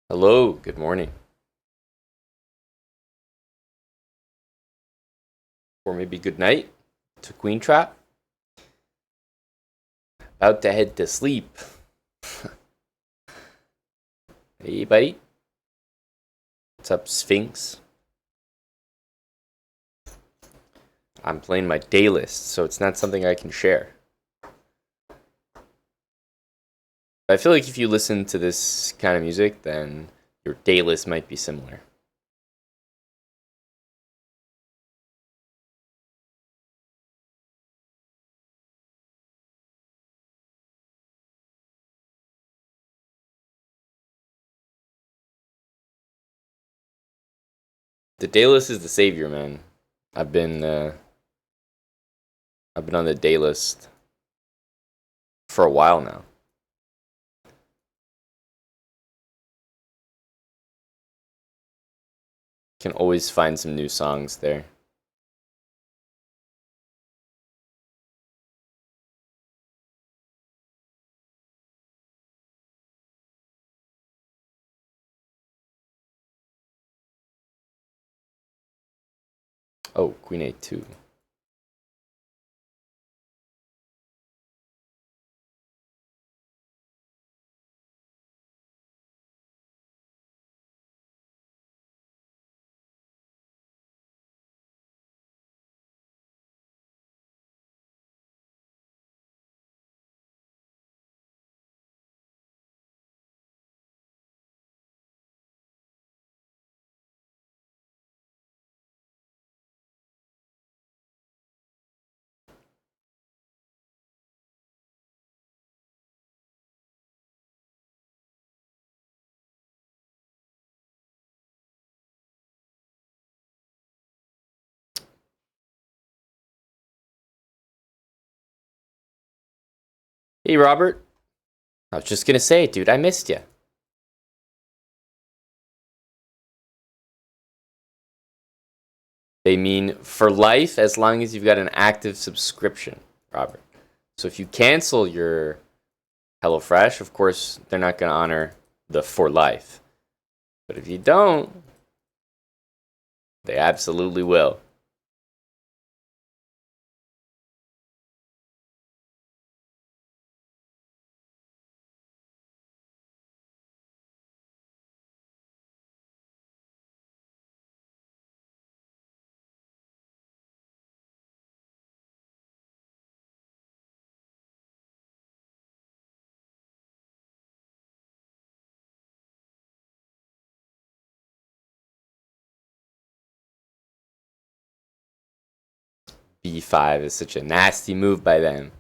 Hello, good morning. Or maybe good night to Queen Trap. About to head to sleep. Hey, buddy. What's up, Sphinx? I'm playing my day list, so it's not something I can share. I feel like if you listen to this kind of music, then your day list might be similar. The day list is the savior, man. I've been uh, I've been on the day list for a while now. Can always find some new songs there. Oh, Queen A2. Hey, Robert. I was just gonna say, dude, I missed you. They mean for life as long as you've got an active subscription, Robert. So if you cancel your HelloFresh, of course, they're not going to honor the for life. But if you don't, they absolutely will. B5 is such a nasty move by them.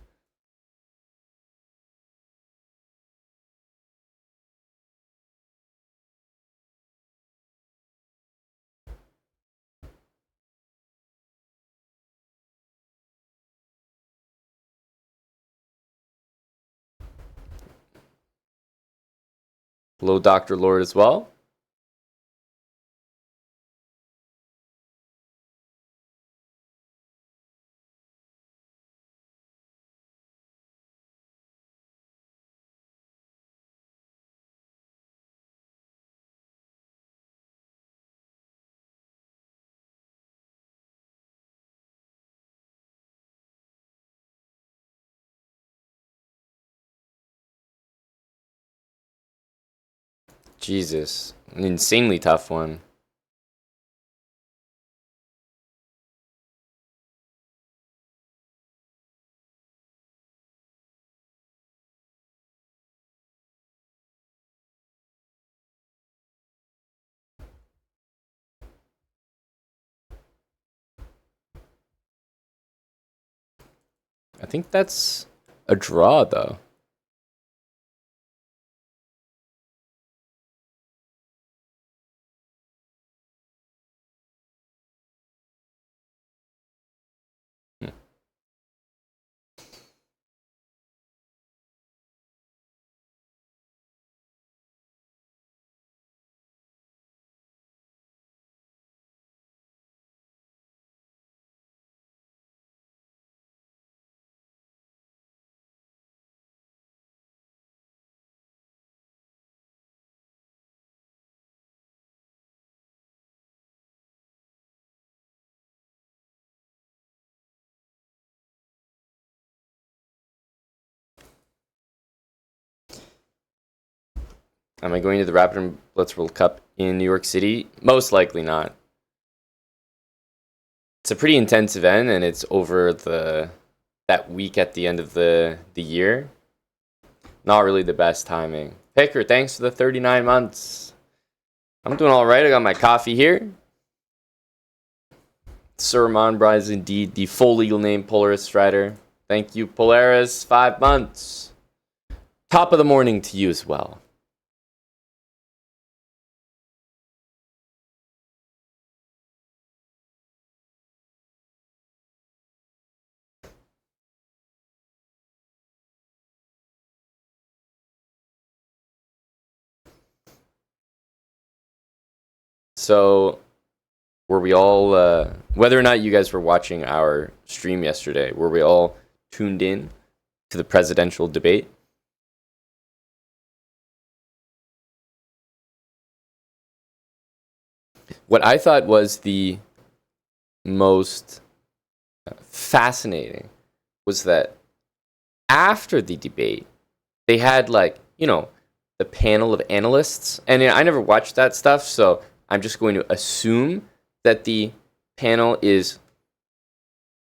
Hello, Dr. Lord, as well. Jesus, an insanely tough one. I think that's a draw, though. Hmm. Am I going to the Rapid and Blitz World Cup in New York City? Most likely not. It's a pretty intense event, and it's over that week at the end of the year. Not really the best timing. Picker, thanks for the 39 months. I'm doing all right. I got my coffee here. Sir Monbra is indeed the full legal name, Polaris Strider. Thank you, Polaris. 5 months. Top of the morning to you as well. So, were we all, whether or not you guys were watching our stream yesterday, were we all tuned in to the presidential debate? What I thought was the most fascinating was that after the debate, they had the panel of analysts, and I never watched that stuff, so I'm just going to assume that the panel is,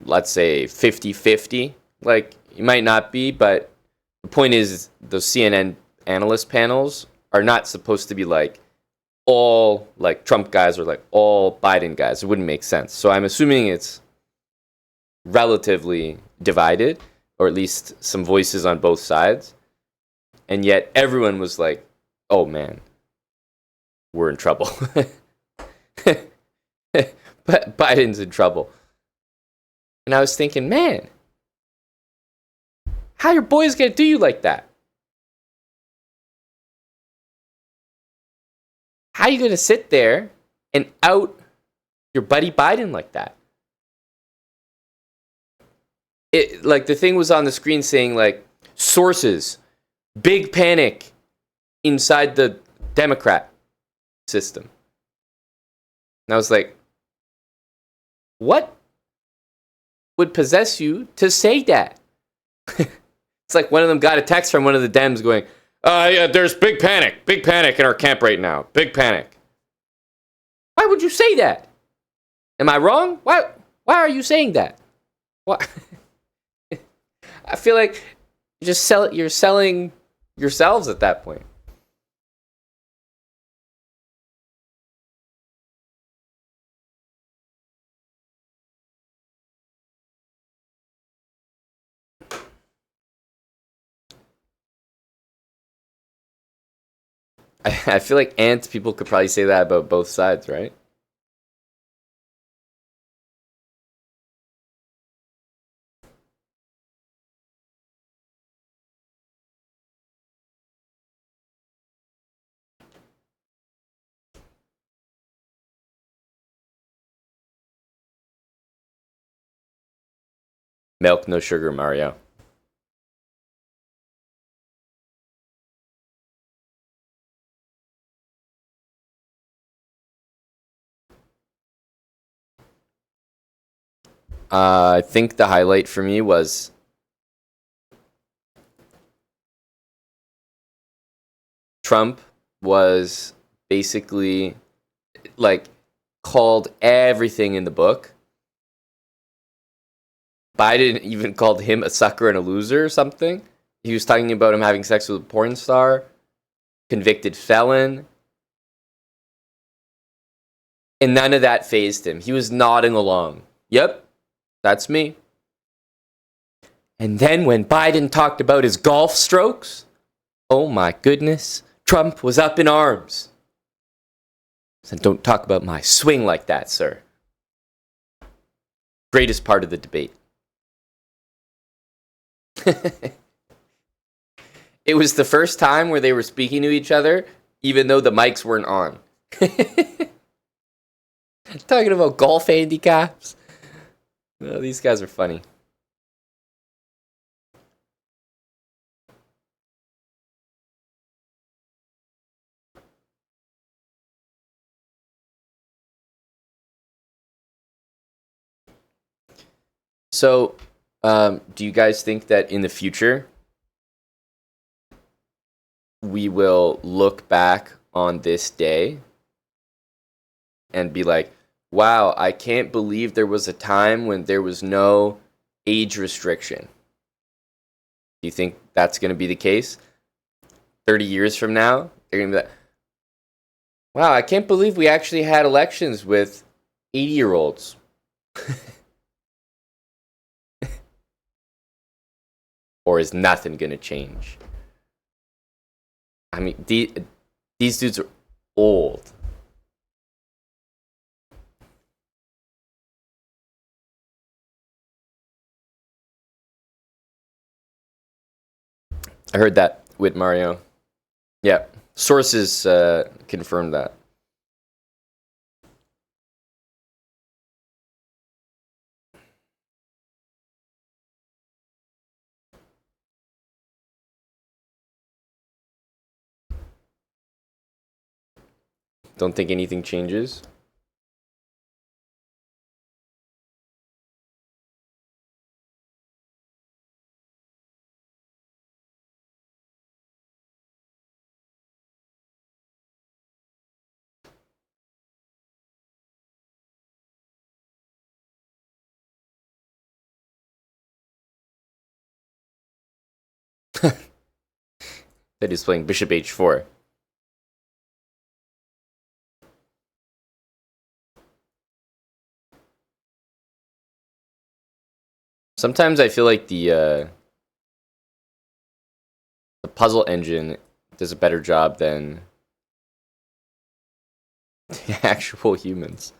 let's say, 50-50. Like, it might not be, but the point is those CNN analyst panels are not supposed to be all Trump guys or all Biden guys. It wouldn't make sense. So I'm assuming it's relatively divided, or at least some voices on both sides. And yet everyone was like, oh man, we're in trouble. But Biden's in trouble. And I was thinking, man, how your boys gonna do you like that? How you gonna sit there and out your buddy Biden like that? It the thing was on the screen saying sources, big panic inside the Democrat system. And I was like, what would possess you to say that? It's like one of them got a text from one of the Dems going, yeah, there's big panic in our camp right now. Big panic. Why would you say that? Am I wrong? Why are you saying that? What? I feel like you're selling yourselves at that point. I feel like people could probably say that about both sides, right? Milk, no sugar, Mario. I think the highlight for me was Trump was basically called everything in the book. Biden even called him a sucker and a loser or something. He was talking about him having sex with a porn star, convicted felon. And none of that fazed him. He was nodding along. Yep, that's me. And then when Biden talked about his golf strokes, oh my goodness, Trump was up in arms. And don't talk about my swing like that, sir. Greatest part of the debate. It was the first time where they were speaking to each other, even though the mics weren't on. Talking about golf handicaps. Oh, these guys are funny. So, do you guys think that in the future, we will look back on this day and be like, wow, I can't believe there was a time when there was no age restriction. Do you think that's going to be the case? 30 years from now, they're going to be like, wow, I can't believe we actually had elections with 80-year-olds. Or is nothing going to change? I mean, these dudes are old. I heard that with Mario. Yeah, sources confirmed that. Don't think anything changes. That is playing bishop h4. Sometimes I feel like the puzzle engine does a better job than the actual humans.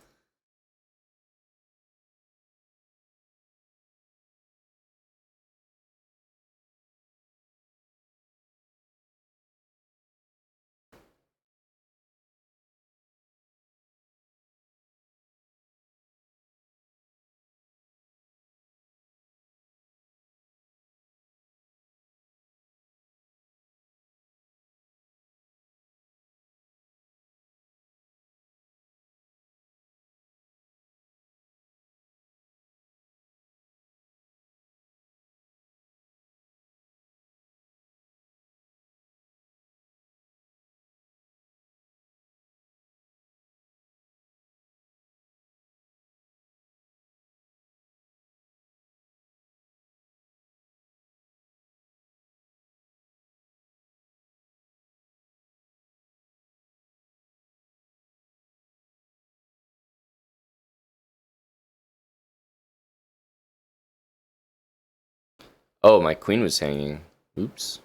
Oh, my queen was hanging. Oops.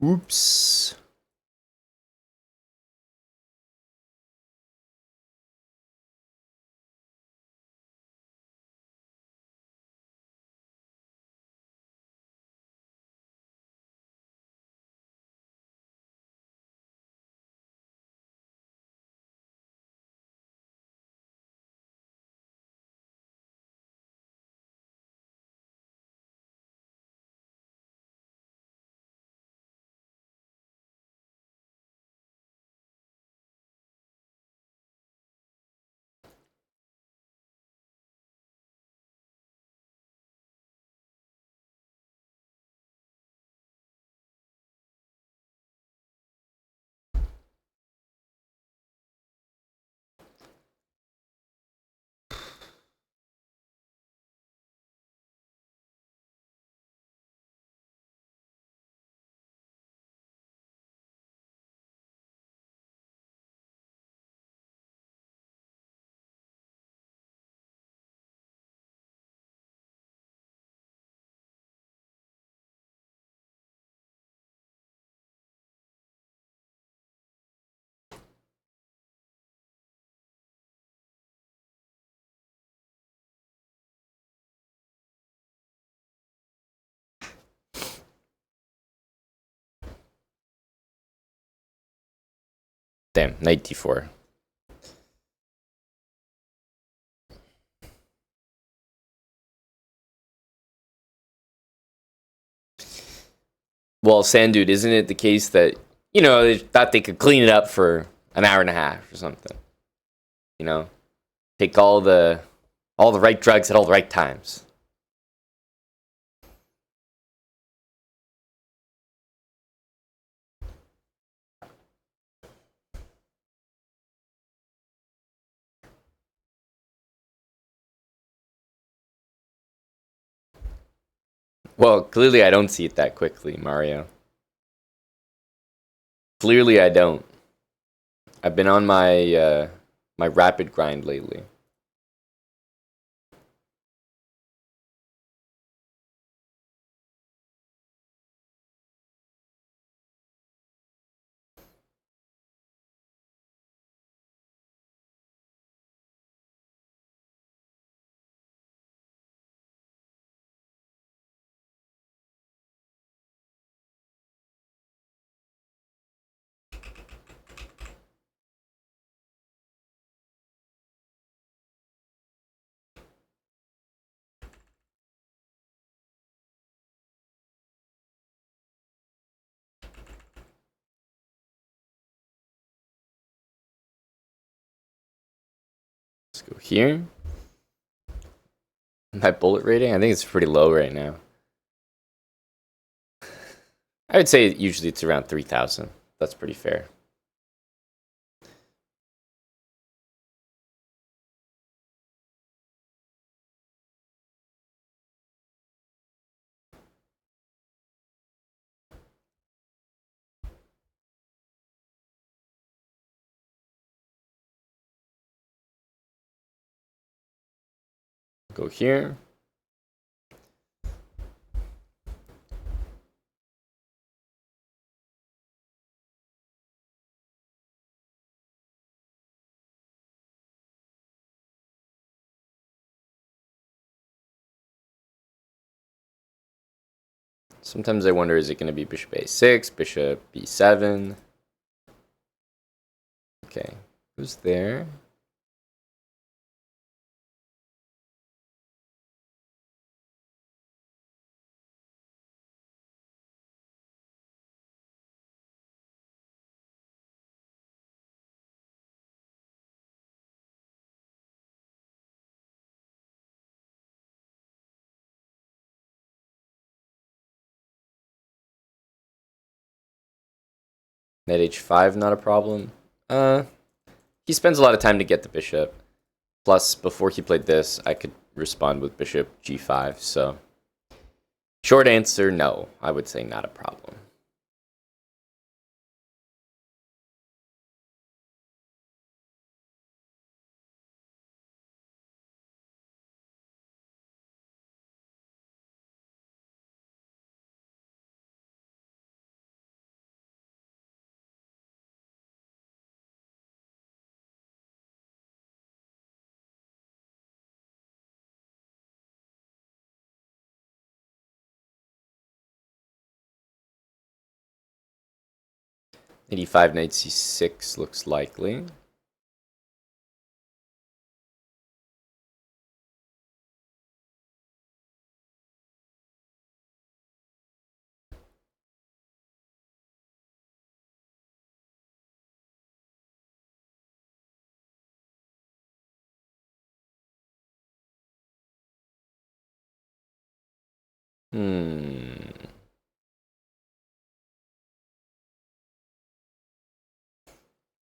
Oops. Damn, knight d4. Well, Sandude, isn't it the case that, they thought they could clean it up for an hour and a half or something? Take all the right drugs at all the right times. Well, clearly I don't see it that quickly, Mario. Clearly I don't. I've been on my my rapid grind lately. Let's go here. My bullet rating, I think it's pretty low right now. I would say usually it's around 3,000. That's pretty fair. Go here. Sometimes I wonder, is it going to be bishop a6, bishop b7? Okay, who's there? Knight h5, not a problem. He spends a lot of time to get the bishop. Plus, before he played this, I could respond with bishop g5, so... Short answer, no. I would say not a problem. Knight e5, knight c6 looks likely.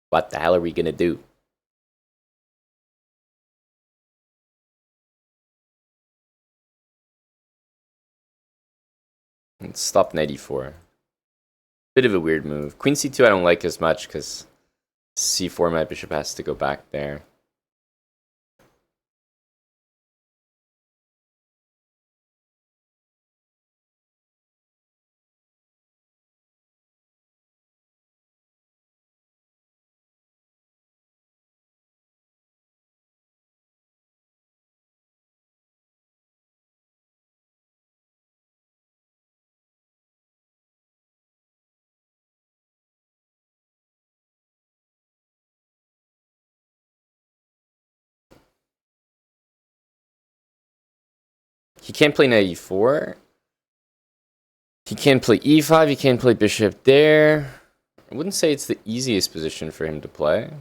What the hell are we gonna do? Let's stop knight e4. Bit of a weird move. Queen c2 I don't like as much because c4 my bishop has to go back there. He can't play knight e4. He can't play e5. He can't play bishop there. I wouldn't say it's the easiest position for him to play.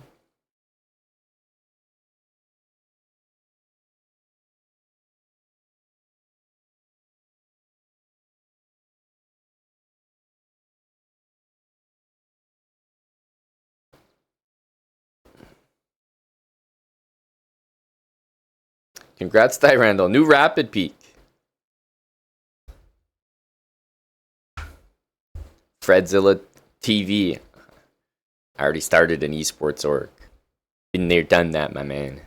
Congrats, Ty Randall. New rapid peak. Fredzilla TV. I already started an esports org. Been there, done that, my man.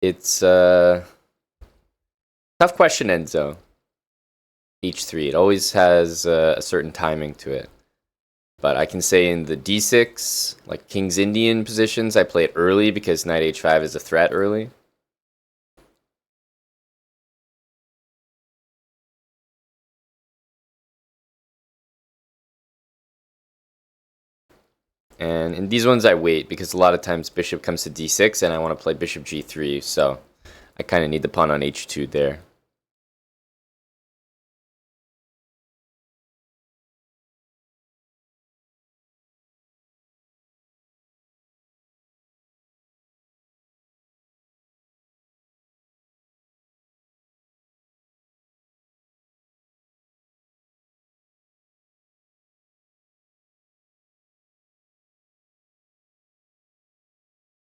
It's tough question, Enzo. H3. It always has a certain timing to it. But I can say in the D6, like King's Indian positions, I play it early because Knight H5 is a threat early. And in these ones I wait because a lot of times bishop comes to D6 and I want to play bishop G3, so I kind of need the pawn on H2 there.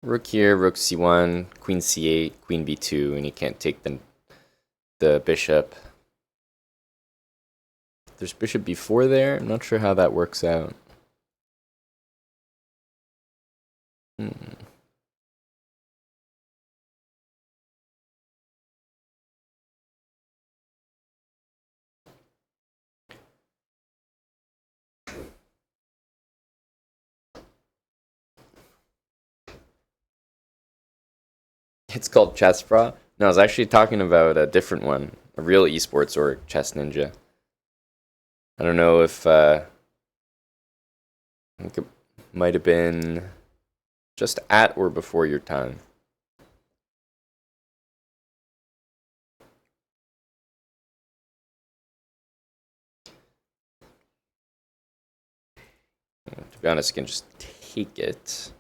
Rook here, rook C1, queen C8, queen B2, and you can't take the bishop. There's bishop B4 there. I'm not sure how that works out. It's called Chess Pro. No, I was actually talking about a different one, a real esports or Chess Ninja. I don't know if I think it might have been just at or before your time. To be honest, I can just take it.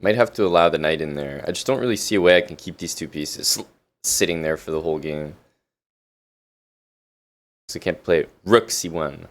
Might have to allow the knight in there. I just don't really see a way I can keep these two pieces sitting there for the whole game. So I can't play rook C1.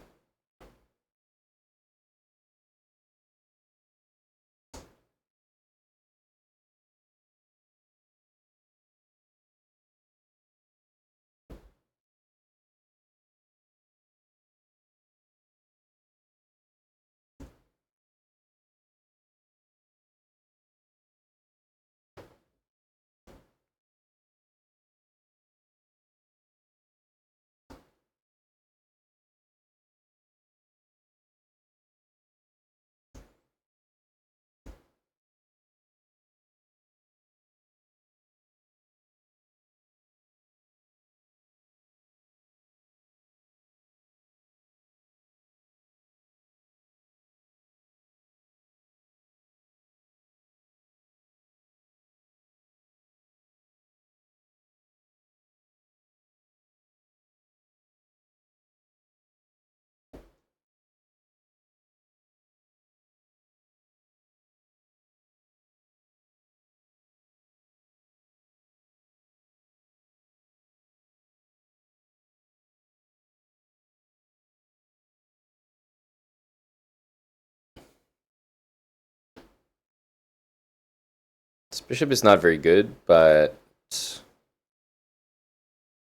This bishop is not very good, but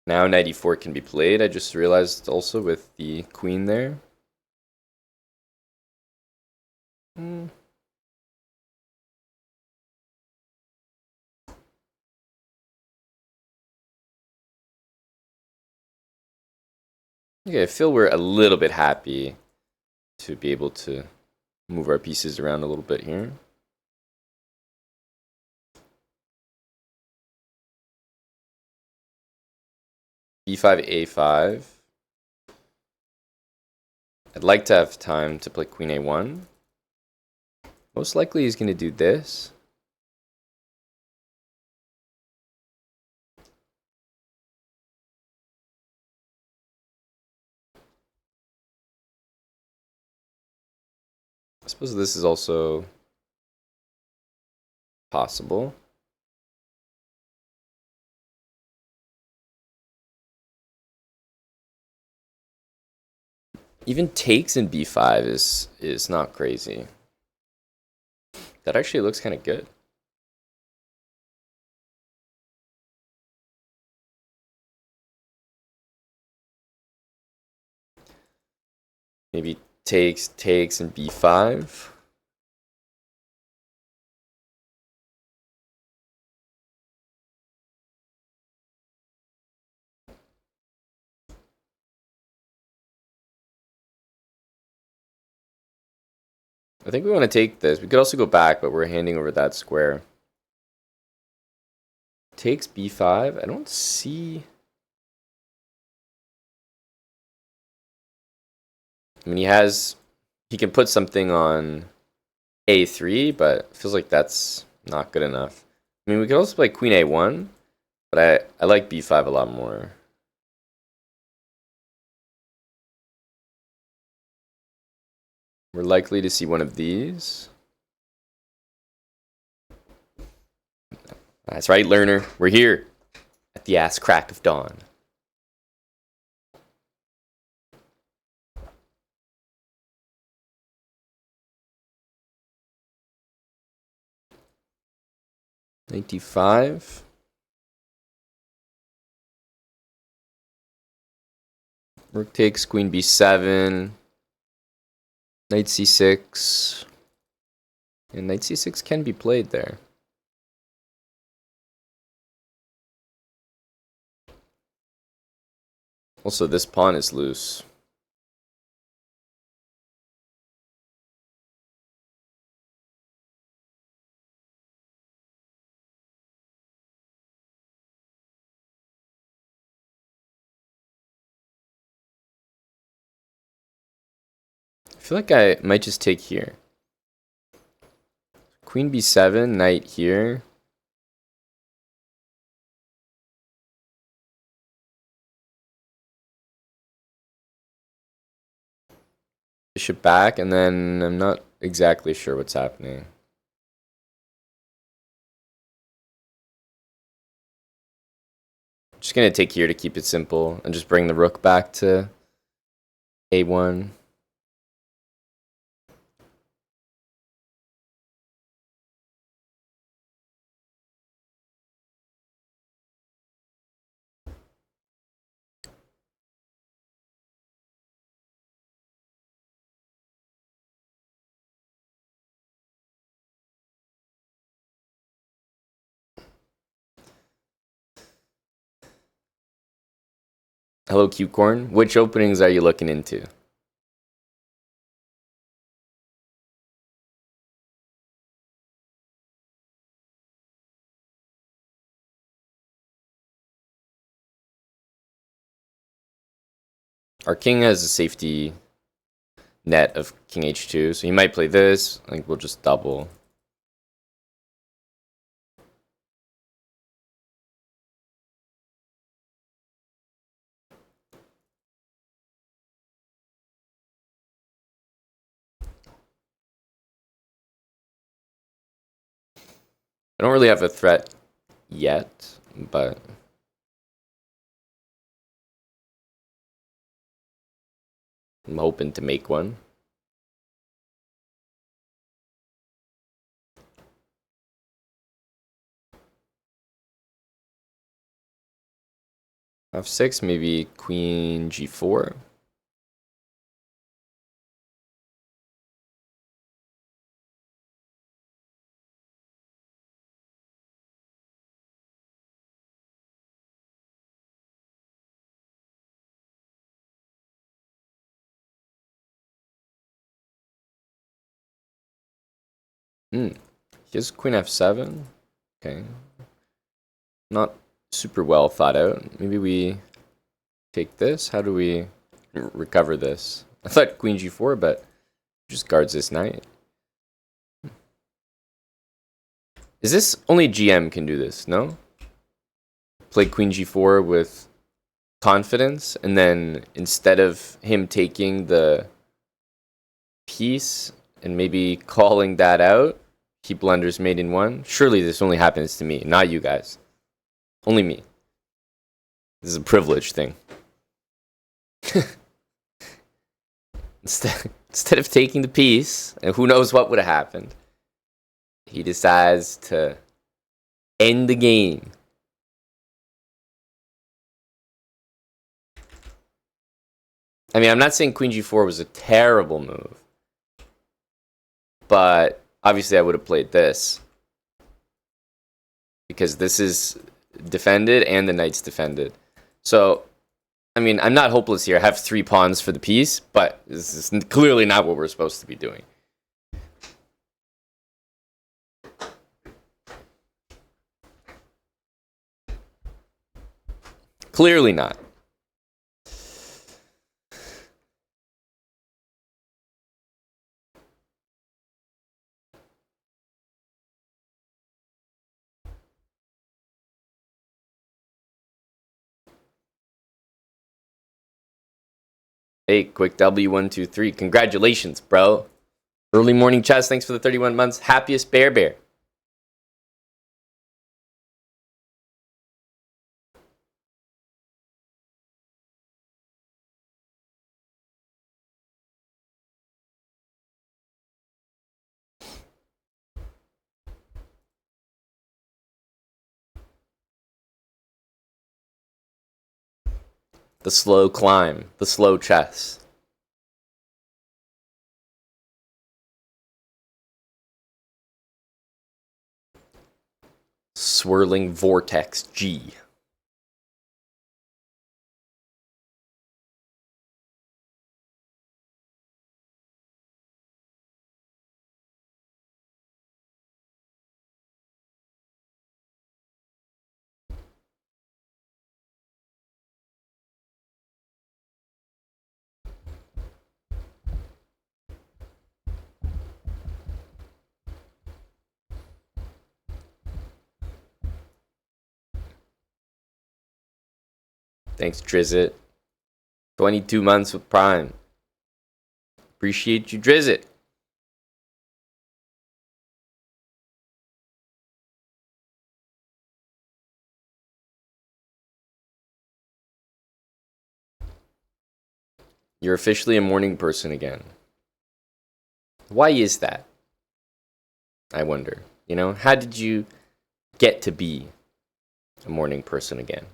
now knight e4 can be played. I just realized also with the queen there. Okay, I feel we're a little bit happy to be able to move our pieces around a little bit here. B5, A5. I'd like to have time to play Queen A1. Most likely he's going to do this. I suppose this is also possible. Even takes in b5 is not crazy. That actually looks kind of good. Maybe takes in b5. I think we want to take this. We could also go back, but we're handing over that square. Takes b5. I don't see... I mean, he can put something on a3, but it feels like that's not good enough. I mean, we could also play queen a1, but I like b5 a lot more. We're likely to see one of these. That's right, learner. We're here at the ass crack of dawn. Knight d5. Rook takes queen b7. Knight c6. And knight c6 can be played there. Also, this pawn is loose. I feel like I might just take here. Queen b7, knight here. Bishop back, and then I'm not exactly sure what's happening. Just gonna take here to keep it simple and just bring the rook back to a1. Hello, cute corn. Which openings are you looking into? Our king has a safety net of king h2, so he might play this. I think we'll just double. I don't really have a threat yet, but I'm hoping to make one. F6, maybe queen g4. Here's queen f7. Okay. Not super well thought out. Maybe we take this. How do we recover this? I thought queen g4, but just guards this knight. Is this only GM can do this? No? Play queen g4 with confidence, and then instead of him taking the piece and maybe calling that out, he blunders mate in one. Surely this only happens to me, not you guys. Only me. This is a privilege thing. Instead of taking the piece, and who knows what would have happened, he decides to end the game. I mean, I'm not saying queen g4 was a terrible move, but obviously I would have played this because this is defended and the knight's defended. So, I mean, I'm not hopeless here. I have 3 pawns for the piece, but this is clearly not what we're supposed to be doing. Clearly not. Hey, quick W123. Congratulations, bro. Early morning chess. Thanks for the 31 months. Happiest bear. The slow climb. The slow chess. Swirling vortex G. Thanks, Drizzt. 22 months with Prime. Appreciate you, Drizzt. You're officially a morning person again. Why is that? I wonder. You know, how did you get to be a morning person again?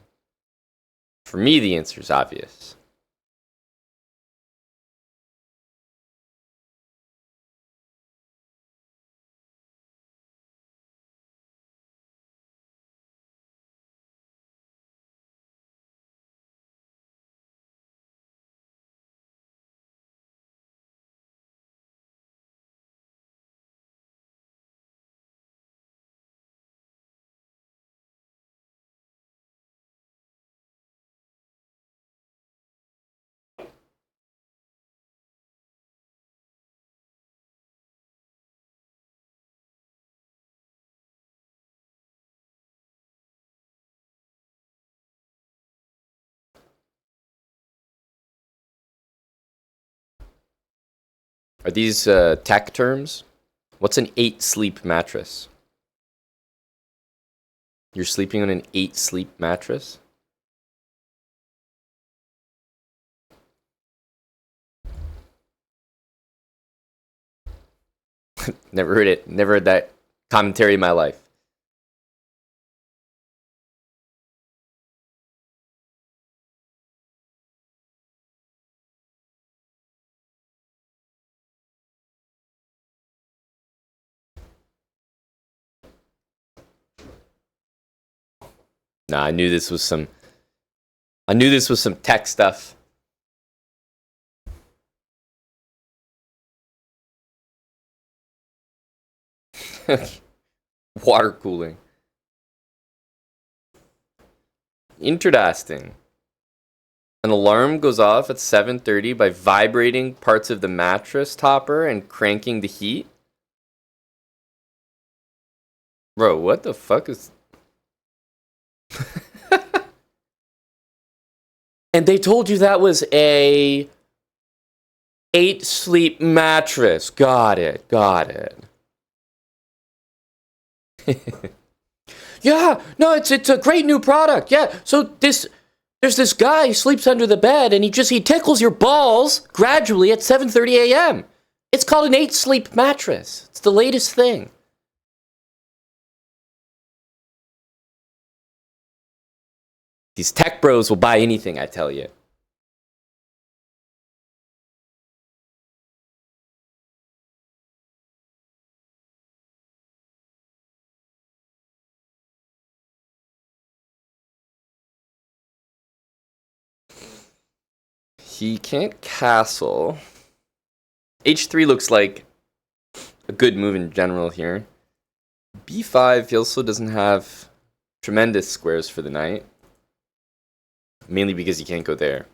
For me, the answer is obvious. Are these tech terms? What's an 8-sleep mattress? You're sleeping on an 8-sleep mattress? Never heard it. Never heard that commentary in my life. Nah, I knew this was some tech stuff. Water cooling. Interesting. An alarm goes off at 7:30 by vibrating parts of the mattress topper and cranking the heat. Bro, what the fuck is... And they told you that was a 8 sleep mattress. Got it. Yeah, no, it's a great new product. Yeah, so there's this guy who sleeps under the bed and he tickles your balls gradually at 7:30 a.m. It's called an 8 sleep mattress. It's the latest thing. These tech bros will buy anything, I tell you. He can't castle. H3 looks like a good move in general here. B5, he also doesn't have tremendous squares for the knight. Mainly because he can't go there.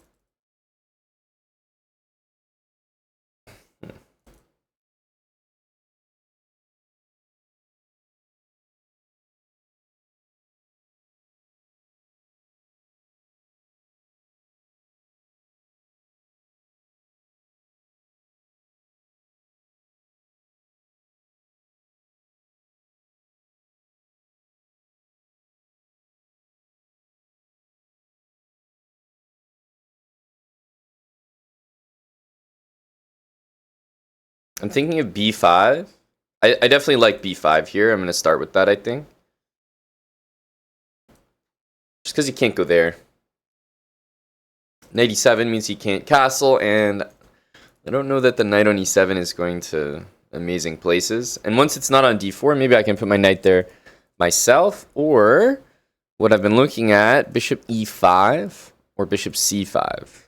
I'm thinking of B5. I definitely like B5 here. I'm going to start with that, I think. Just because he can't go there. Knight E7 means he can't castle, and I don't know that the knight on E7 is going to amazing places. And once it's not on D4, maybe I can put my knight there myself, or what I've been looking at, bishop E5 or bishop C5.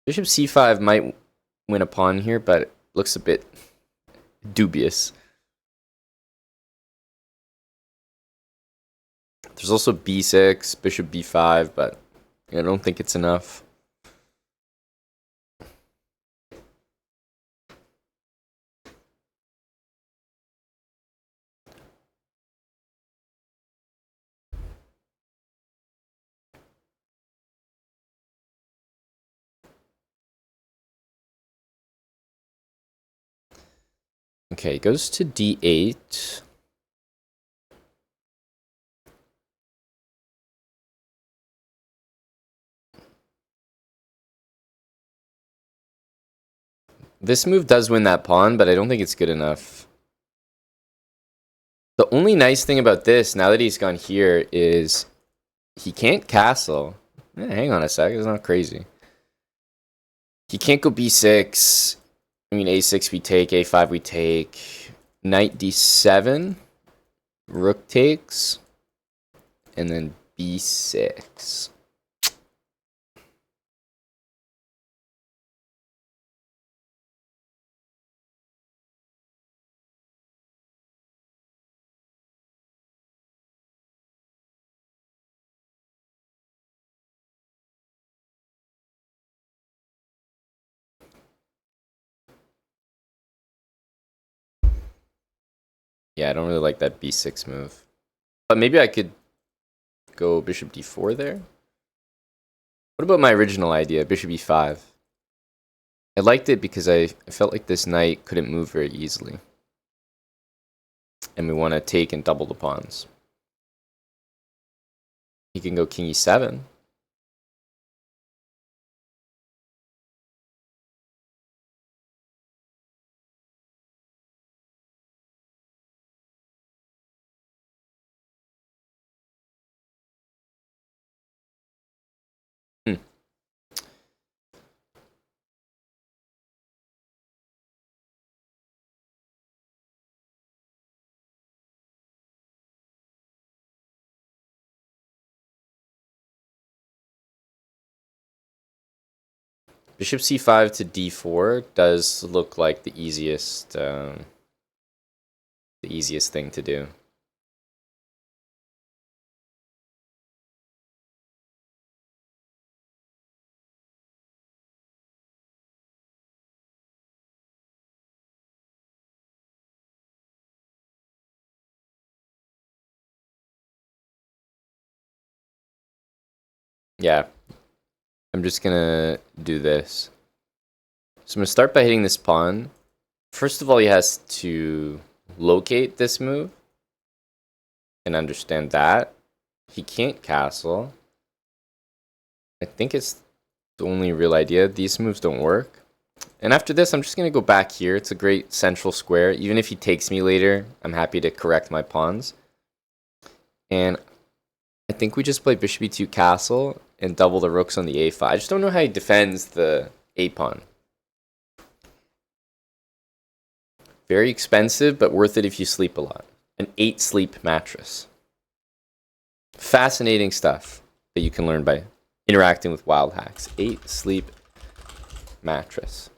Bishop C5 might win a pawn here, but it looks a bit dubious. There's also B6, bishop B5, but I don't think it's enough. Okay, goes to D8. This move does win that pawn, but I don't think it's good enough. The only nice thing about this, now that he's gone here, is he can't castle. Hang on a sec, it's not crazy. He can't go B6. I mean, A6 we take, A5 we take. Knight D7. Rook takes. And then B6. Yeah, I don't really like that B6 move. But maybe I could go bishop D4 there. What about my original idea, bishop E5? I liked it because I felt like this knight couldn't move very easily. And we want to take and double the pawns. He can go king E7. Bishop c5 to d4 does look like the easiest thing to do. Yeah, I'm just gonna do this. So I'm gonna start by hitting this pawn. First of all, he has to locate this move and understand that. He can't castle. I think it's the only real idea. These moves don't work. And after this, I'm just going to go back here. It's a great central square. Even if he takes me later, I'm happy to correct my pawns. And I think we just play bishop e2 castle and double the rooks on the a5. I just don't know how he defends the a pawn. Very expensive, but worth it if you sleep a lot. An 8 sleep mattress. Fascinating stuff that you can learn by interacting with wild hacks. 8 sleep mattress.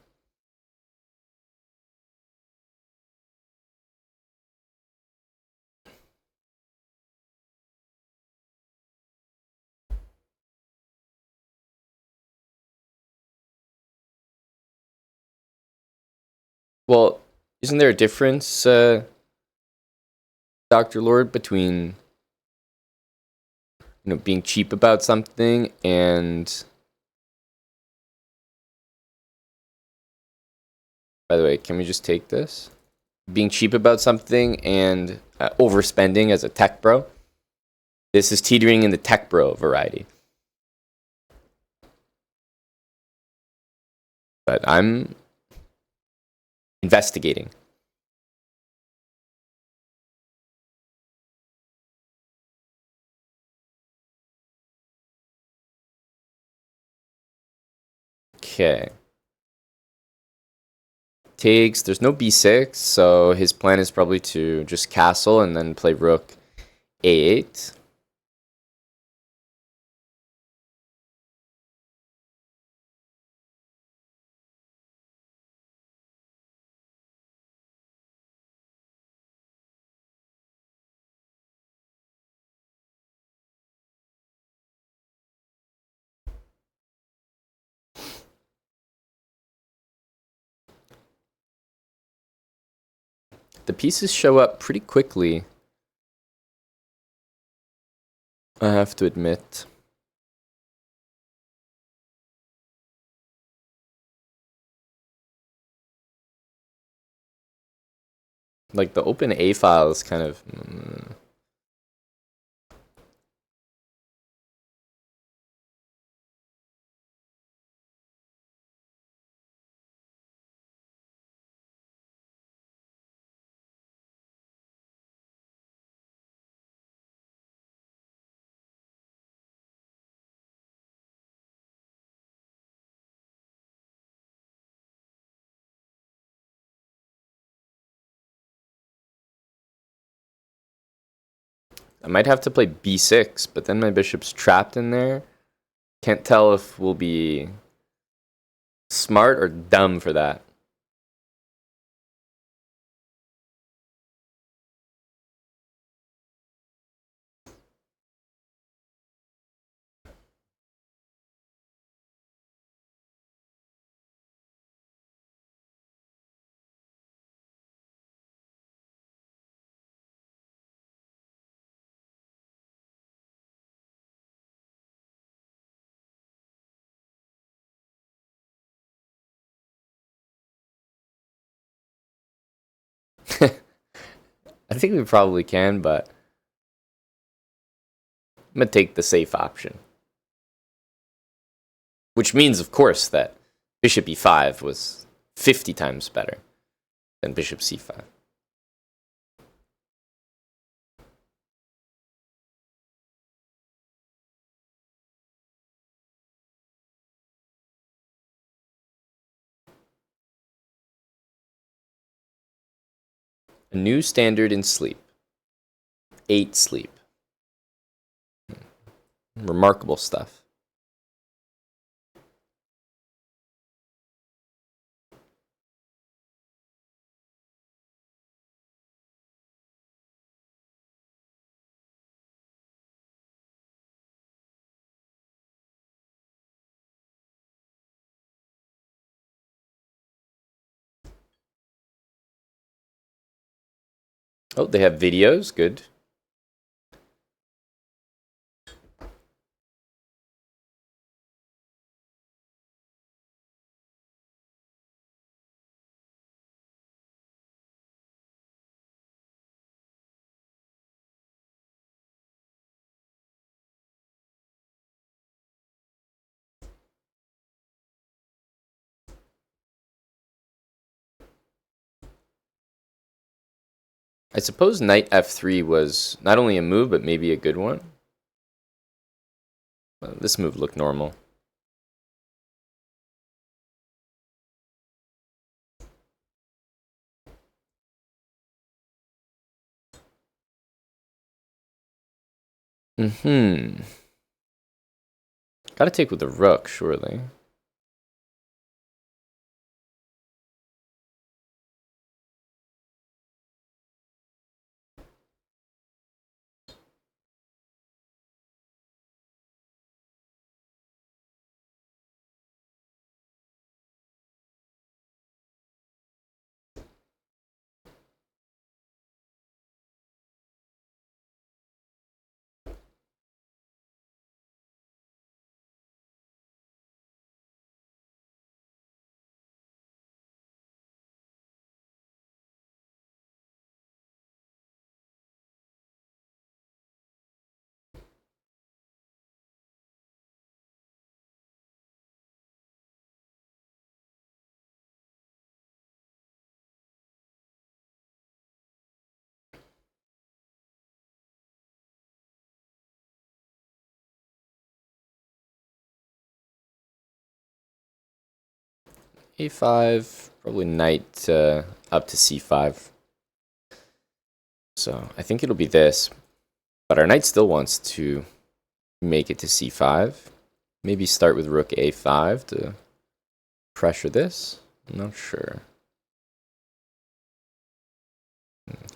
Well, isn't there a difference, Dr. Lord, between being cheap about something and, by the way, can we just take this? Being cheap about something and overspending as a tech bro. This is teetering in the tech bro variety. But I'm investigating. Okay. Takes. There's no b6, so his plan is probably to just castle and then play rook a8. The pieces show up pretty quickly, I have to admit. Like, the open A file is kind of... I might have to play b6, but then my bishop's trapped in there. Can't tell if we'll be smart or dumb for that. I think we probably can, but I'm going to take the safe option. Which means, of course, that bishop e5 was 50 times better than bishop c5. A new standard in sleep. 8 sleep. Remarkable stuff. Oh, they have videos. Good. I suppose knight f3 was not only a move, but maybe a good one. Well, this move looked normal. Gotta take with the rook, surely. a5, probably knight up to c5. So I think it'll be this. But our knight still wants to make it to c5. Maybe start with rook a5 to pressure this. I'm not sure.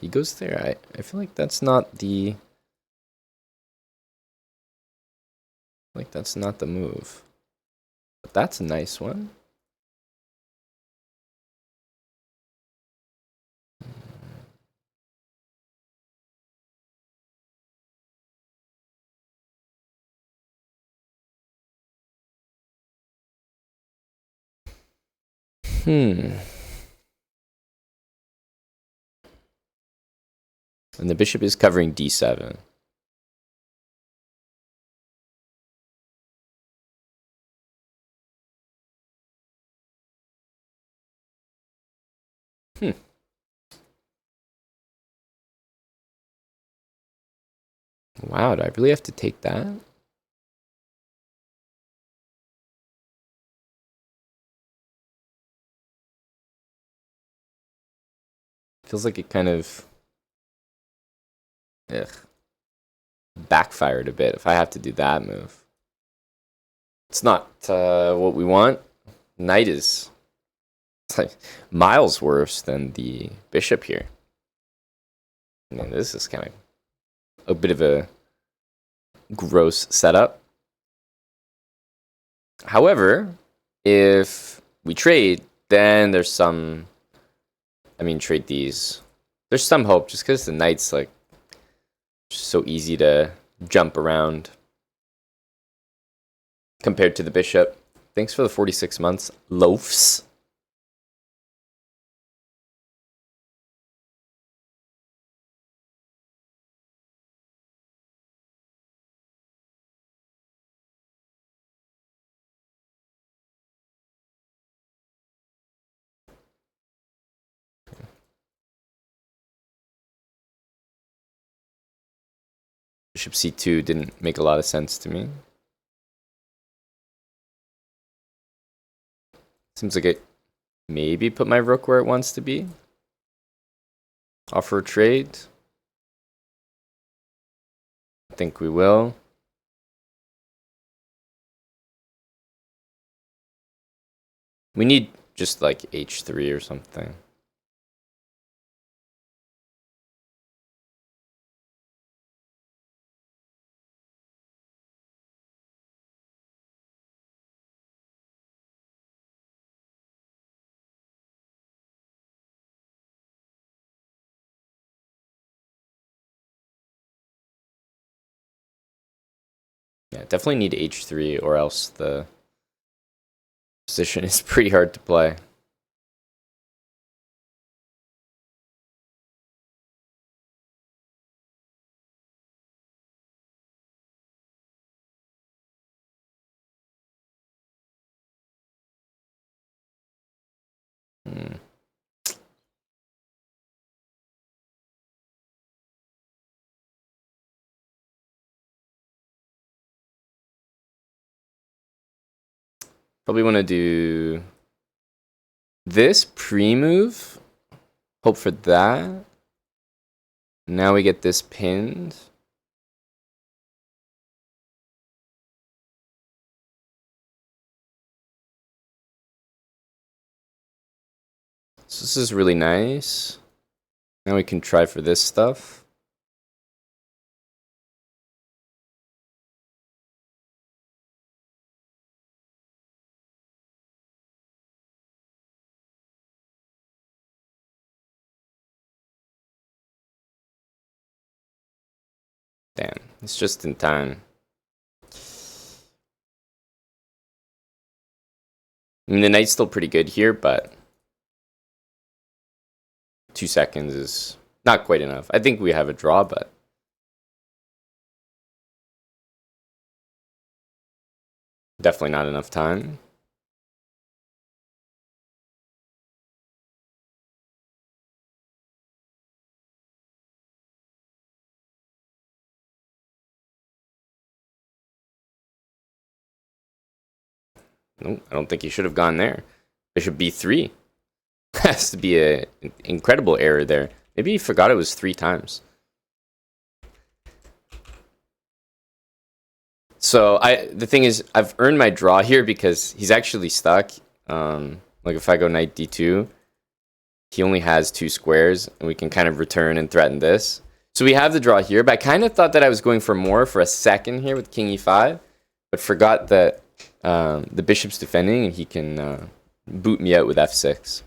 He goes there. I feel like that's not the... Like that's not the move. But that's a nice one. And the bishop is covering d7. Wow, do I really have to take that? Feels like it kind of backfired a bit if I have to do that move. It's not what we want. Knight is like miles worse than the bishop here. I mean, this is kind of a bit of a gross setup. However, if we trade, then there's some... I mean, trade these. There's some hope just because the knight's like so easy to jump around compared to the bishop. Thanks for the 46 months, loafs. Bishop c2 didn't make a lot of sense to me. Seems like it maybe put my rook where it wants to be. Offer a trade. I think we will. We need just like h3 or something. Yeah, definitely need h3 or else the position is pretty hard to play. Hmm. Probably want to do this pre-move. Hope for that. Now we get this pinned. So this is really nice. Now we can try for this stuff. Damn, it's just in time. I mean, the knight's still pretty good here, but 2 seconds is not quite enough. I think we have a draw, but definitely not enough time. Nope, I don't think he should have gone there. Bishop b3. Has to be an incredible error there. Maybe he forgot it was 3 times. So the thing is, I've earned my draw here because he's actually stuck. Like if I go knight d2, he only has 2 squares, and we can kind of return and threaten this. So we have the draw here, but I kind of thought that I was going for more for a second here with king e5, but forgot that the bishop's defending and he can boot me out with f6.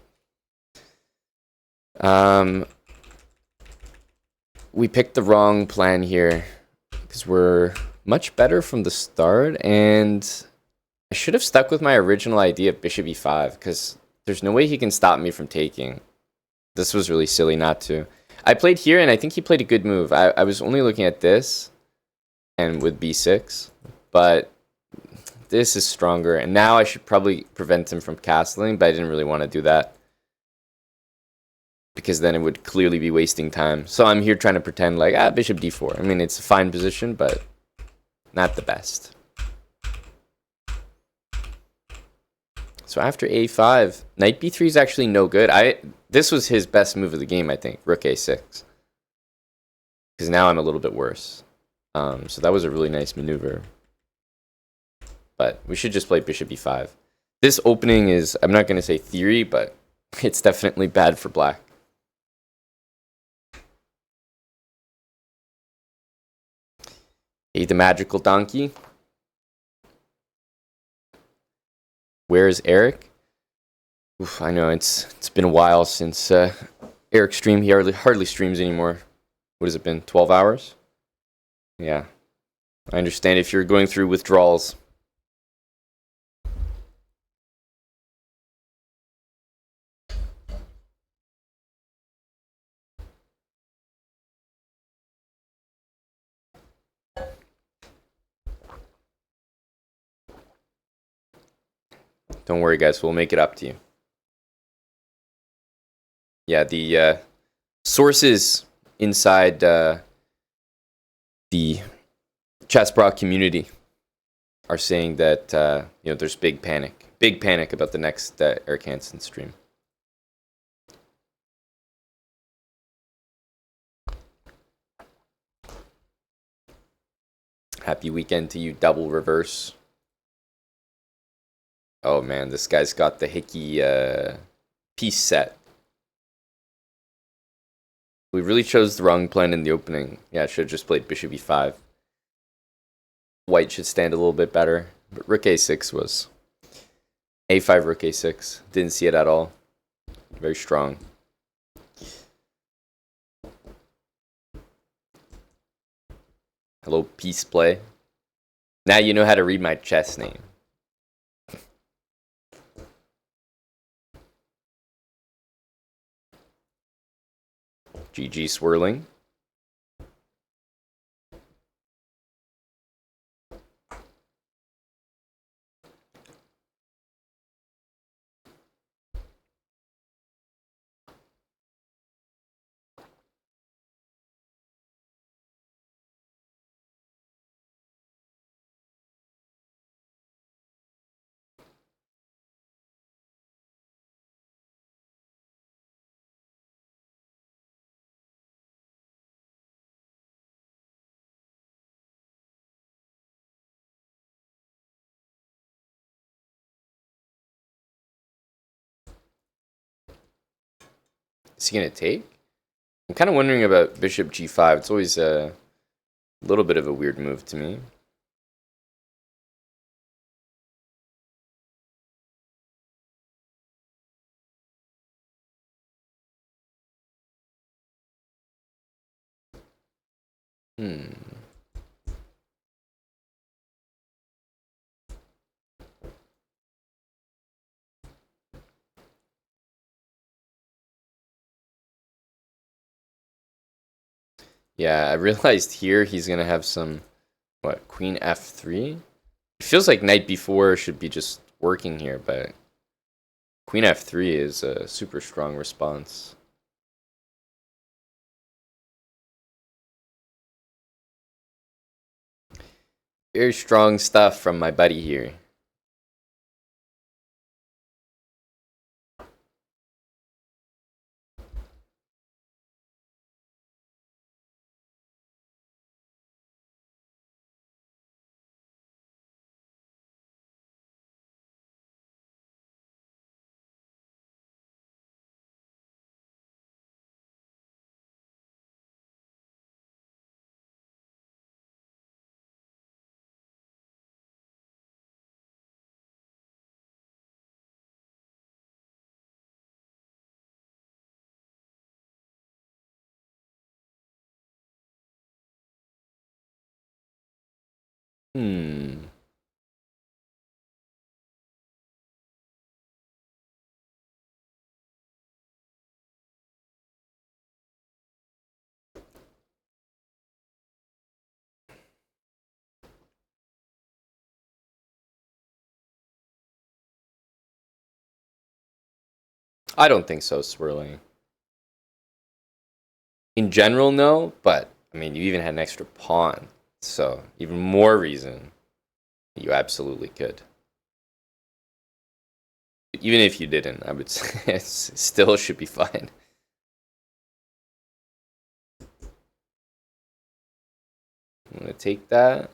We picked the wrong plan here because we're much better from the start, and I should have stuck with my original idea of bishop e5 because there's no way he can stop me from taking. This was really silly not to. I played here, and I think he played a good move. I was only looking at this and with b6, but this is stronger, and now I should probably prevent him from castling, but I didn't really want to do that because then it would clearly be wasting time. So I'm here trying to pretend like, bishop d4. I mean, it's a fine position, but not the best. So after a5, knight b3 is actually no good. This was his best move of the game, I think, rook a6. Because now I'm a little bit worse. So that was a really nice maneuver. But we should just play bishop e5. This opening is, I'm not going to say theory, but it's definitely bad for black. Hey, the magical donkey. Where is Eric? Oof, I know it's been a while since Eric streamed. He hardly streams anymore. What has it been? 12 hours? Yeah. I understand if you're going through withdrawals. Don't worry, guys. We'll make it up to you. Yeah, the sources inside the Chessbrock community are saying that there's big panic about the next Eric Hansen stream. Happy weekend to you, double reverse. Oh man, this guy's got the Hickey piece set. We really chose the wrong plan in the opening. Yeah, I should have just played bishop e5. White should stand a little bit better, but rook a6 was a5, rook a6. Didn't see it at all. Very strong. Hello, peace play. Now you know how to read my chess name. GG swirling. Is he gonna take? I'm kind of wondering about bishop g5. It's always a little bit of a weird move to me. Yeah, I realized here he's gonna have some, what, queen f3? It feels like knight b4 should be just working here, but queen f3 is a super strong response. Very strong stuff from my buddy here. I don't think so, swirling. In general, no, but I mean, you even had an extra pawn, so even more reason you absolutely could. Even if you didn't, I would say it still should be fine. I'm gonna take that.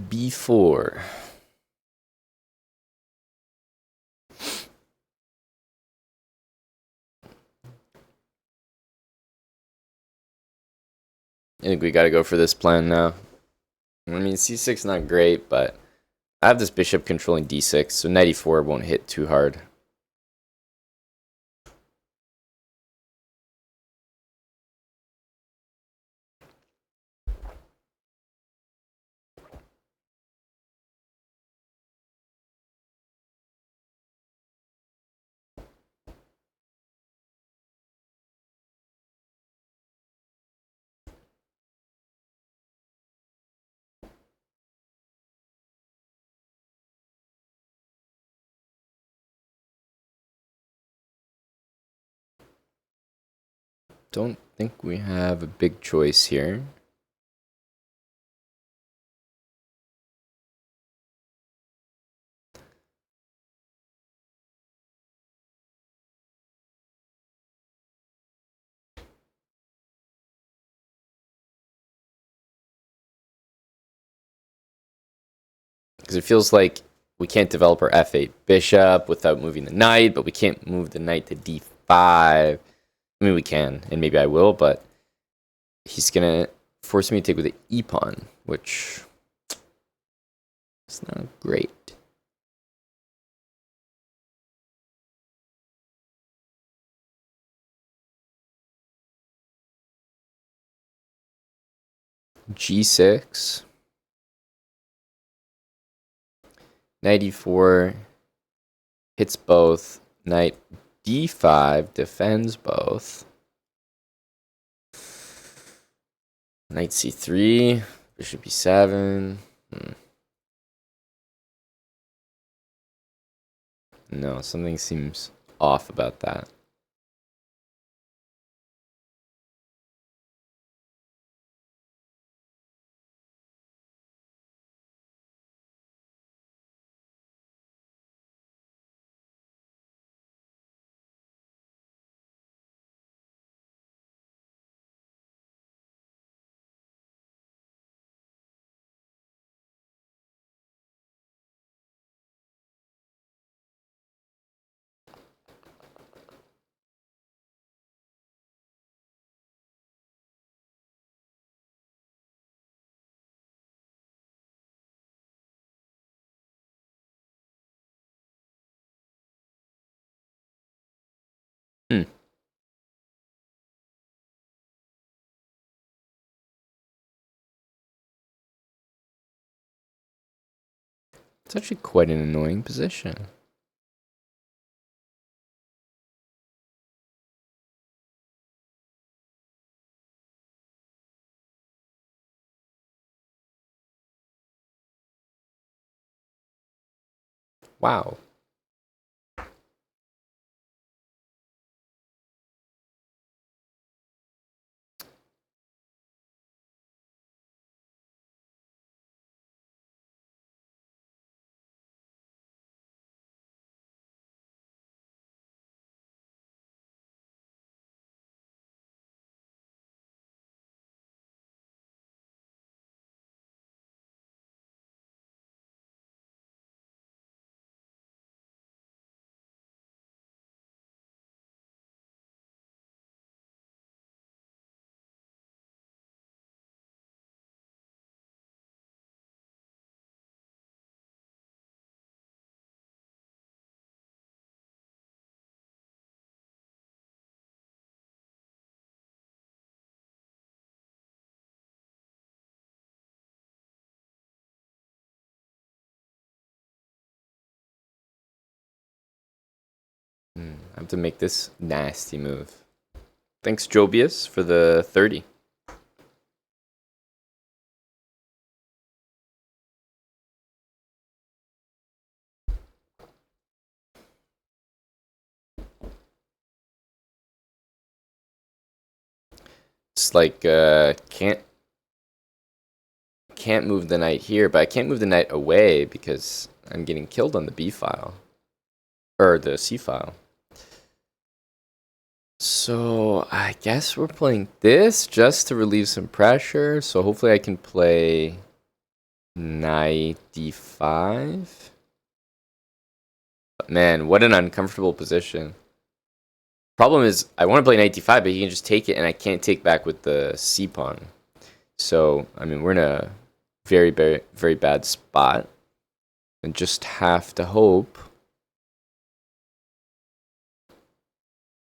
B4. I think we gotta go for this plan now. I mean, c6 not great, but I have this bishop controlling d6, so knight e4 won't hit too hard. don't think we have a big choice here. Because it feels like we can't develop our f8 bishop without moving the knight, but we can't move the knight to d5. I mean, we can, and maybe I will, but he's going to force me to take with the e-pawn, which is not great. G6. Knight e4 hits both. Knight d5 defends both. Knight c3, bishop e7. No, something seems off about that. It's actually quite an annoying position. Wow. I have to make this nasty move. Thanks, Jobius, for the 30. It's like can't move the knight here, but I can't move the knight away because I'm getting killed on the b file or the c file. So I guess we're playing this just to relieve some pressure. So hopefully I can play knight d5. But man, what an uncomfortable position. Problem is, I want to play knight d5, but he can just take it, and I can't take back with the c pawn. So, I mean, we're in a very, very, very bad spot. And just have to hope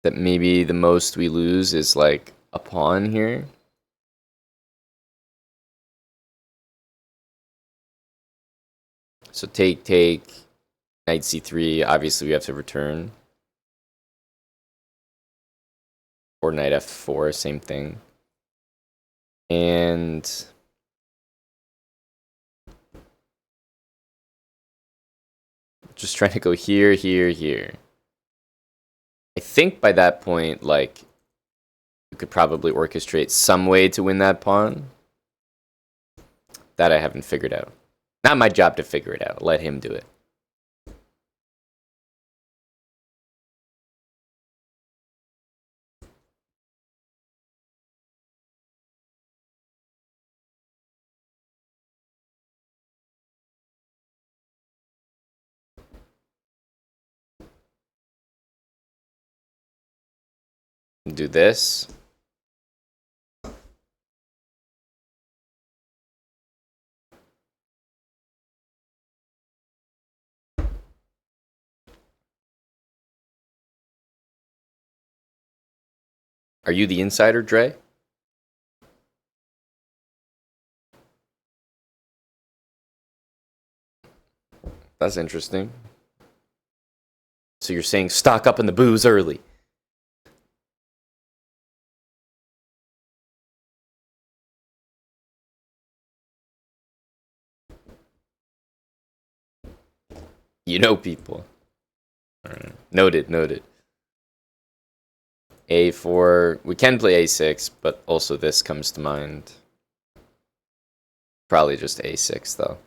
that maybe the most we lose is like a pawn here. So take, knight c3. Obviously, we have to return. Or knight f4, same thing. And just trying to go here, here, here. I think by that point, like, You could probably orchestrate some way to win that pawn. That I haven't figured out. Not my job to figure it out. Let him do it. Do this. Are you the insider, Dre? That's interesting. So you're saying stock up in the booze early. You know people. All right. Noted, noted. A4. We can play A6, but also this comes to mind. Probably just A6, though.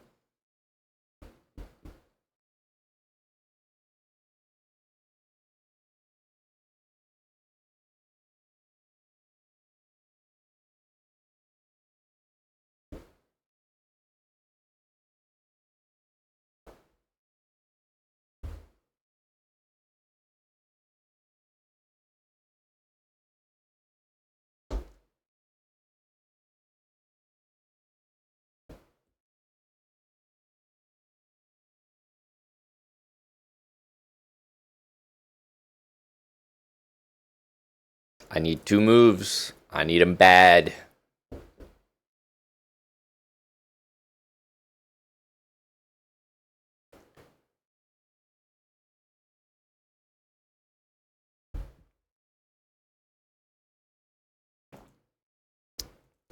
I need 2 moves. I need them bad.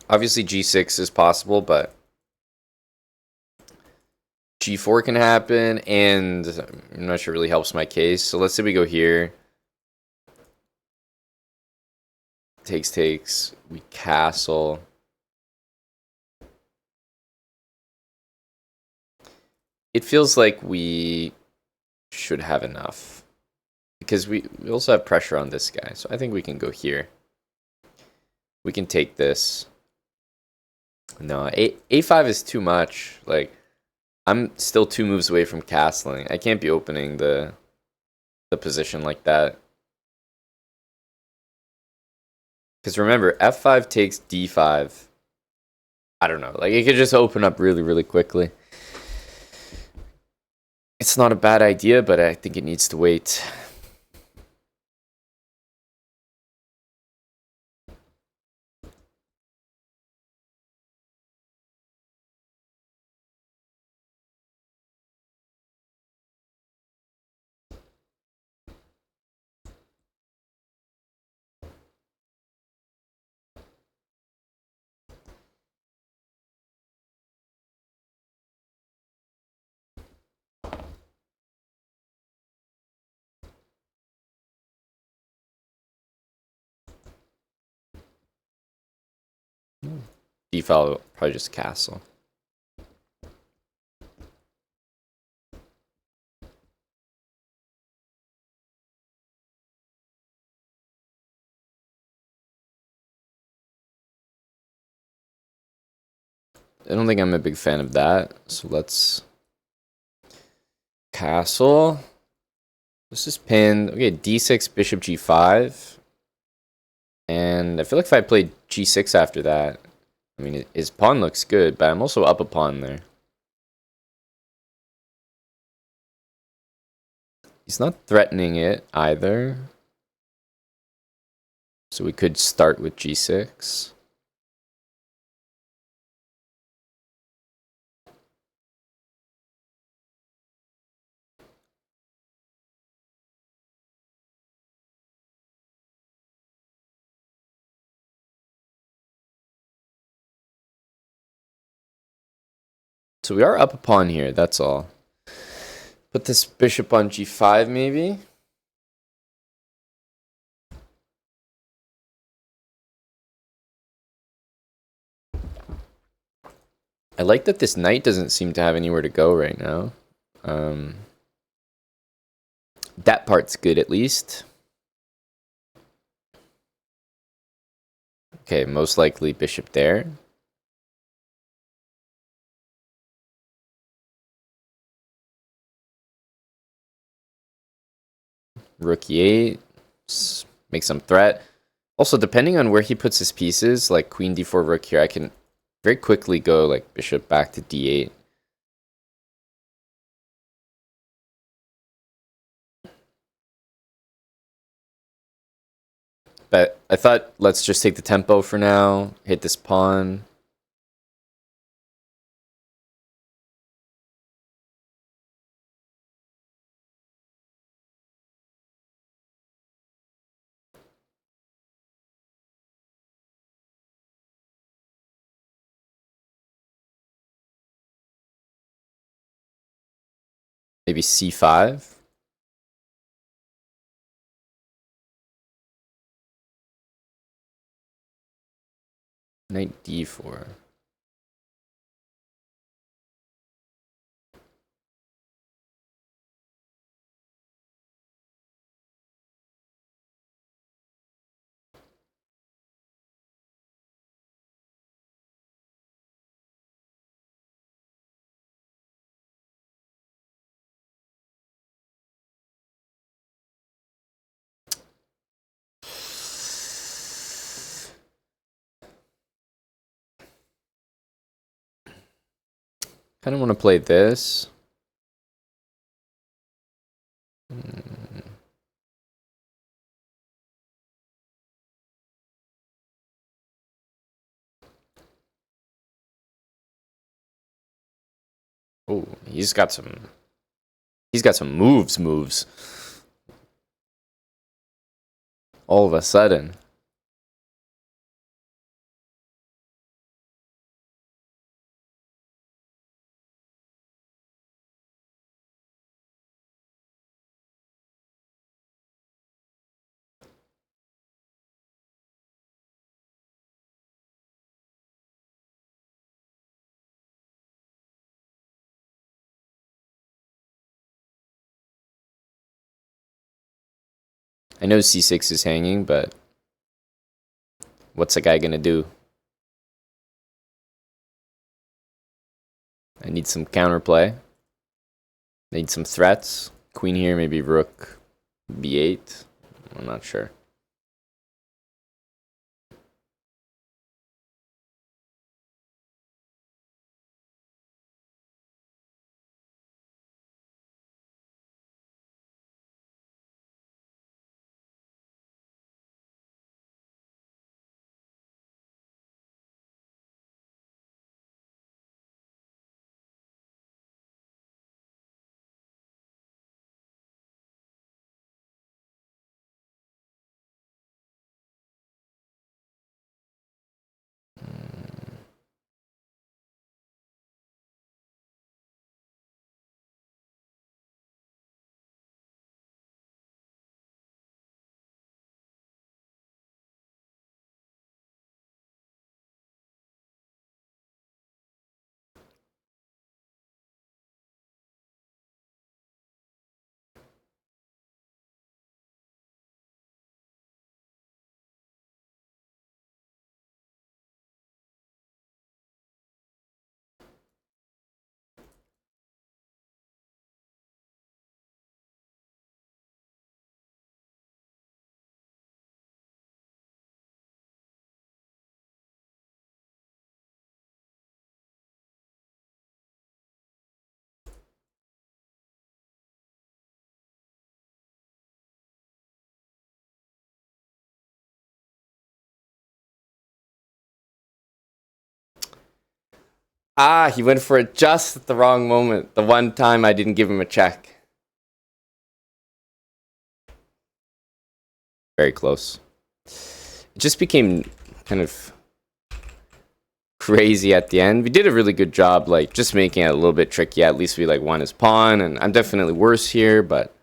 Obviously, G6 is possible, but G4 can happen, and I'm not sure it really helps my case. So let's say we go here. Takes. We castle. It feels like we should have enough. Because we also have pressure on this guy. So I think we can go here. We can take this. No, A5 is too much. Like, I'm still 2 moves away from castling. I can't be opening the position like that. Because remember, F5 takes D5. I don't know. Like, it could just open up really, really quickly. It's not a bad idea, but I think it needs to wait. D5 probably just castle. I don't think I'm a big fan of that. So let's castle. This is pinned. Okay, D6, bishop G5. And I feel like if I played G6 after that, I mean, his pawn looks good, but I'm also up a pawn there. He's not threatening it either. So we could start with G6. So we are up a pawn here, that's all. Put this bishop on G5 maybe. I like that this knight doesn't seem to have anywhere to go right now. That part's good at least. Okay, most likely bishop there. Rook e8. Make some threat. Also, depending on where he puts his pieces, like queen d4, rook here, I can very quickly go like bishop back to d8. But I thought, let's just take the tempo for now, hit this pawn. Maybe c5. Knight d4. Kind of want to play this. Oh, he's got some moves. All of a sudden. I know c6 is hanging, but what's a guy gonna do? I need some counterplay. I need some threats. Queen here, maybe rook b8. I'm not sure. Ah, he went for it just at the wrong moment. The one time I didn't give him a check. Very close. It just became kind of crazy at the end. We did a really good job, like, just making it a little bit tricky. At least we, like, won his pawn, and I'm definitely worse here, but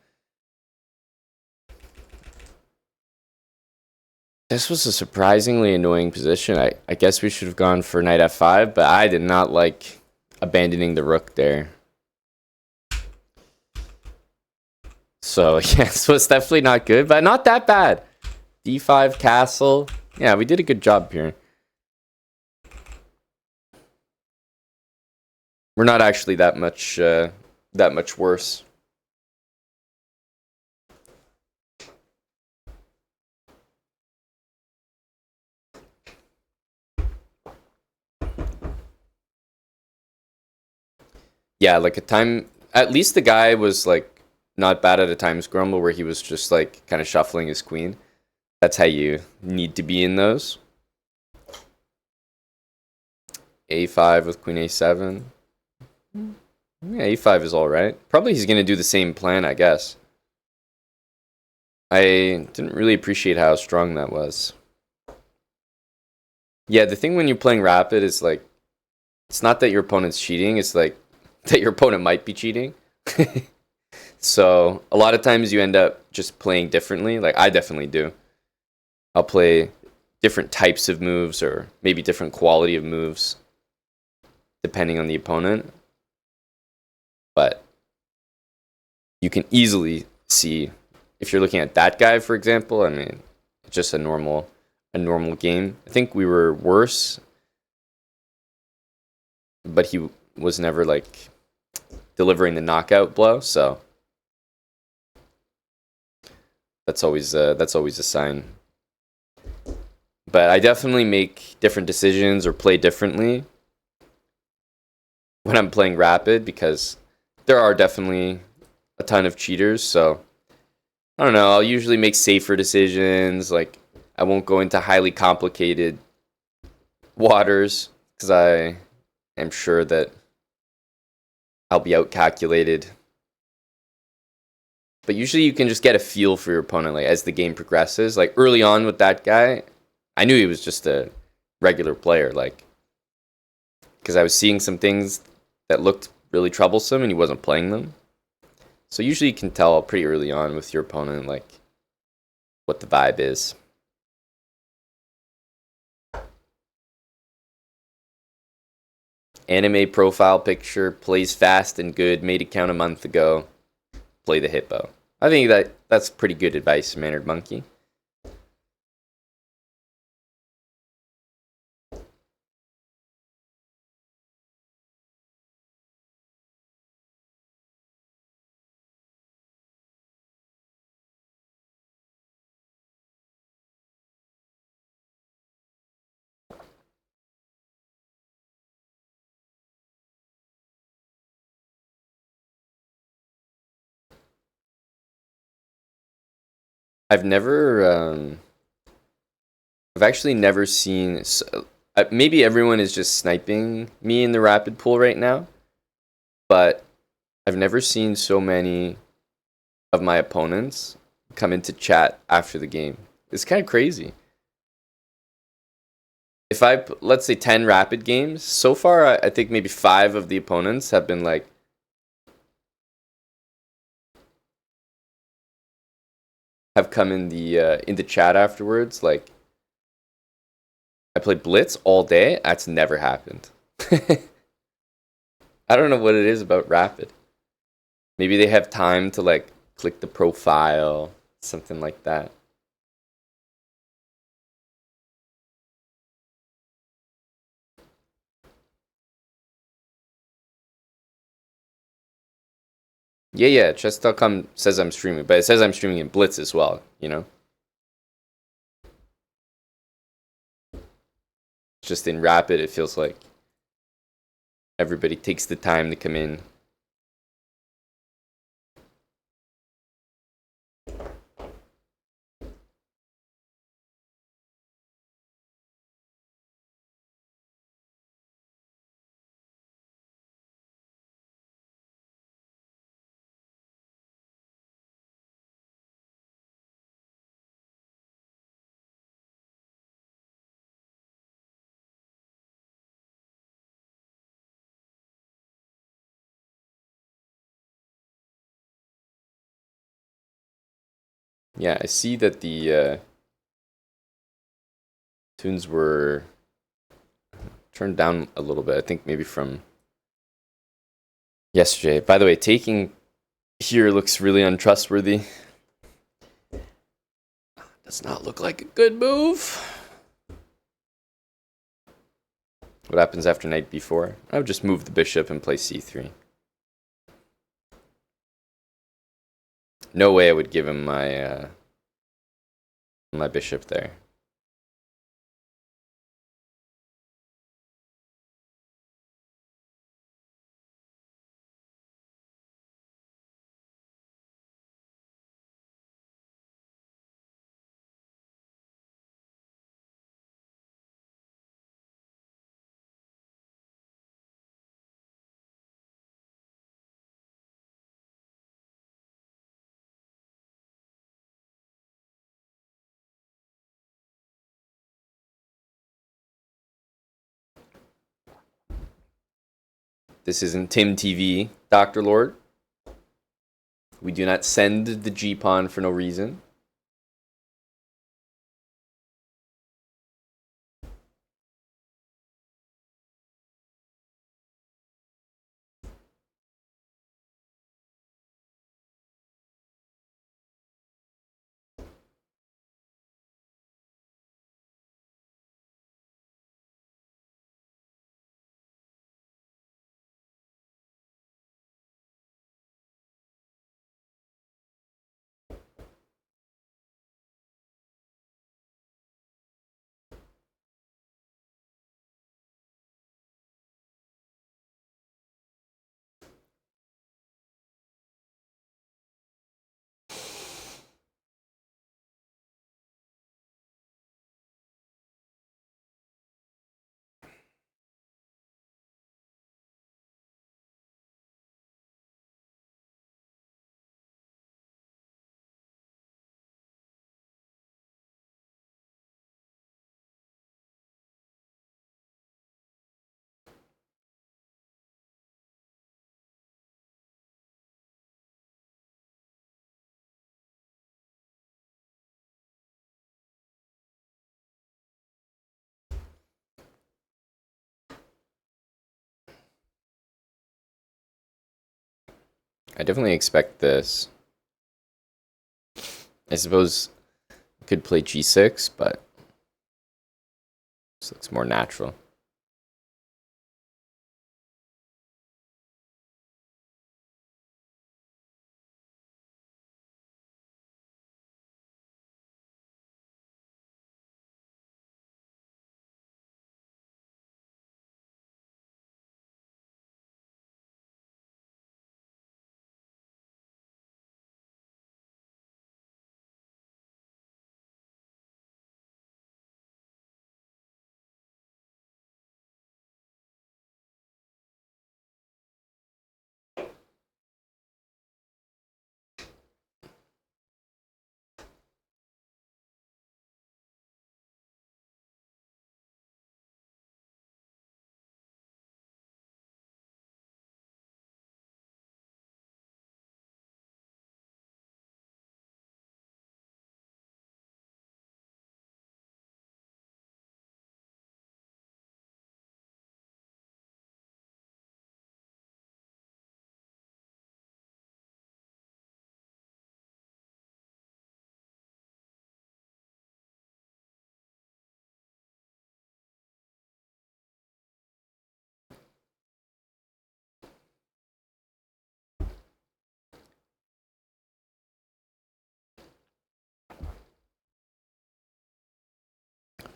this was a surprisingly annoying position. I guess we should have gone for knight f5, but I did not like abandoning the rook there. So yeah, so it's definitely not good, but not that bad. D5 castle. Yeah, we did a good job here. We're not actually that much worse. Yeah, like a time. At least the guy was like not bad at a time scramble where he was just like kind of shuffling his queen. That's how you need to be in those. A5 with queen A7. Yeah, A5 is all right. Probably he's gonna do the same plan, I guess. I didn't really appreciate how strong that was. Yeah, the thing when you're playing rapid is like, it's not that your opponent's cheating, it's like that your opponent might be cheating. So a lot of times you end up just playing differently. Like I definitely do. I'll play different types of moves or maybe different quality of moves depending on the opponent. But you can easily see if you're looking at that guy, for example, I mean, it's just a normal game. I think we were worse, but he was never like delivering the knockout blow, so that's always a sign. But I definitely make different decisions or play differently when I'm playing rapid because there are definitely a ton of cheaters, so I don't know, I'll usually make safer decisions, like I won't go into highly complicated waters because I am sure that I'll be outcalculated. But usually you can just get a feel for your opponent like as the game progresses. Like early on with that guy, I knew he was just a regular player, like because I was seeing some things that looked really troublesome and he wasn't playing them. So usually you can tell pretty early on with your opponent like what the vibe is. Anime profile picture, plays fast and good, made account a month ago. Play the hippo. I think that's pretty good advice, Mannered Monkey. I've never, I've actually never seen. Maybe everyone is just sniping me in the rapid pool right now, but I've never seen so many of my opponents come into chat after the game. It's kind of crazy. If let's say 10 rapid games, so far I think maybe 5 of the opponents have been like, have come in the chat afterwards. Like, I played Blitz all day. That's never happened. I don't know what it is about Rapid. Maybe they have time to like click the profile, something like that. Yeah, chess.com says I'm streaming, but it says I'm streaming in Blitz as well, you know? Just in Rapid, it feels like everybody takes the time to come in. Yeah, I see that the tunes were turned down a little bit. I think maybe from yesterday. By the way, taking here looks really untrustworthy. Does not look like a good move. What happens after knight b4? I would just move the bishop and play c3. No way I would give him my my bishop there. This isn't Tim TV, Dr. Lord. We do not send the G-pawn for no reason. I definitely expect this. I suppose I could play g6, but this looks more natural.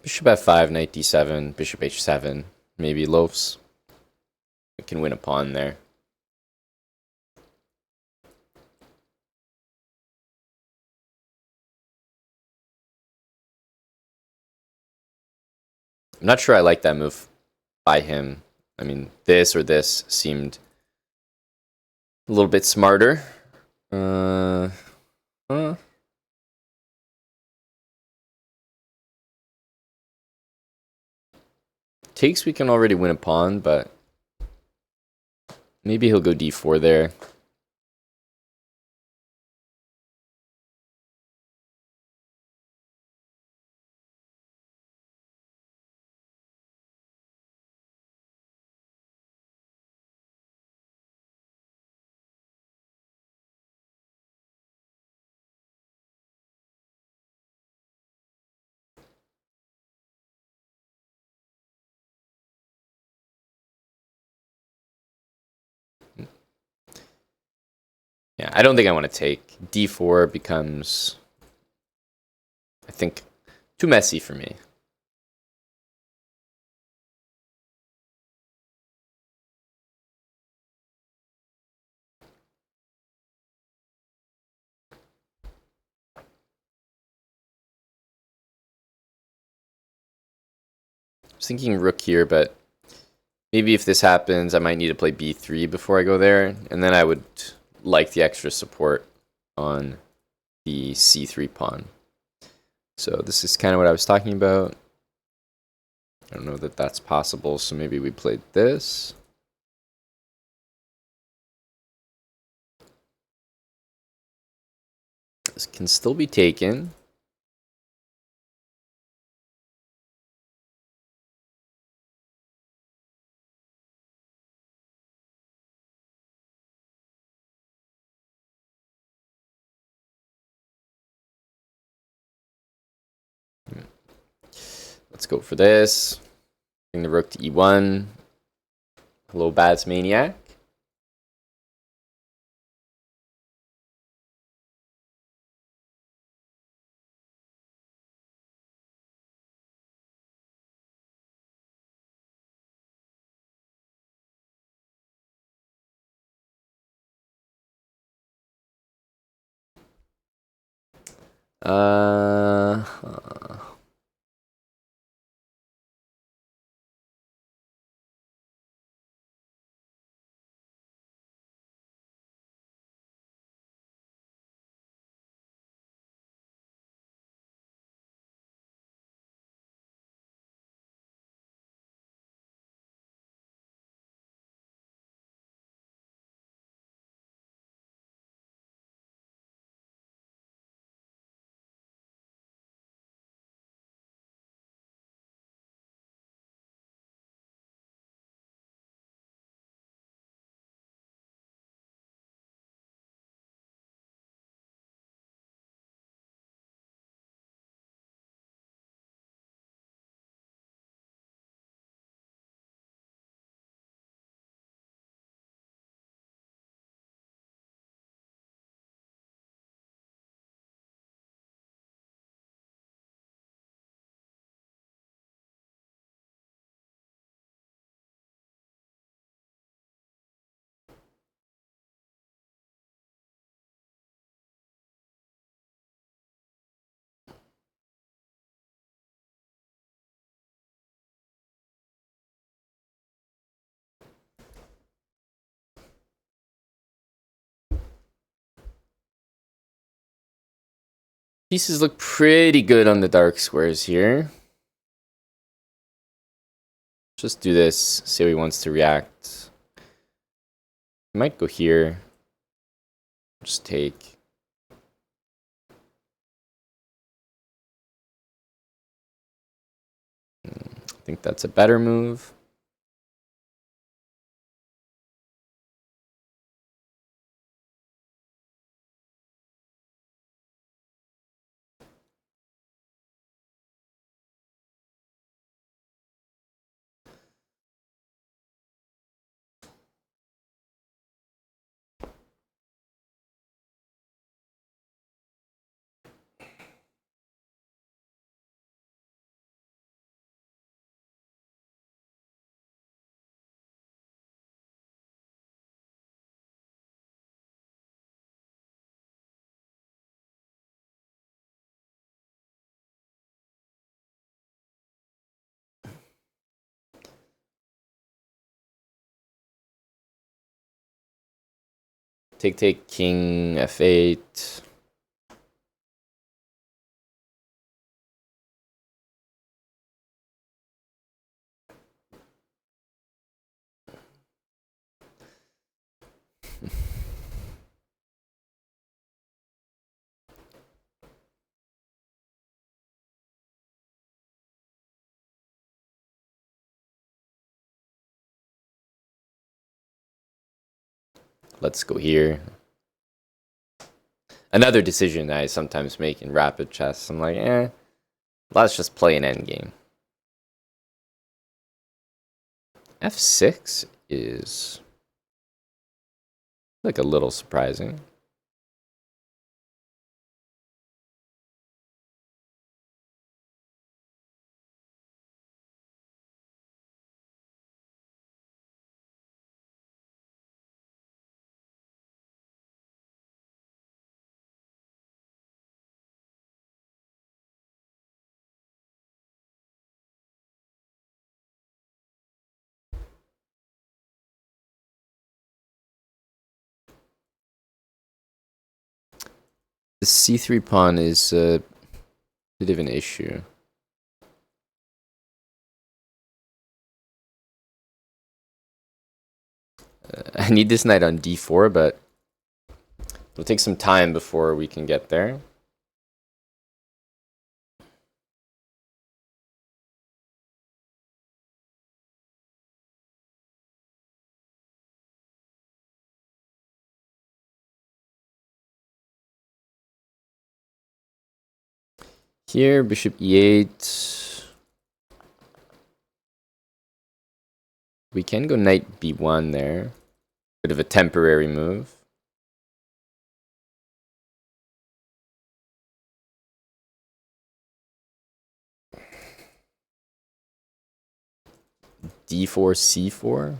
Bishop f5, knight d7, bishop h7, maybe loafs. We can win a pawn there. I'm not sure I like that move by him. I mean, this or this seemed a little bit smarter. Takes, we can already win a pawn, but maybe he'll go d4 there. Yeah, I don't think I want to take. D4 becomes, I think, too messy for me. I was thinking rook here, but maybe if this happens, I might need to play b3 before I go there, and then I would like the extra support on the c3 pawn. So this is kind of what I was talking about. I don't know that that's possible, so maybe we played this. This can still be taken. Let's go for this. Bring the rook to e1. Hello, Baz Maniac. Uh, pieces look pretty good on the dark squares here. Just do this, see how he wants to react. Might go here. Just take. I think that's a better move. Take, king, f8. Let's go here. Another decision I sometimes make in rapid chess. I'm like, let's just play an endgame. f6 is like a little surprising. The c3 pawn is a bit of an issue. I need this knight on d4, but it'll take some time before we can get there. Here, bishop e8. We can go knight b1 there. Bit of a temporary move. d4, c4.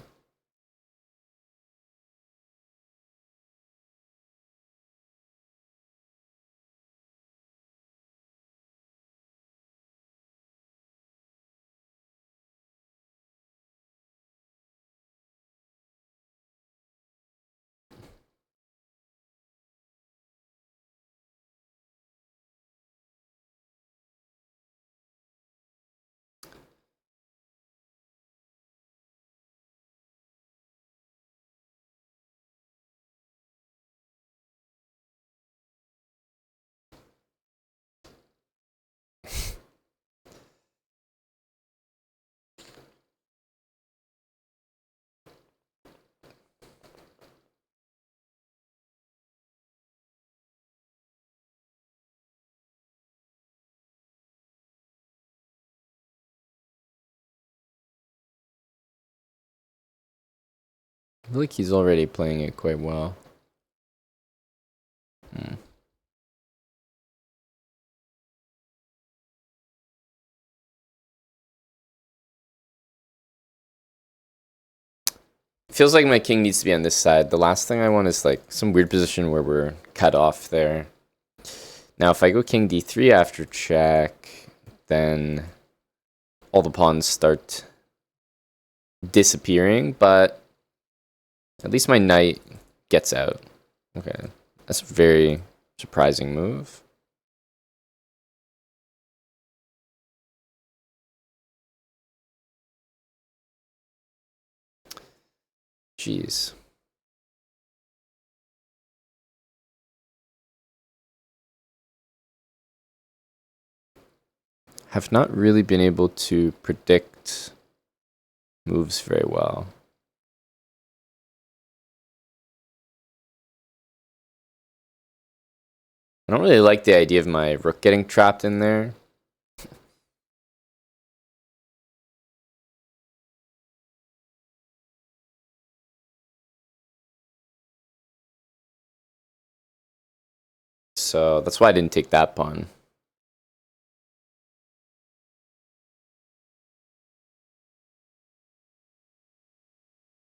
I feel like he's already playing it quite well. Feels like my king needs to be on this side. The last thing I want is like some weird position where we're cut off there. Now, if I go king d3 after check, then all the pawns start disappearing, but at least my knight gets out. Okay, that's a very surprising move. Jeez. Have not really been able to predict moves very well. I don't really like the idea of my rook getting trapped in there. So that's why I didn't take that pawn.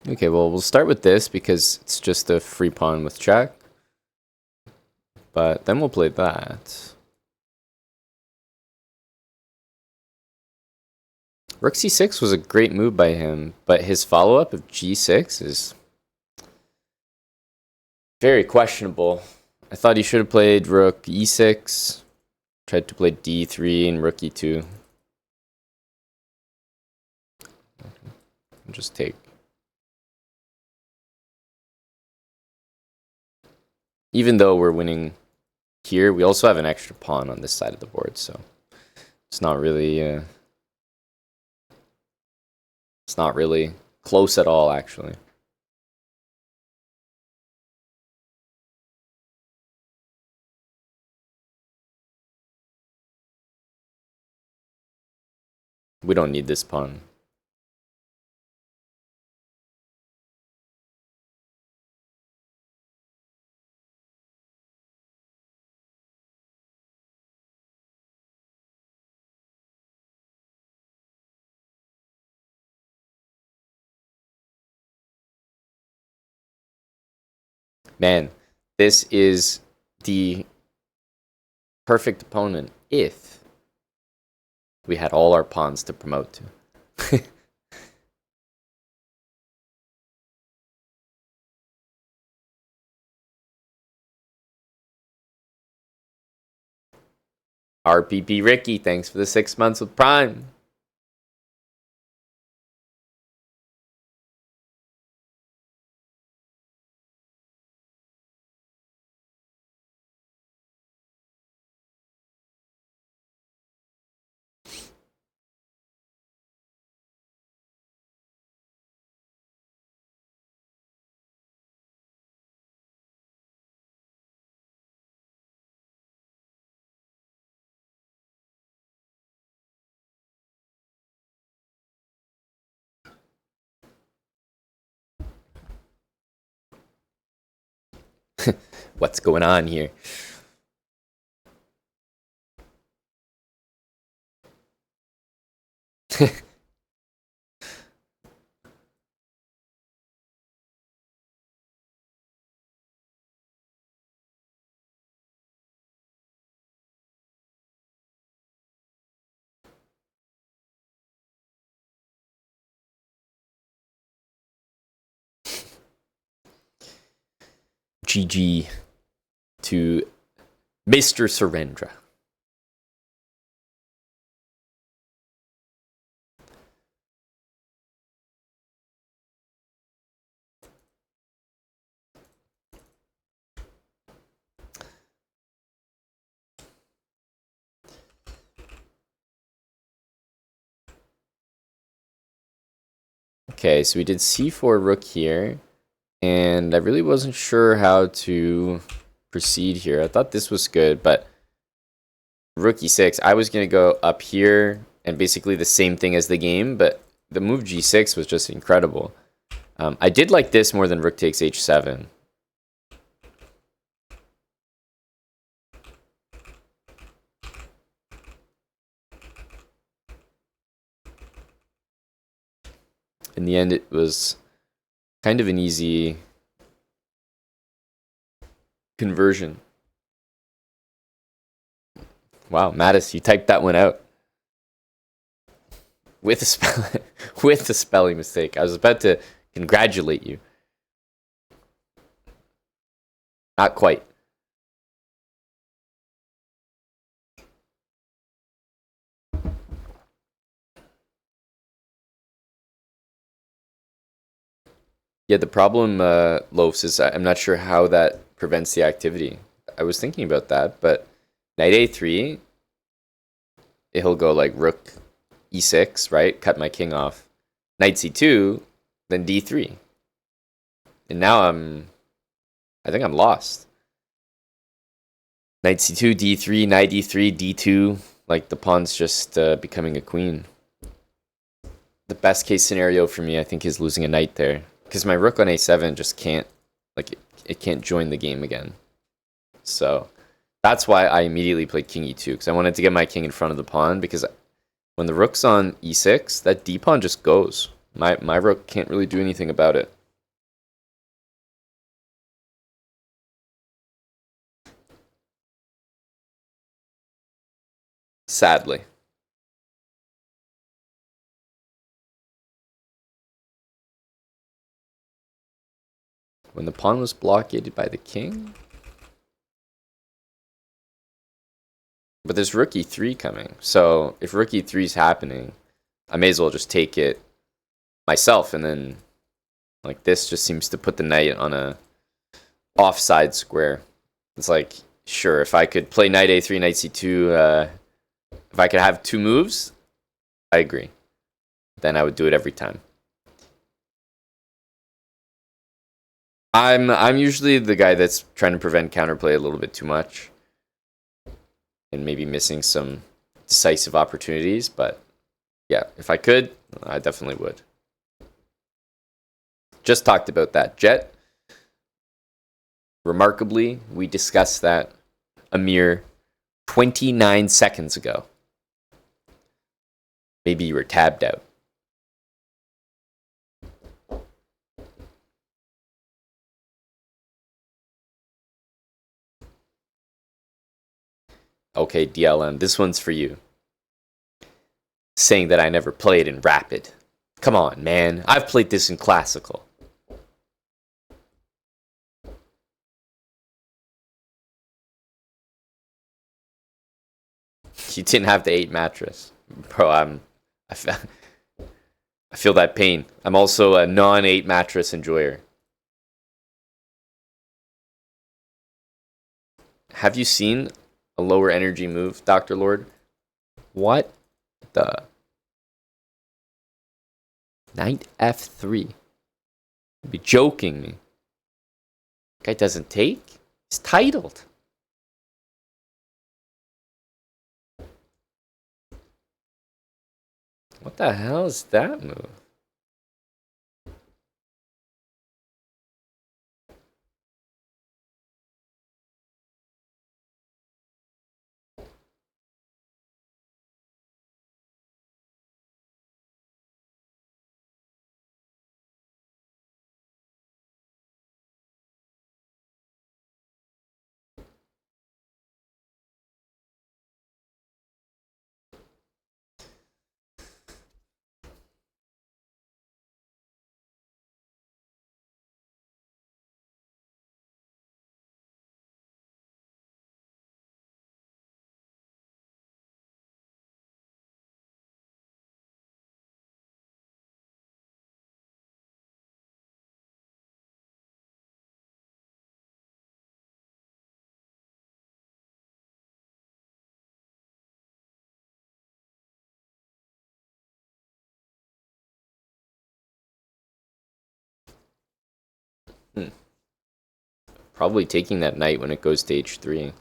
Okay, well, we'll start with this because it's just a free pawn with check. But then we'll play that. Rook c6 was a great move by him, but his follow-up of g6 is very questionable. I thought he should have played rook e6, tried to play d3 and rook e2. Just take. Even though we're winning here, we also have an extra pawn on this side of the board, so it's not really close at all, actually. We don't need this pawn. Man, this is the perfect opponent if we had all our pawns to promote to. RPP Ricky, thanks for the 6 months with Prime. What's going on here? GG to Mr. Surrendra. Okay, so we did c4 rook here, and I really wasn't sure how to proceed here. I thought this was good, but rook e6, I was going to go up here and basically the same thing as the game, but the move g6 was just incredible. I did like this more than rook takes h7. In the end, it was kind of an easy conversion. Wow, Mattis, you typed that one out with a spelling mistake. I was about to congratulate you. Not quite. Yeah, the problem, Loafs, is I'm not sure how that prevents the activity. I was thinking about that, but knight a3, he'll go like rook e6, right? Cut my king off. Knight c2, then d3. And now I think I'm lost. Knight c2, d3, knight e3, d2. Like the pawn's just becoming a queen. The best case scenario for me, I think, is losing a knight there. Because my rook on a7 just can't, like, it can't join the game again. So that's why I immediately played king e2, because I wanted to get my king in front of the pawn, because when the rook's on e6, that d pawn just goes. My rook can't really do anything about it. Sadly. When the pawn was blockaded by the king? But there's rook e3 coming. So if rook e3 is happening, I may as well just take it myself. And then, like, this just seems to put the knight on a offside square. It's like, sure, if I could play knight a3, knight c2, if I could have two moves, I agree. Then I would do it every time. I'm usually the guy that's trying to prevent counterplay a little bit too much. And maybe missing some decisive opportunities, but yeah, if I could, I definitely would. Just talked about that. Jet, remarkably, we discussed that a mere 29 seconds ago. Maybe you were tabbed out. Okay, DLM, this one's for you. Saying that I never played in Rapid. Come on, man. I've played this in Classical. You didn't have the 8 mattress. Bro, I, fe- I feel that pain. I'm also a non-8 mattress enjoyer. Have you seen a lower energy move, Dr. Lord? What the? Knight F3. You'd be joking me. Guy doesn't take? He's titled. What the hell is that move? Probably taking that knight when it goes to h3.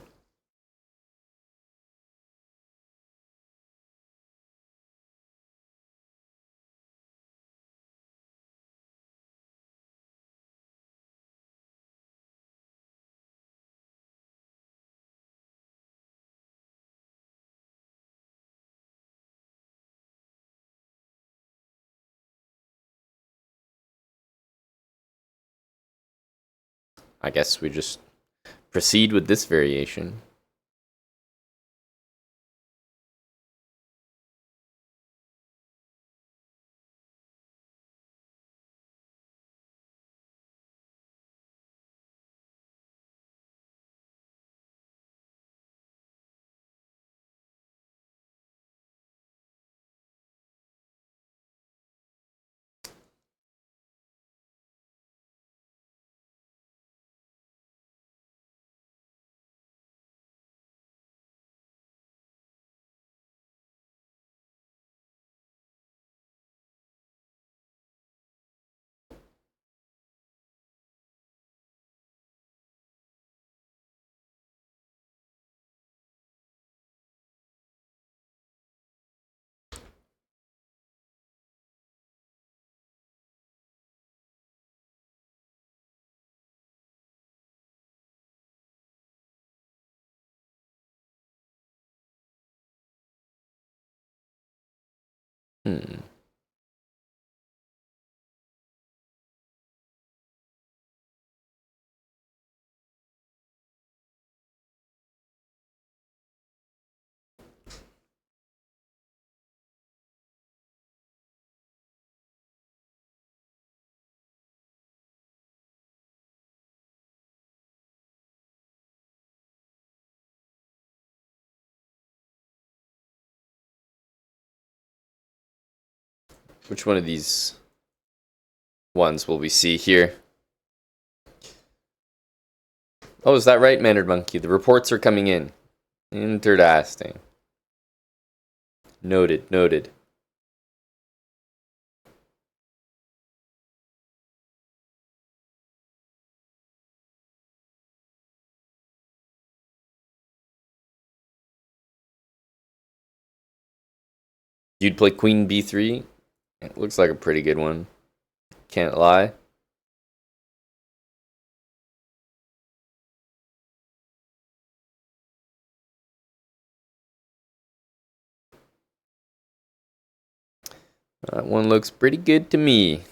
I guess we just proceed with this variation. Hmm. Which one of these ones will we see here? Oh, is that right, Mannered Monkey? The reports are coming in. Interesting. Noted, noted. You'd play Queen B3? It looks like a pretty good one. Can't lie. That one looks pretty good to me.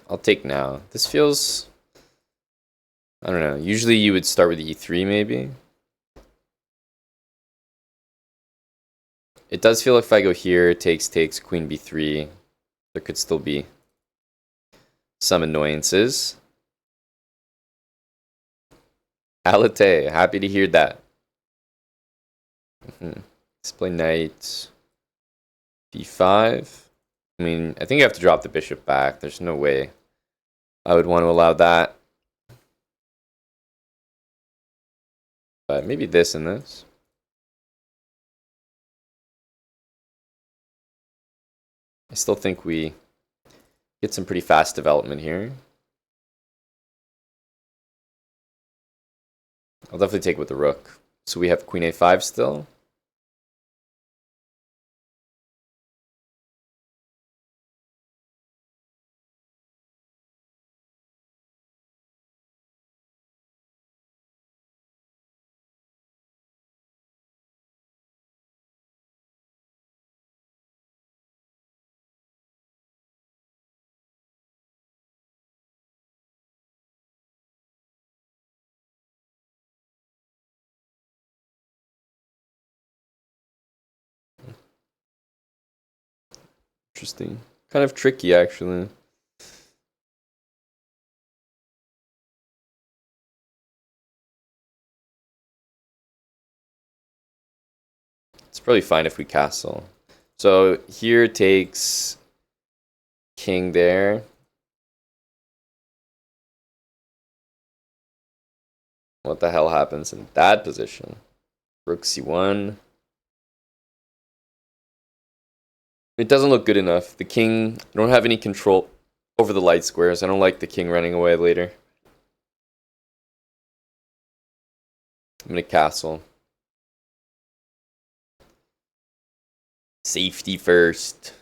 I'll take now. This feels, I don't know. Usually you would start with e3 maybe. It does feel like if I go here, takes, queen b3, there could still be some annoyances. Alate, happy to hear that. Let's play knight b5. I mean, I think you have to drop the bishop back. There's no way I would want to allow that. But maybe this and this. I still think we get some pretty fast development here. I'll definitely take it with the rook. So we have queen a5 still. Interesting. Kind of tricky, actually. It's probably fine if we castle. So here takes king there. What the hell happens in that position? Rook c1. It doesn't look good enough. The king, I don't have any control over the light squares. I don't like the king running away later. I'm gonna castle. Safety first.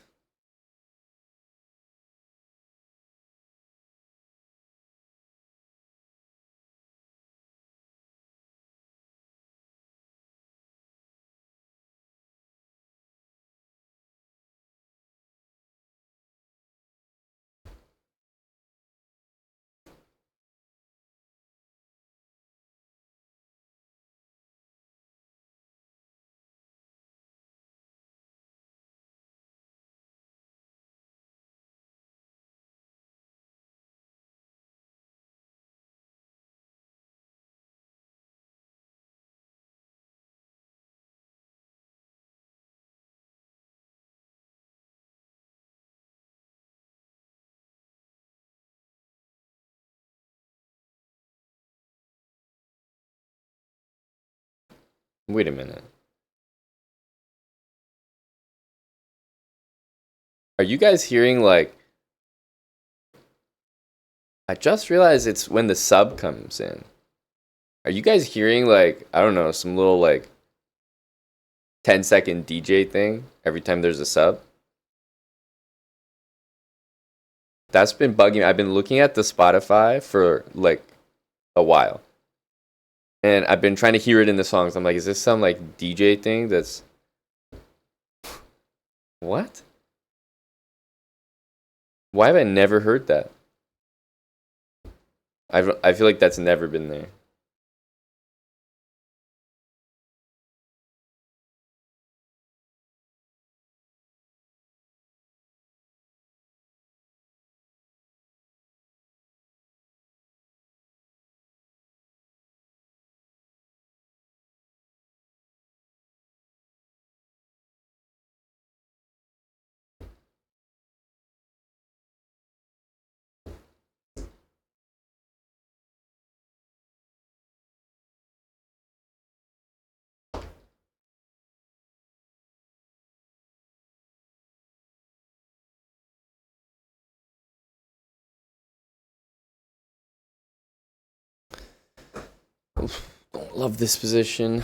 Wait a minute. Are you guys hearing like... I just realized it's when the sub comes in. Are you guys hearing like, I don't know, some little like 10-second DJ thing every time there's a sub? That's been bugging me. I've been looking at the Spotify for like a while. And I've been trying to hear it in the songs. I'm like, is this some like DJ thing that's... What? Why have I never heard that? I feel like that's never been there. Don't love this position.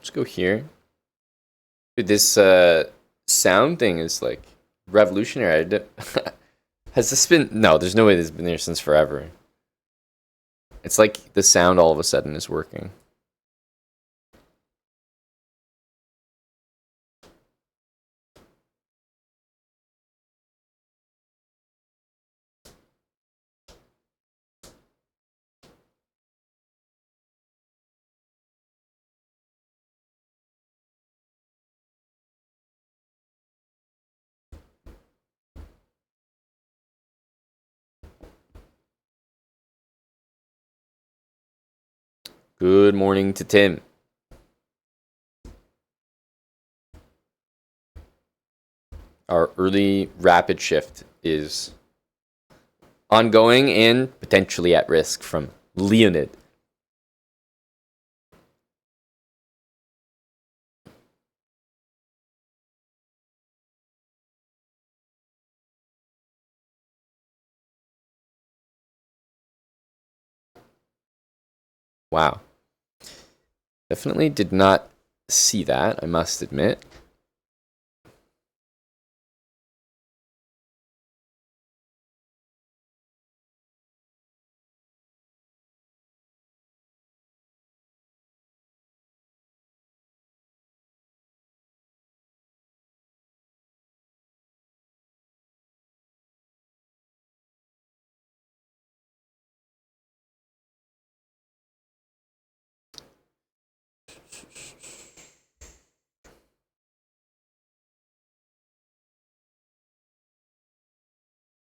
Let's go here. Dude, this sound thing is like revolutionary. Has this been? No, there's no way this has been there since forever. It's like the sound all of a sudden is working. Good morning to Tim. Our early rapid shift is ongoing and potentially at risk from Leonid. Wow. Definitely did not see that, I must admit.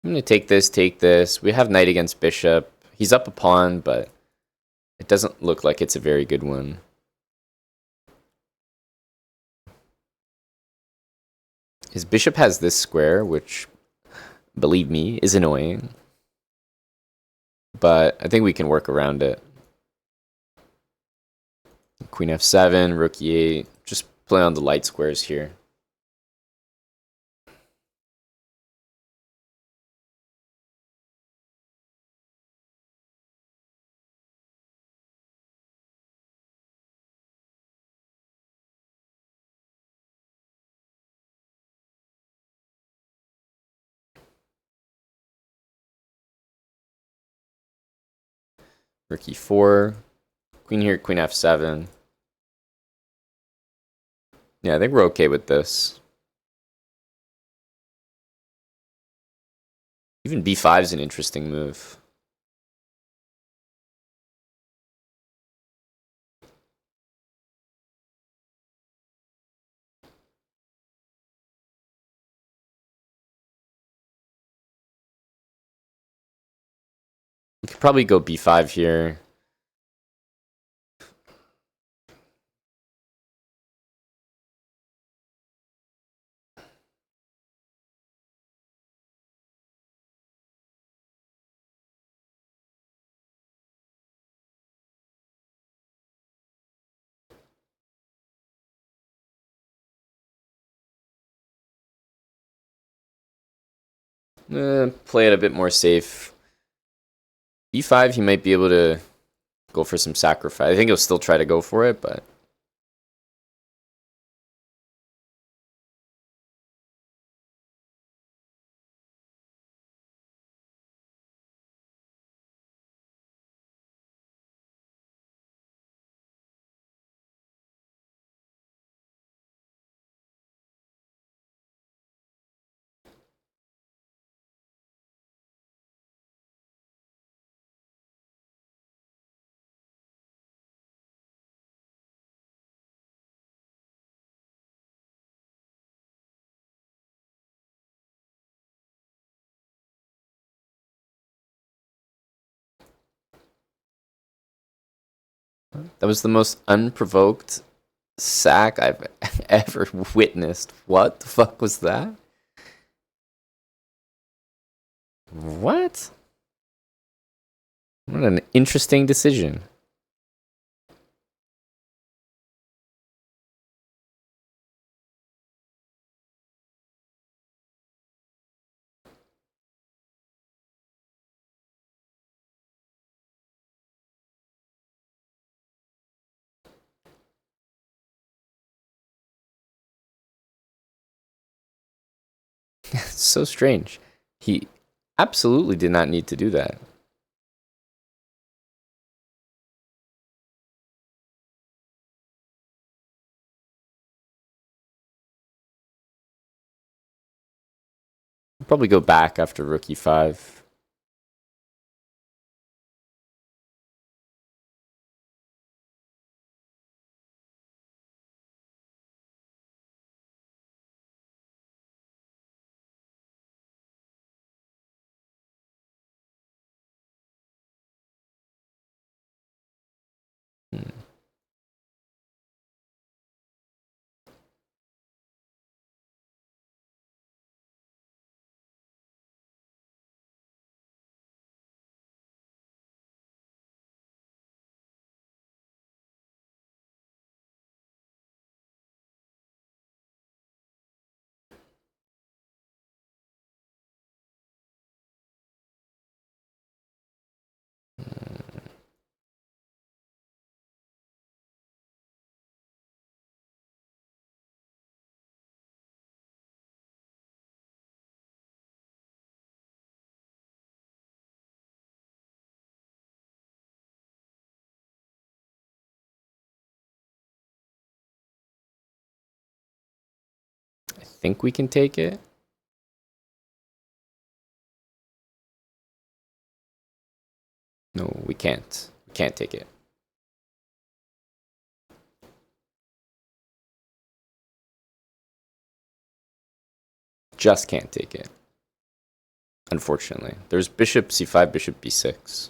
I'm going to take this. We have knight against bishop. He's up a pawn, but it doesn't look like it's a very good one. His bishop has this square, which, believe me, is annoying. But I think we can work around it. Queen f7, rook e8. Just play on the light squares here. Rook e4. Queen here, queen f7. Yeah, I think we're okay with this. Even b5 is an interesting move. We could probably go b5 here. Play it a bit more safe. b5, he might be able to go for some sacrifice. I think he'll still try to go for it, but... That was the most unprovoked sack I've ever witnessed. What the fuck was that? What? What an interesting decision. It's so strange. He absolutely did not need to do that. Probably go back after rook e5. Hmm. I think we can take it. No, we can't. We can't take it. Just can't take it. Unfortunately. There's bishop c5, bishop b6.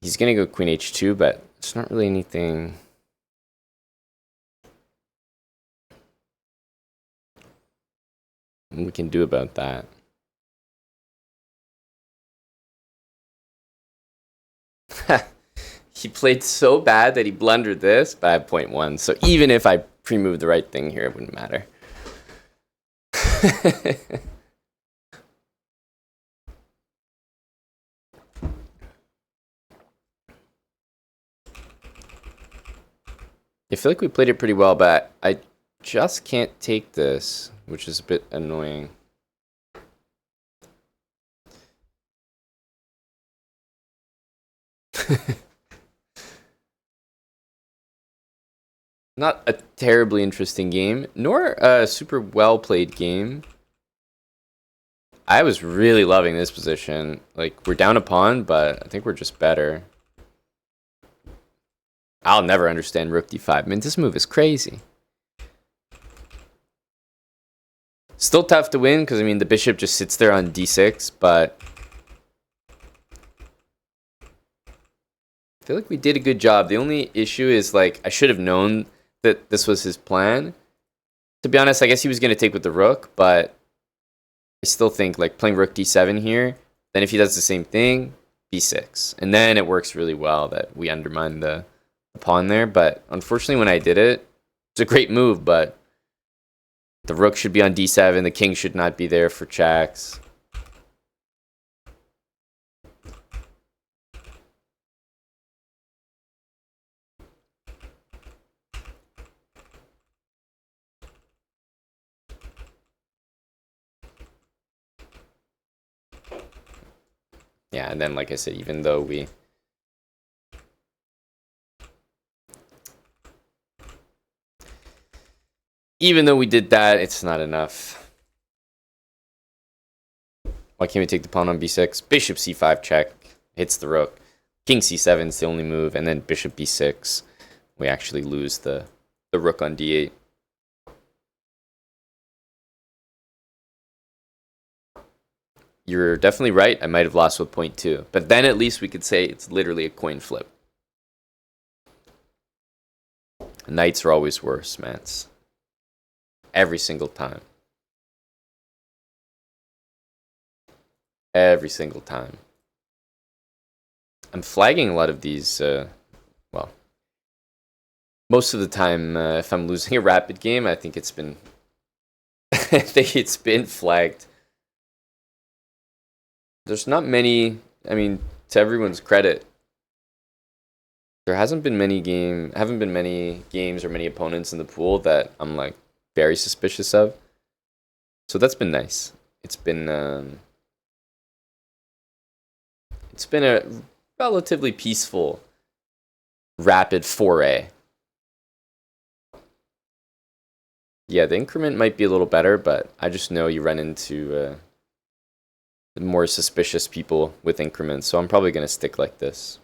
He's gonna go queen h2, but it's not really anything we can do about that. He played so bad that he blundered this, but I have 0.1. So even if I pre-moved the right thing here, it wouldn't matter. I feel like we played it pretty well, but I just can't take this, which is a bit annoying. Not a terribly interesting game, nor a super well played game. I was really loving this position. Like, we're down a pawn, but I think we're just better. I'll never understand rook d5. Man, this move is crazy. Still tough to win, because, I mean, the bishop just sits there on d6, but I feel like we did a good job. The only issue is, like, I should have known that this was his plan. To be honest, I guess he was going to take with the rook, but I still think, like, playing rook d7 here, then if he does the same thing, b6. And then it works really well that we undermine the pawn there. But unfortunately, when I did it, it's a great move, but the rook should be on d7. The king should not be there for checks. Yeah, and then, like I said, even though we... Even though we did that, it's not enough. Why can't we take the pawn on b6? Bishop c5 check. Hits the rook. King c7 is the only move, and then bishop b6. We actually lose the rook on d8. You're definitely right. I might have lost with point 2. But then at least we could say it's literally a coin flip. Knights are always worse, Mats. Every single time. Every single time. I'm flagging a lot of these, well, most of the time, if I'm losing a rapid game, I think it's been, I think it's been flagged. There's not many, I mean, to everyone's credit, there haven't been many games or many opponents in the pool that I'm like very suspicious of. So that's been nice. It's been a relatively peaceful, rapid foray. Yeah, the increment might be a little better, but I just know you run into more suspicious people with increments, so I'm probably going to stick like this.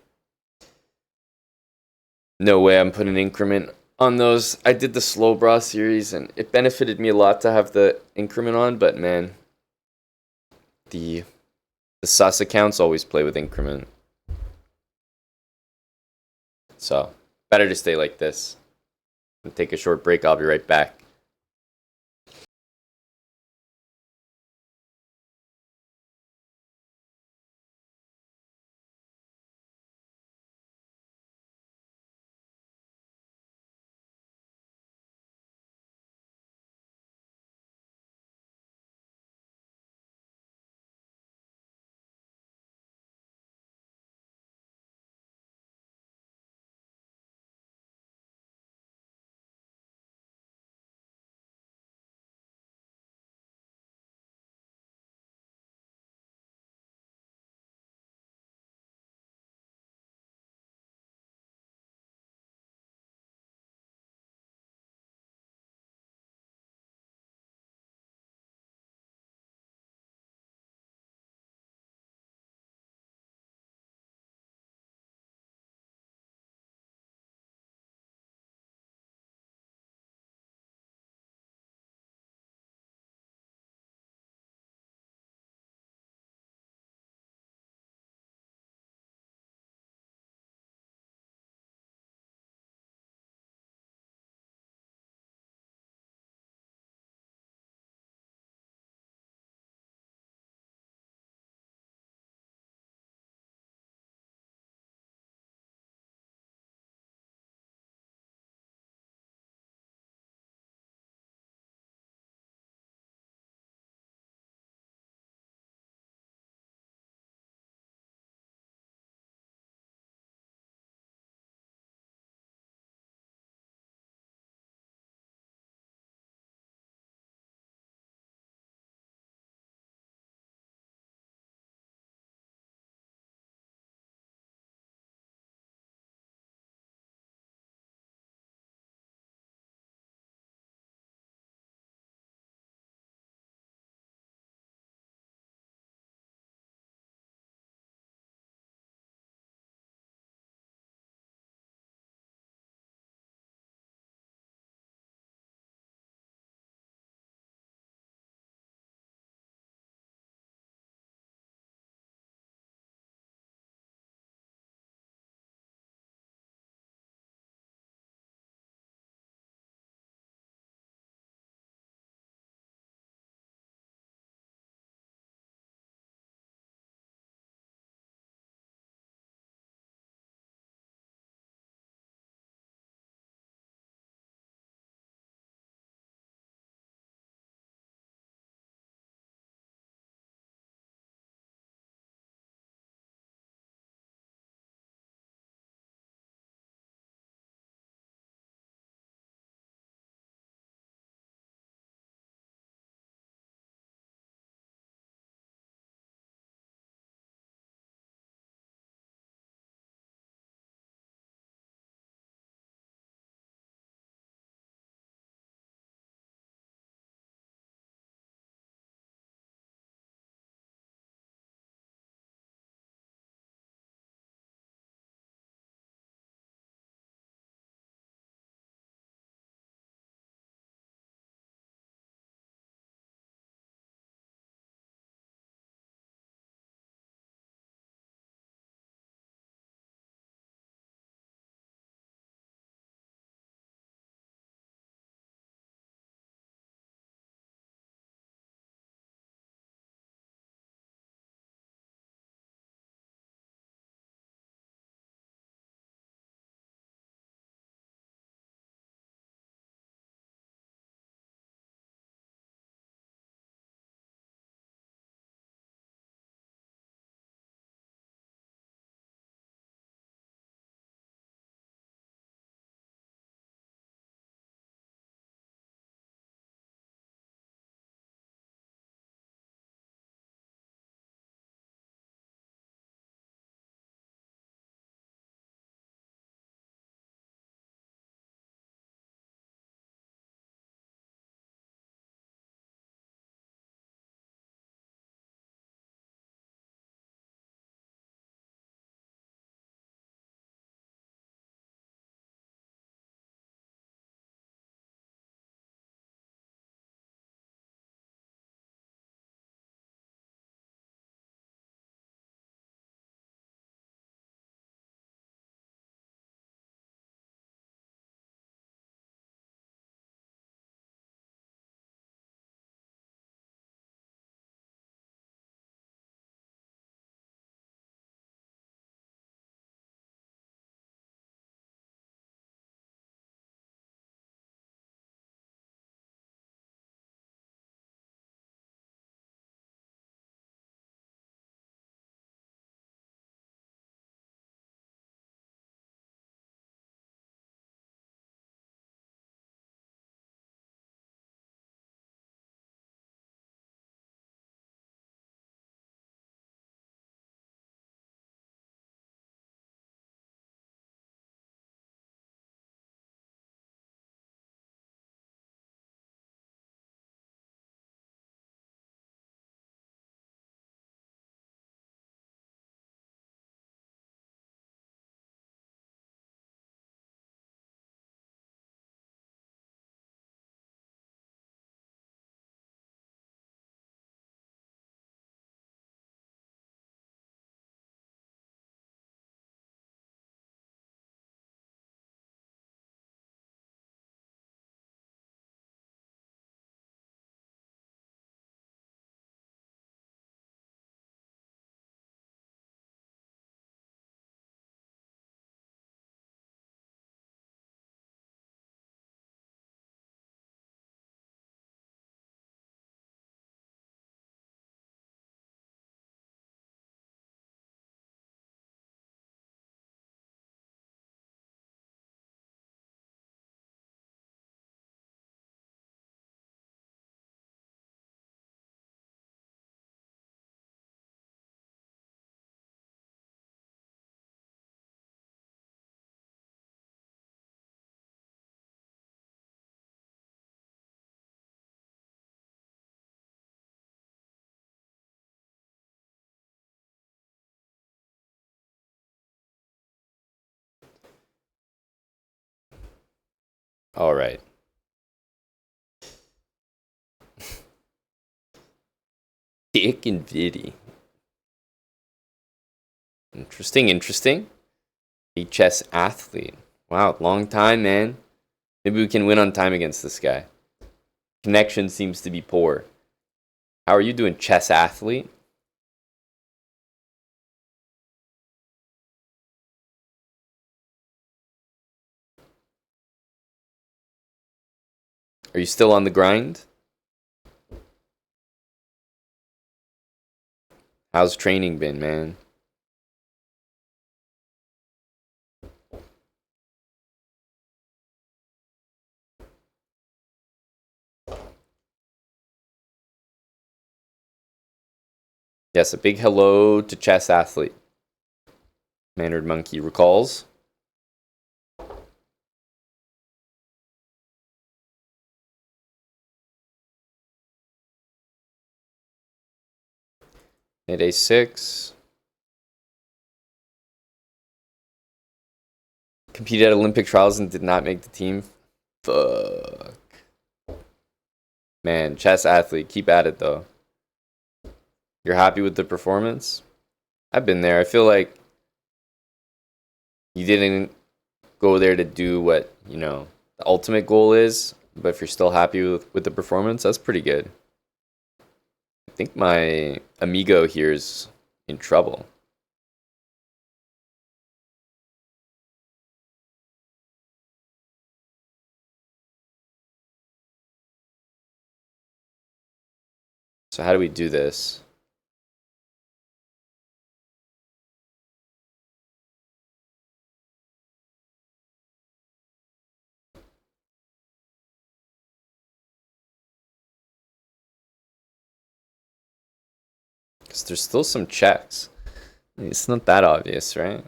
No way I'm putting an increment on those. I did the slow bra series, and it benefited me a lot to have the increment on, but man, the sus accounts always play with increment. So, better to stay like this. And take a short break, I'll be right back. All right. Dick and Viddy. Interesting, interesting. A chess athlete. Wow, long time, man. Maybe we can win on time against this guy. Connection seems to be poor. How are you doing, chess athlete? Are you still on the grind? How's training been, man? Yes, a big hello to chess athlete. Mannered Monkey recalls. At A6. Competed at Olympic trials and did not make the team. Fuck. Man, chess athlete, keep at it though. You're happy with the performance? I've been there. I feel like you didn't go there to do what, the ultimate goal is, but if you're still happy with the performance, that's pretty good. I think my amigo here is in trouble. So how do we do this? Because there's still some checks. It's not that obvious, right?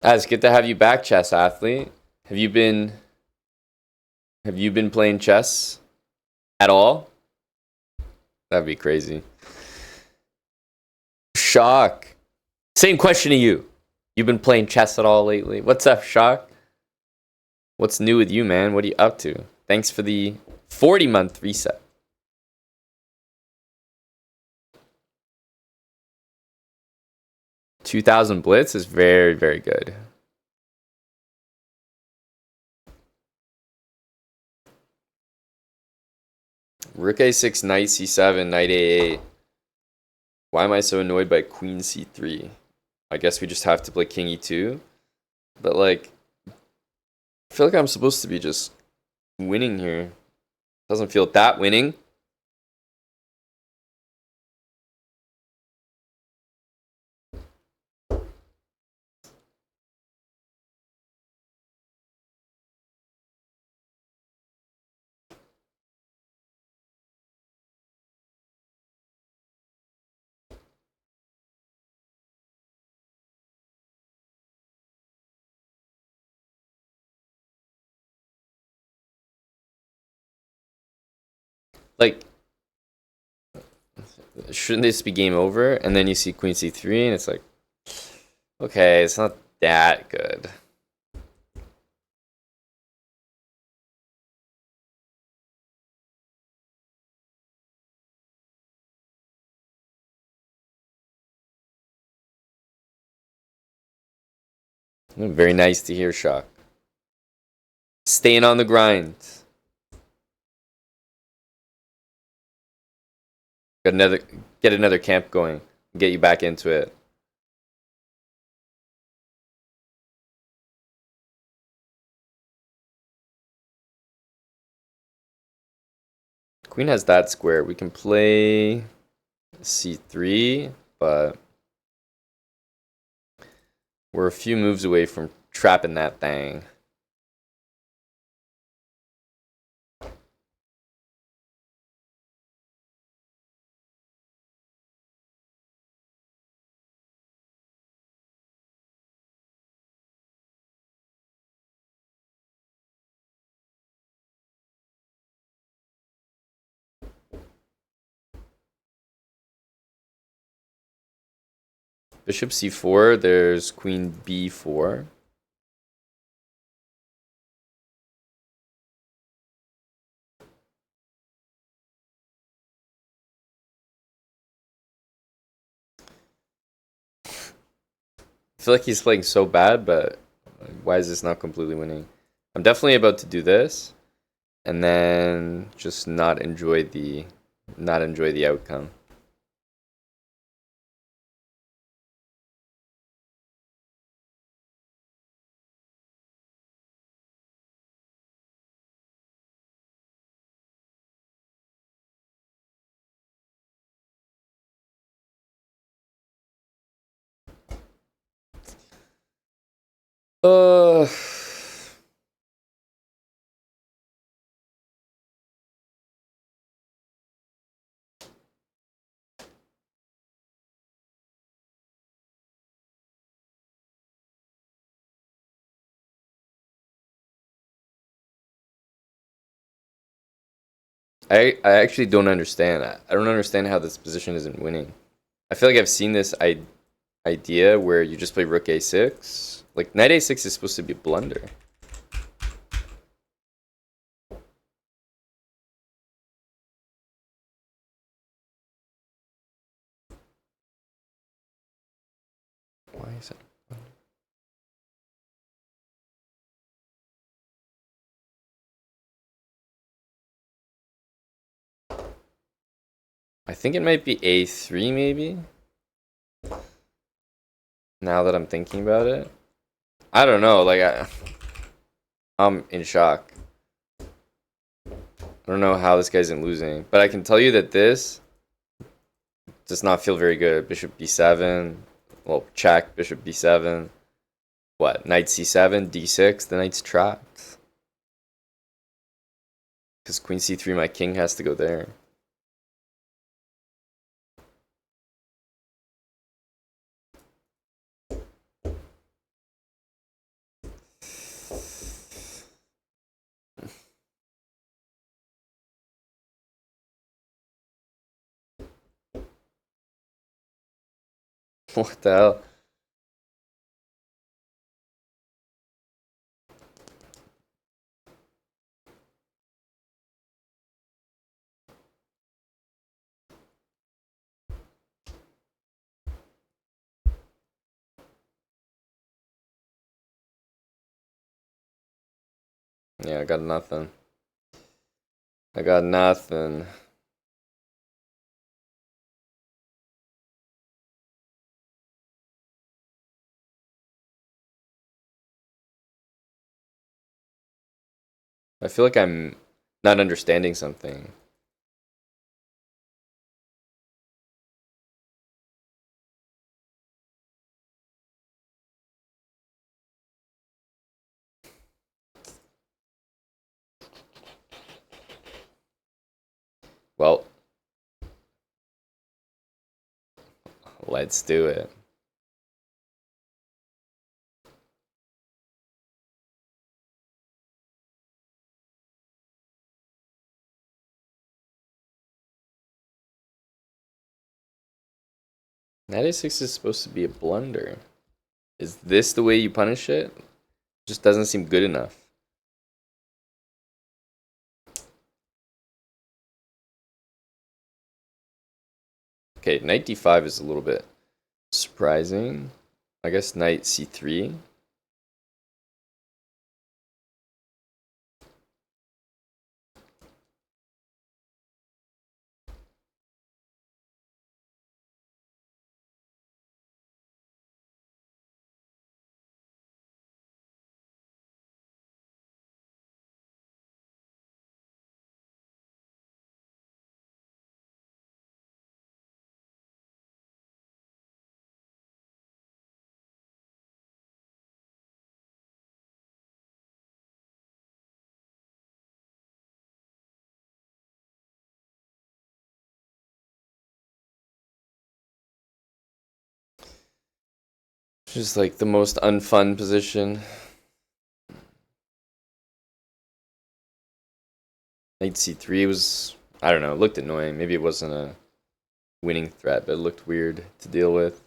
It's good to have you back, chess athlete. Have you been playing chess at all? That'd be crazy. Shock. Same question to you. You've been playing chess at all lately? What's up, Shock? What's new with you, man? What are you up to? Thanks for the 40-month reset. 2,000 blitz is very, very good. Rook a6, knight c7, knight a8. Why am I so annoyed by queen c3? I guess we just have to play king e2. But, like, I feel like I'm supposed to be just winning here. Doesn't feel that winning. Like, shouldn't this be game over? And then you see queen c3, and it's like, okay, it's not that good. Very nice to hear, Shock. Staying on the grind. Get another camp going. Get you back into it. Queen has that square. We can play c3, but we're a few moves away from trapping that thing. Bishop c4, there's queen b4. I feel like he's playing so bad, but why is this not completely winning? I'm definitely about to do this, and then just not enjoy the outcome. Uh, I actually don't understand. I don't understand how this position isn't winning. I feel like I've seen this idea where you just play rook a6. Like knight a6 is supposed to be a blunder. Why is that? I think it might be a3 maybe. Now that I'm thinking about it, I don't know. Like I'm in shock. I don't know how this guy isn't losing, but I can tell you that this does not feel very good. Bishop b7, well, check. Bishop b7. What? Knight c7, d6. The knight's trapped. Because queen c3, my king has to go there. What the hell? Yeah, I got nothing. I got nothing. I feel like I'm not understanding something. Well, let's do it. Knight a6 is supposed to be a blunder. Is this the way you punish it? Just doesn't seem good enough. Okay, knight d5 is a little bit surprising. I guess knight c3. Just like the most unfun position. Knight c3 was, I don't know, it looked annoying. Maybe it wasn't a winning threat, but it looked weird to deal with.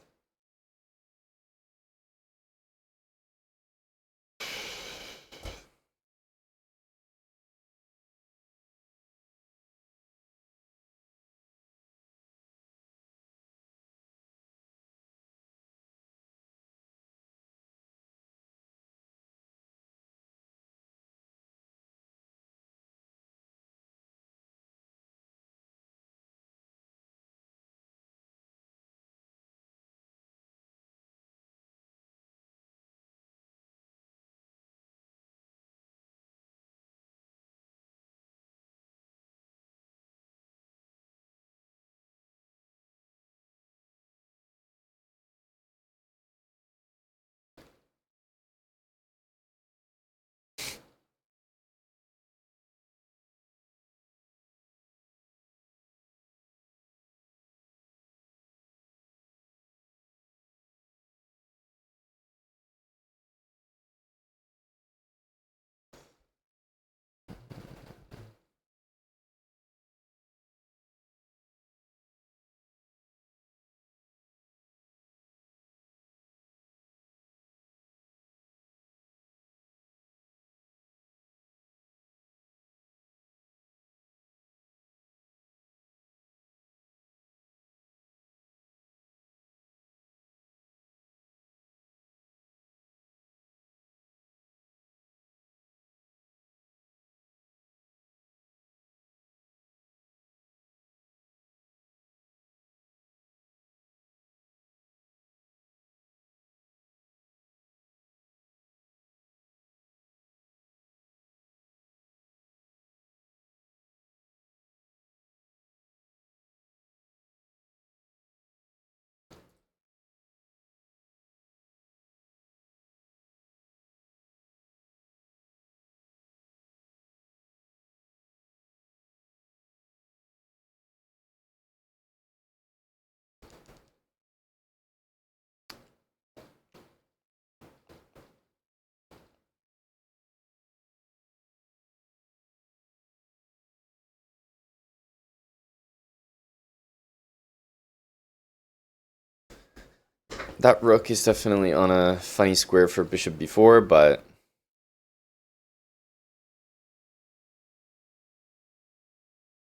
That rook is definitely on a funny square for bishop b4, but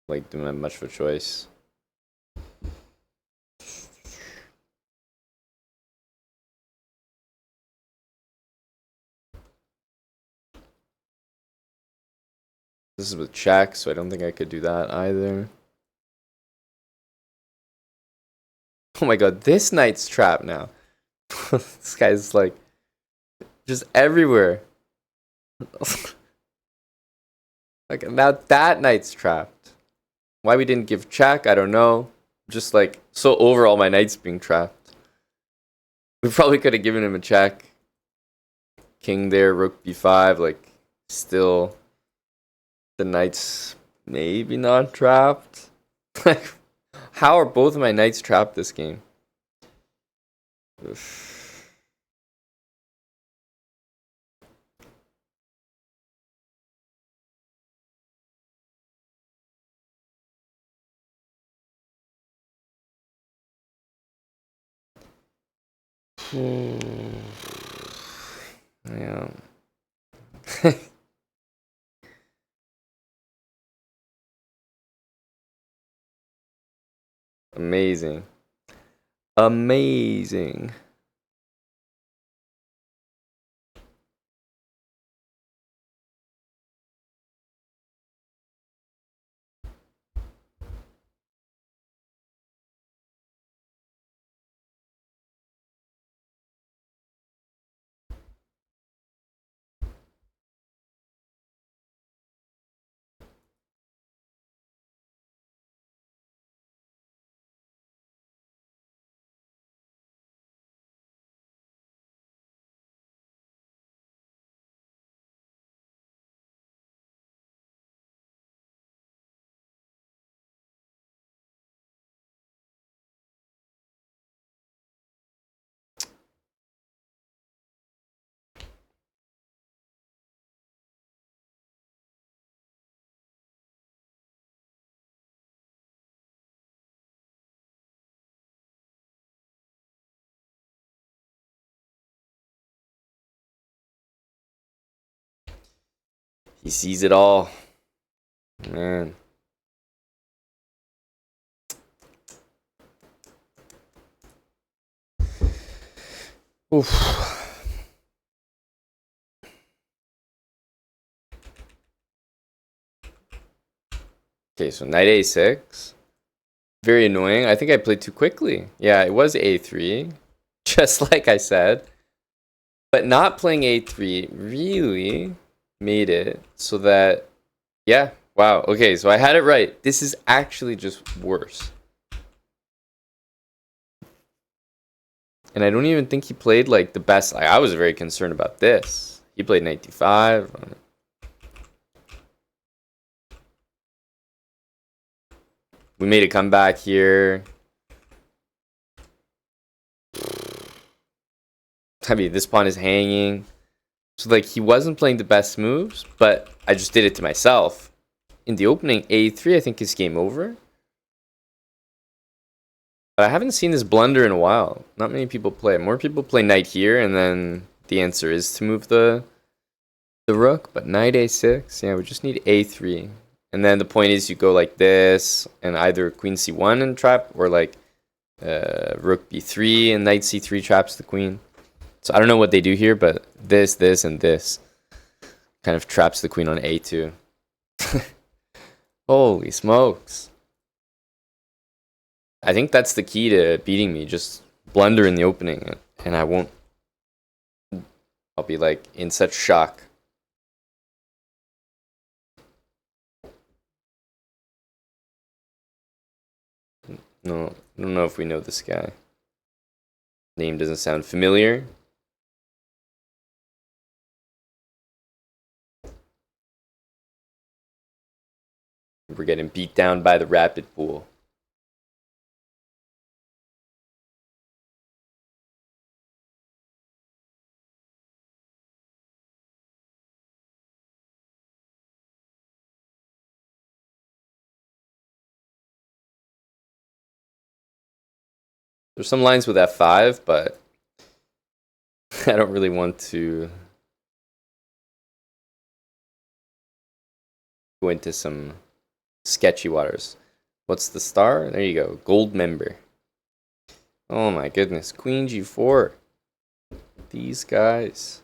like, don't have much of a choice. This is with check, so I don't think I could do that either. Oh my god, this knight's trapped now. This guy's like just everywhere. Like, now that knight's trapped. Why we didn't give check, I don't know. Just like so overall my knight's being trapped. We probably could have given him a check. King there, rook b5, like still the knight's maybe not trapped. Like, how are both of my knights trapped this game? Oof. Yeah. Amazing. Amazing. He sees it all. Man. Oof. Okay, so knight a6. Very annoying. I think I played too quickly. Yeah, it was a3, just like I said. But not playing a3 really made it so that, yeah, wow. Okay, so I had it right. This is actually just worse. And I don't even think he played like the best. I was very concerned about this. He played knight d5. We made a comeback here. I mean, this pawn is hanging. So, like, he wasn't playing the best moves, but I just did it to myself. In the opening, a3, I think is game over. But I haven't seen this blunder in a while. Not many people play. More people play knight here, and then the answer is to move the rook. But knight a6, yeah, we just need a3. And then the point is you go like this, and either queen c1 and trap, or like rook b3 and knight c3 traps the queen. So I don't know what they do here, but this, and this kind of traps the queen on a2. Holy smokes. I think that's the key to beating me. Just blunder in the opening, and I won't. I'll be like in such shock. No, I don't know if we know this guy. Name doesn't sound familiar. We're getting beat down by the rapid pool. There's some lines with f5, but I don't really want to go into some sketchy waters. What's the star? There you go. Gold member. Oh my goodness. Queen G4. These guys.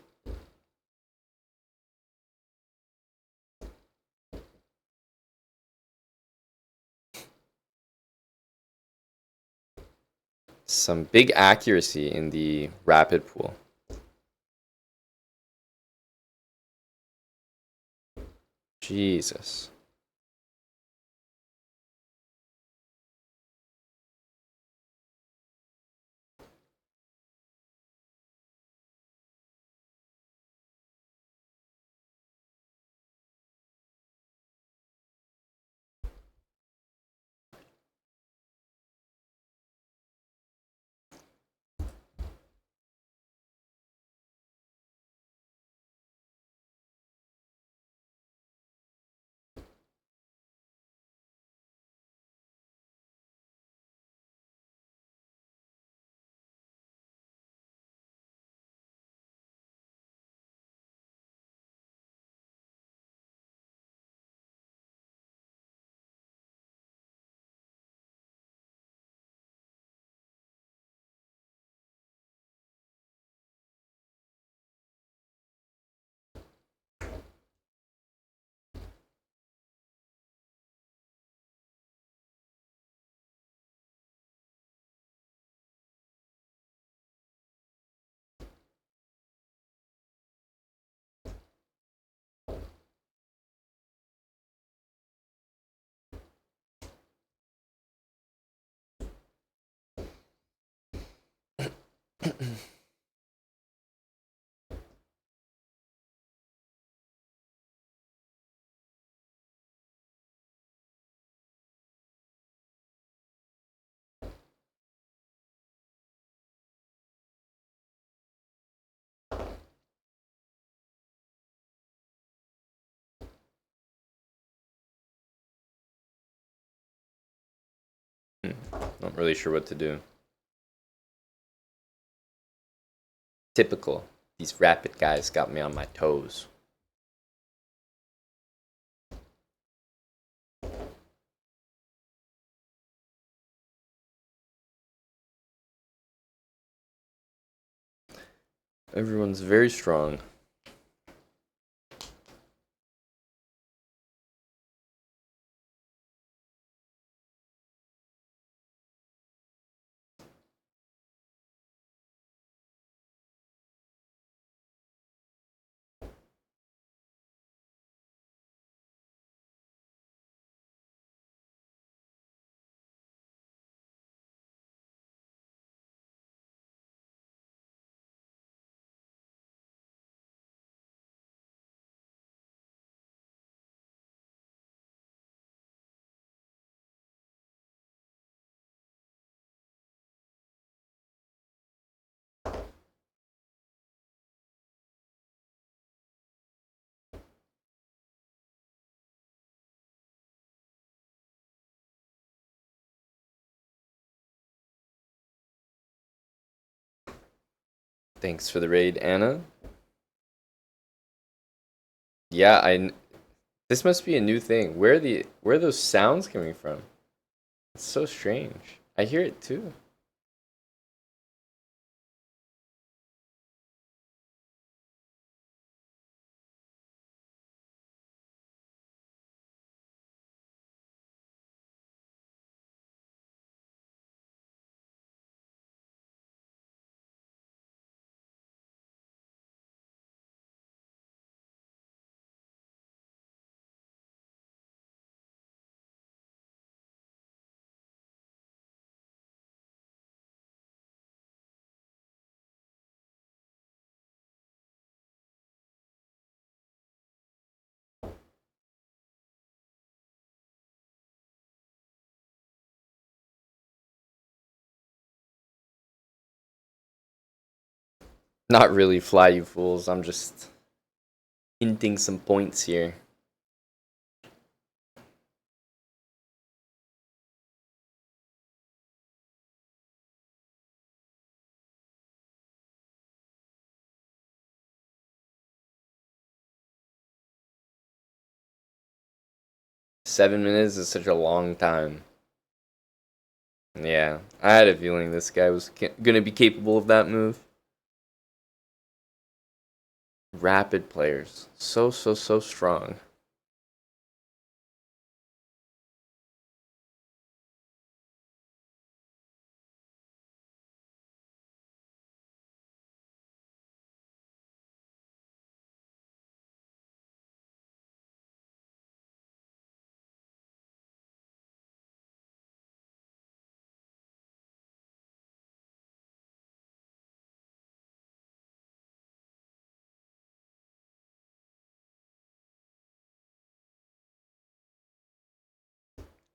Some big accuracy in the rapid pool. Jesus. Not really sure what to do. Typical. These rapid guys got me on my toes. Everyone's very strong. Thanks for the raid, Anna. Yeah, this must be a new thing. Where are those sounds coming from? It's so strange. I hear it too. Not really, fly you fools. I'm just hinting some points here. 7 minutes is such a long time. Yeah, I had a feeling this guy was gonna be capable of that move. Rapid players. So strong.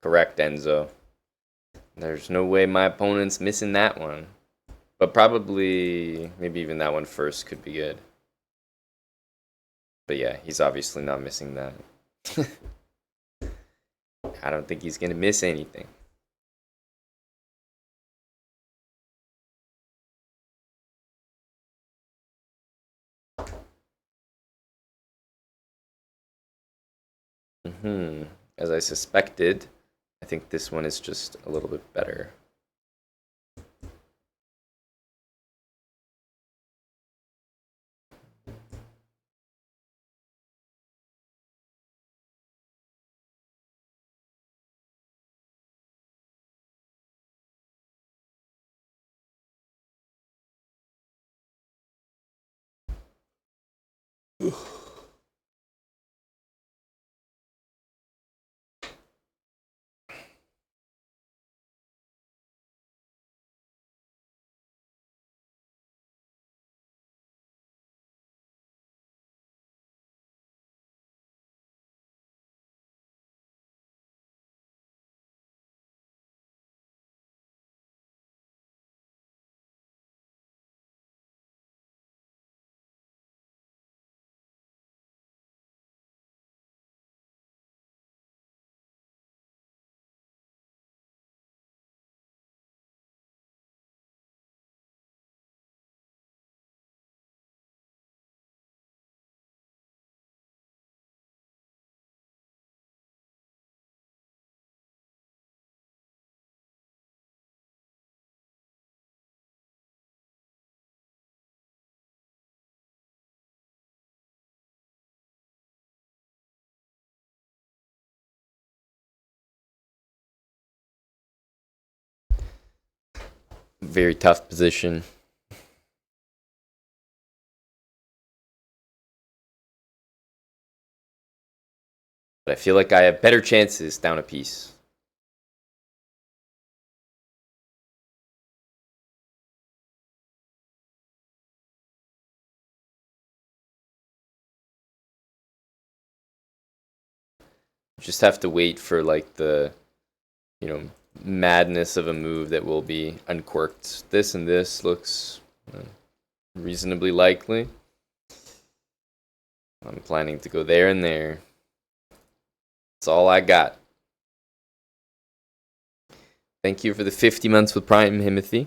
Correct, Enzo. There's no way my opponent's missing that one. But probably, maybe even that one first could be good. But yeah, he's obviously not missing that. I don't think he's gonna miss anything. As I suspected, I think this one is just a little bit better. Very tough position. But I feel like I have better chances down a piece. Just have to wait for like the, madness of a move that will be uncorked. This and this looks reasonably likely. I'm planning to go there and there. That's all I got. Thank you for the 50 months with Prime, Himothy.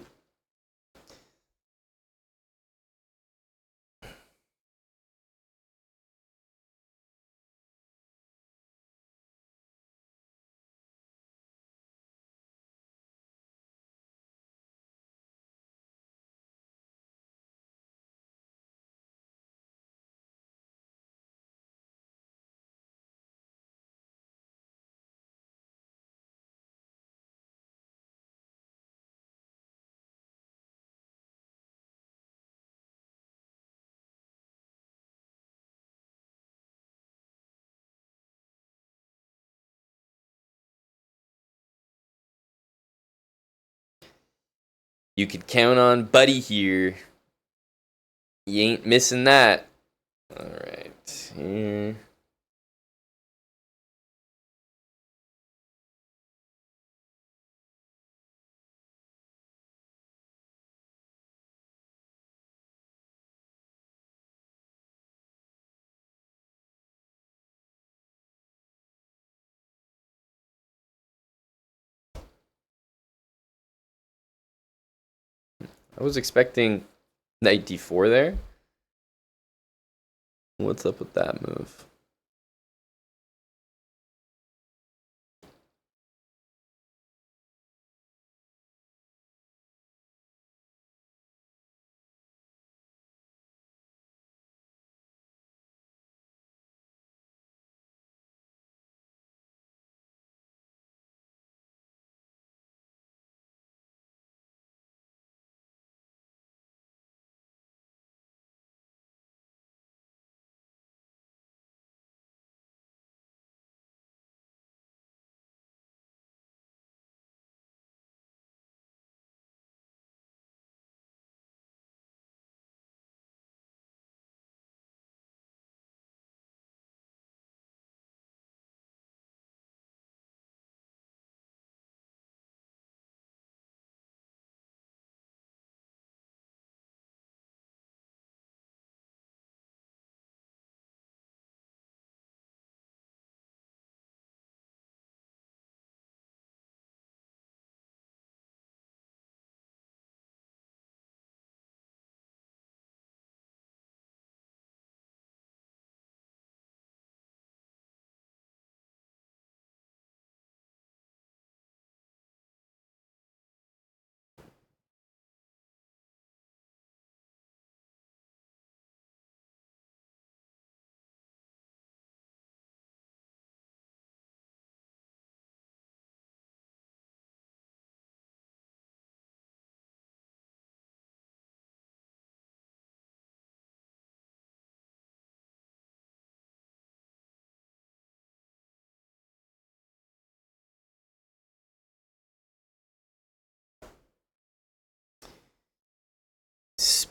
You could count on Buddy here. You ain't missing that. Alright, here. I was expecting knight d4 there. What's up with that move?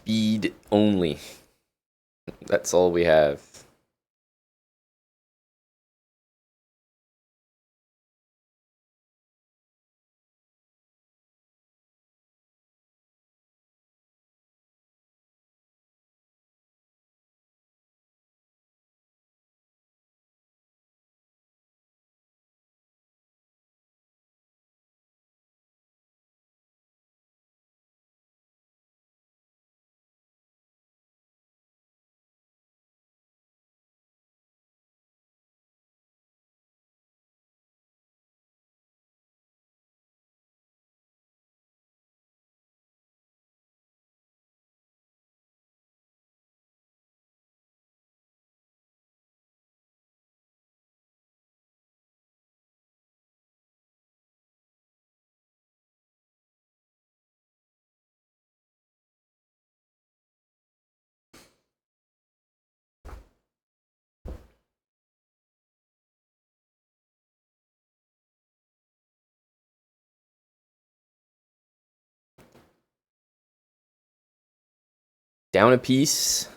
speed only. That's all we have. Down a piece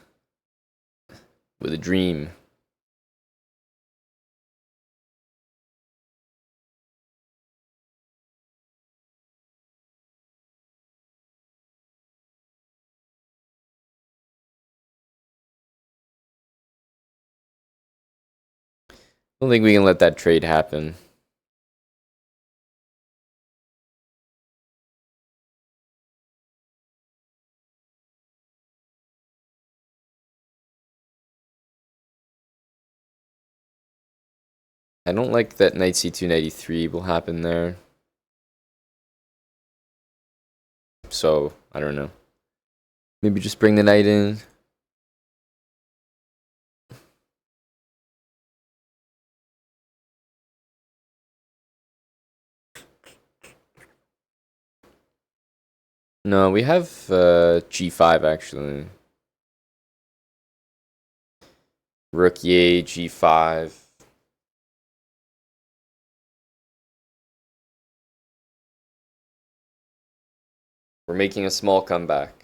with a dream. I don't think we can let that trade happen. I don't like that knight c2, knight e3 will happen there. So, I don't know. Maybe just bring the knight in. No, we have g5 actually. Rook e8, g5. We're making a small comeback.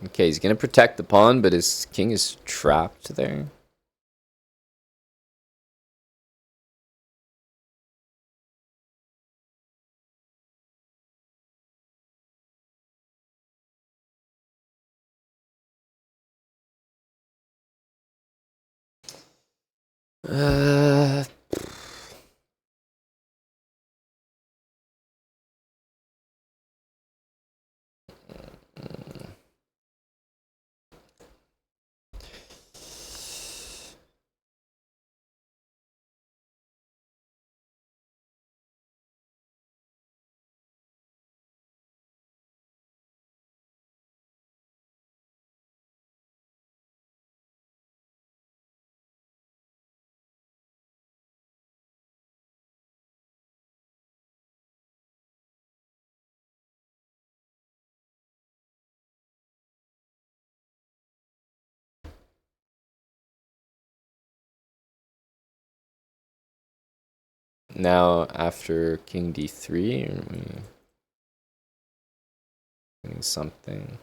Okay, he's gonna protect the pawn, but his king is trapped there. Uh, now after king d3, are we doing something?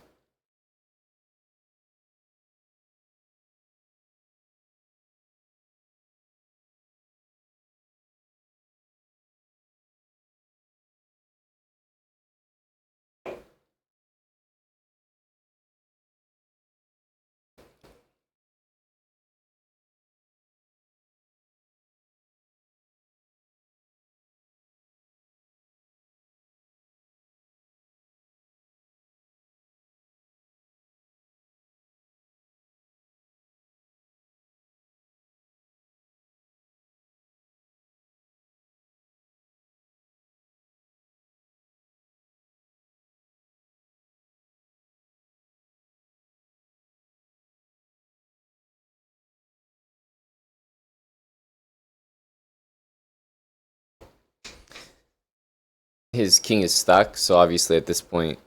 His king is stuck, so obviously at this point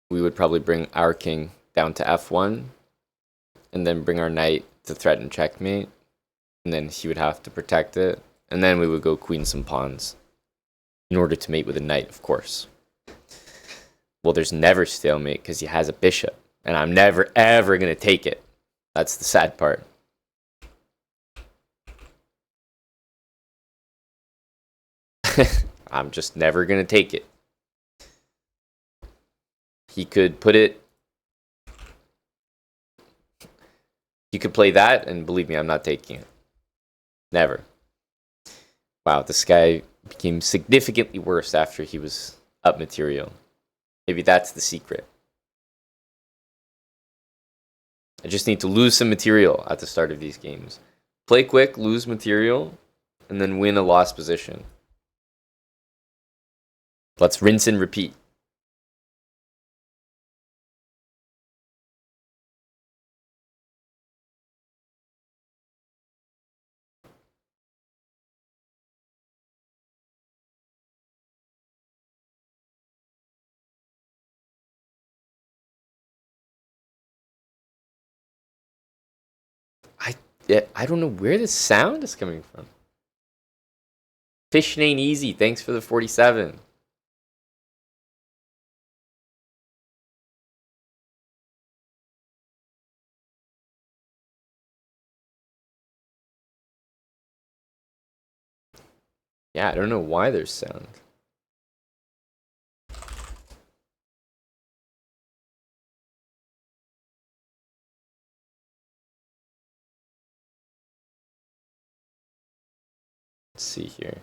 we would probably bring our king down to f1 and then bring our knight to threaten checkmate, and then he would have to protect it, and then we would go queen some pawns in order to mate with a knight, of course. Well, there's never stalemate because he has a bishop, and I'm never ever going to take it. That's the sad part. I'm just never going to take it. He could put it... He could play that, and believe me, I'm not taking it. Never. Wow, this guy became significantly worse after he was up material. Maybe that's the secret. I just need to lose some material at the start of these games. Play quick, lose material, and then win a lost position. Let's rinse and repeat. I don't know where this sound is coming from. Fishing ain't easy. Thanks for the 47. Yeah, I don't know why there's sound. Let's see here.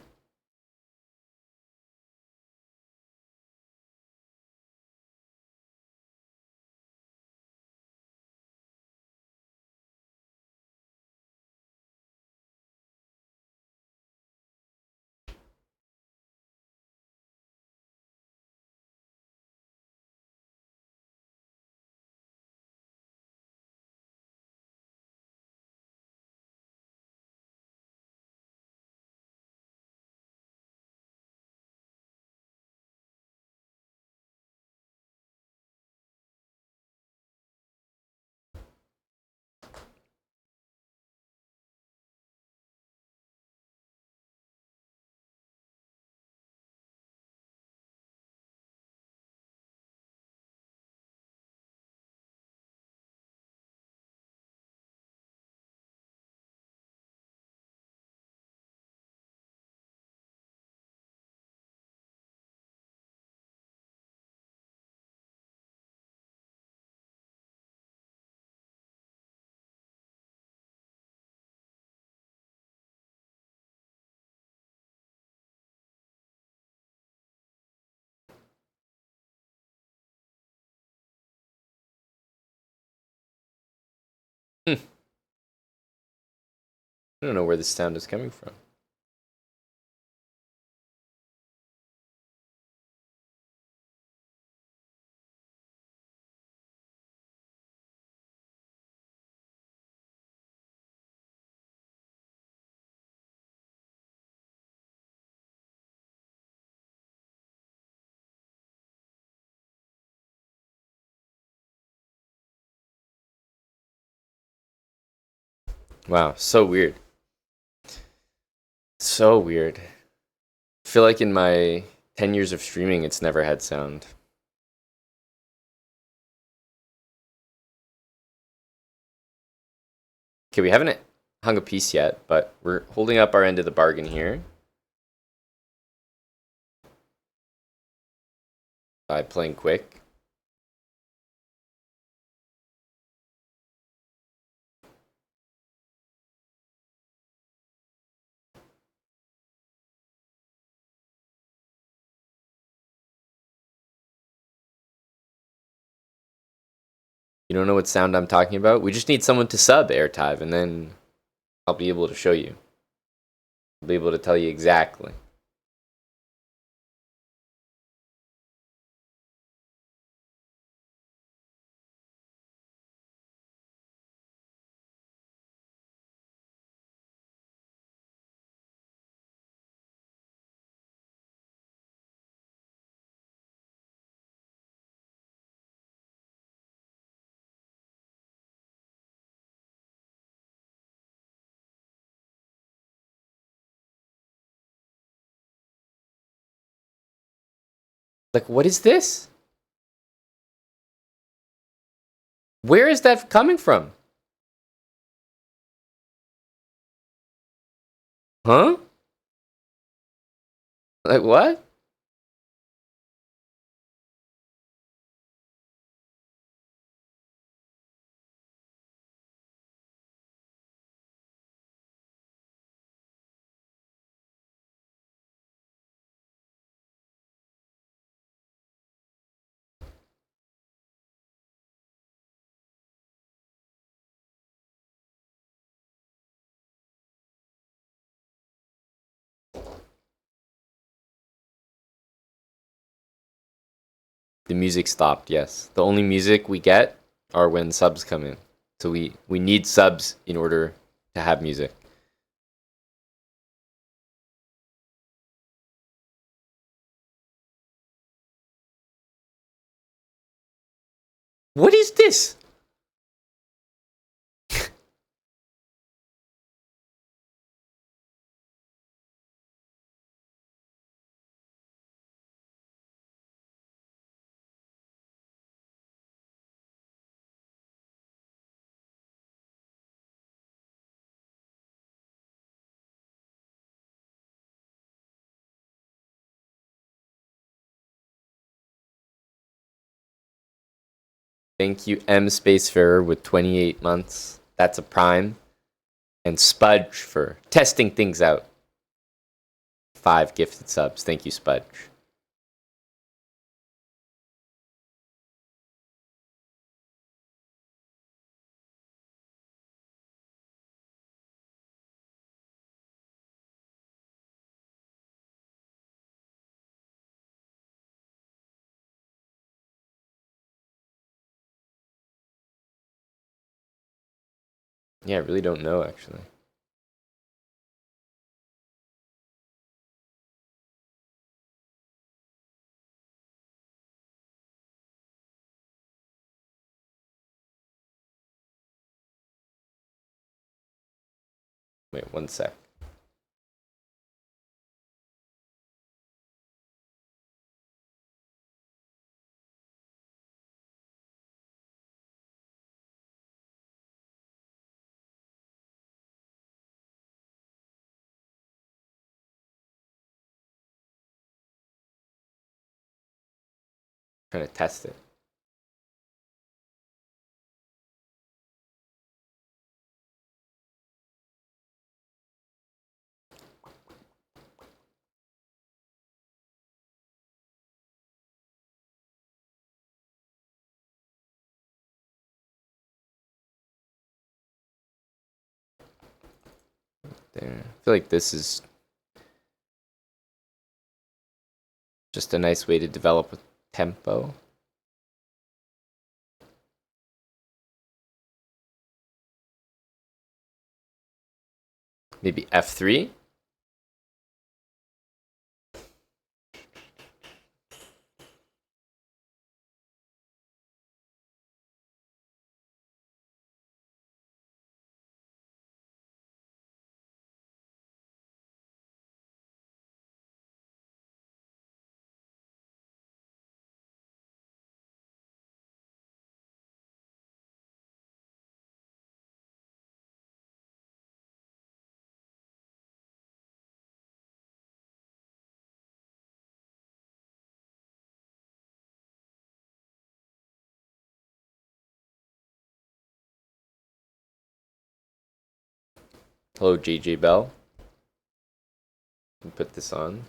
I don't know where this sound is coming from. Wow, so weird. So weird. feel like in my 10 years of streaming, it's never had sound. Okay, we haven't hung a piece yet, but we're holding up our end of the bargain here. By playing quick. You don't know what sound I'm talking about? We just need someone to sub Airtive, and then I'll be able to show you. I'll be able to tell you exactly. Like, what is this? Where is that coming from? Huh? Like, what? The music stopped, yes. The only music we get are when subs come in. So we need subs in order to have music. What is this? Thank you, M Spacefarer with 28 months. That's a prime. And Spudge for testing things out. 5 gifted subs. Thank you, Spudge. Yeah, I really don't know, actually. Wait, one sec. Trying to test it. There. I feel like this is just a nice way to develop with tempo. Maybe F3. Hello, JJ Bell. Put this on.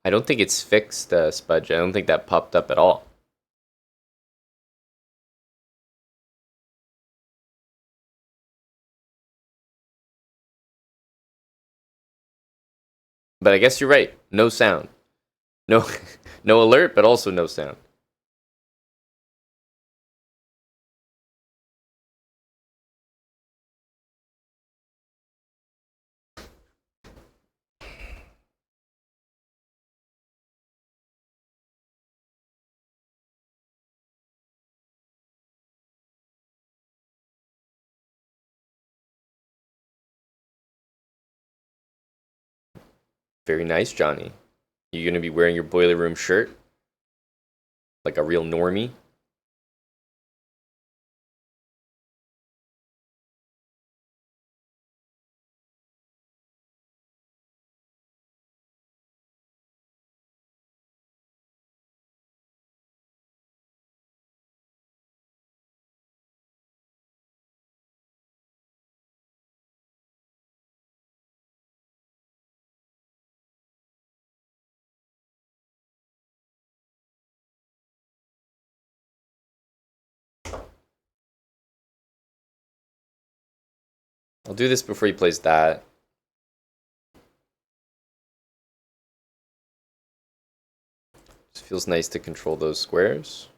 I don't think it's fixed, Spudge. I don't think that popped up at all. But I guess you're right. No sound. No, no alert, but also no sound. Very nice, Johnny. You gonna be wearing your boiler room shirt like a real normie? I'll do this before he plays that. Just feels nice to control those squares.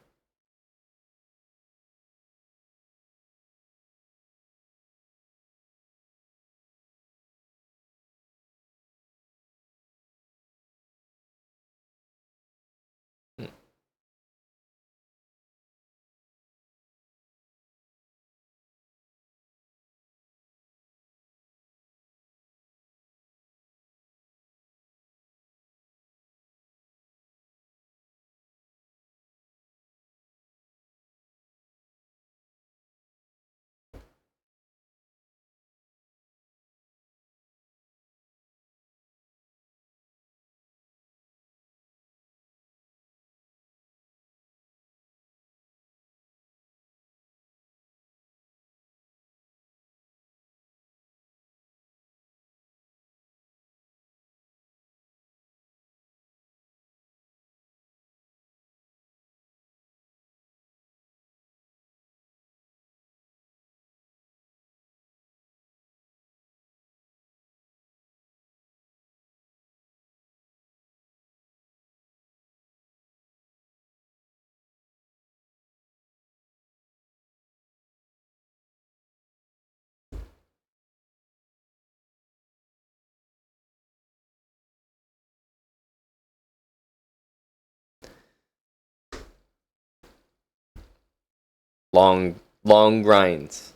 Long grinds.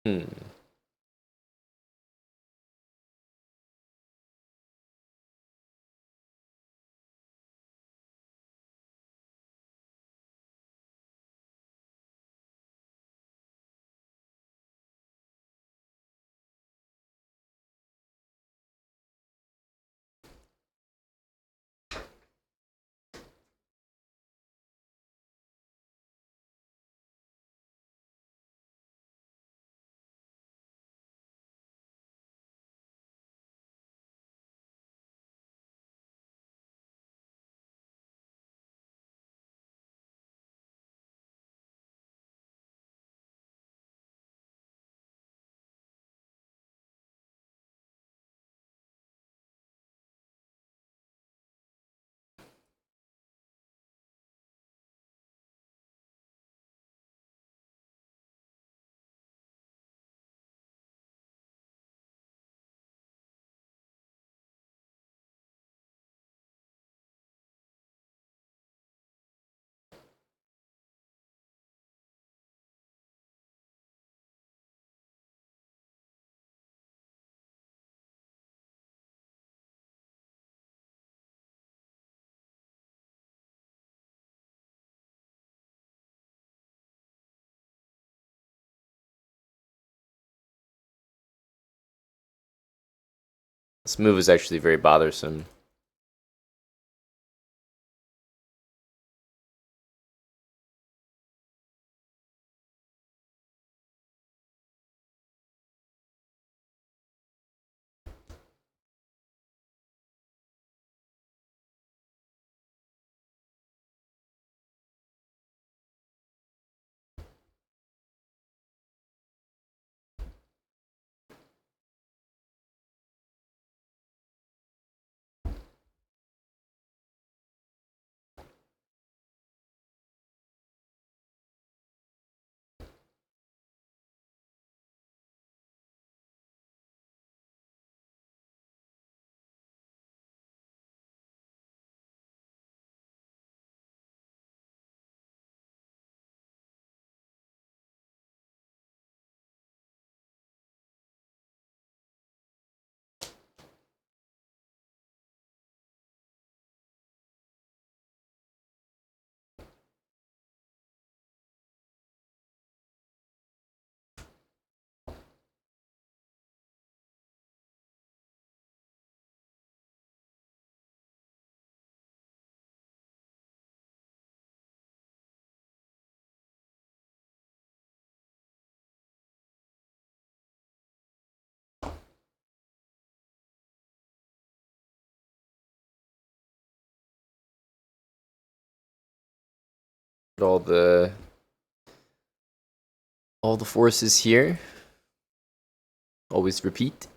Hmm. This move is actually very bothersome. All the forces here. Always repeat.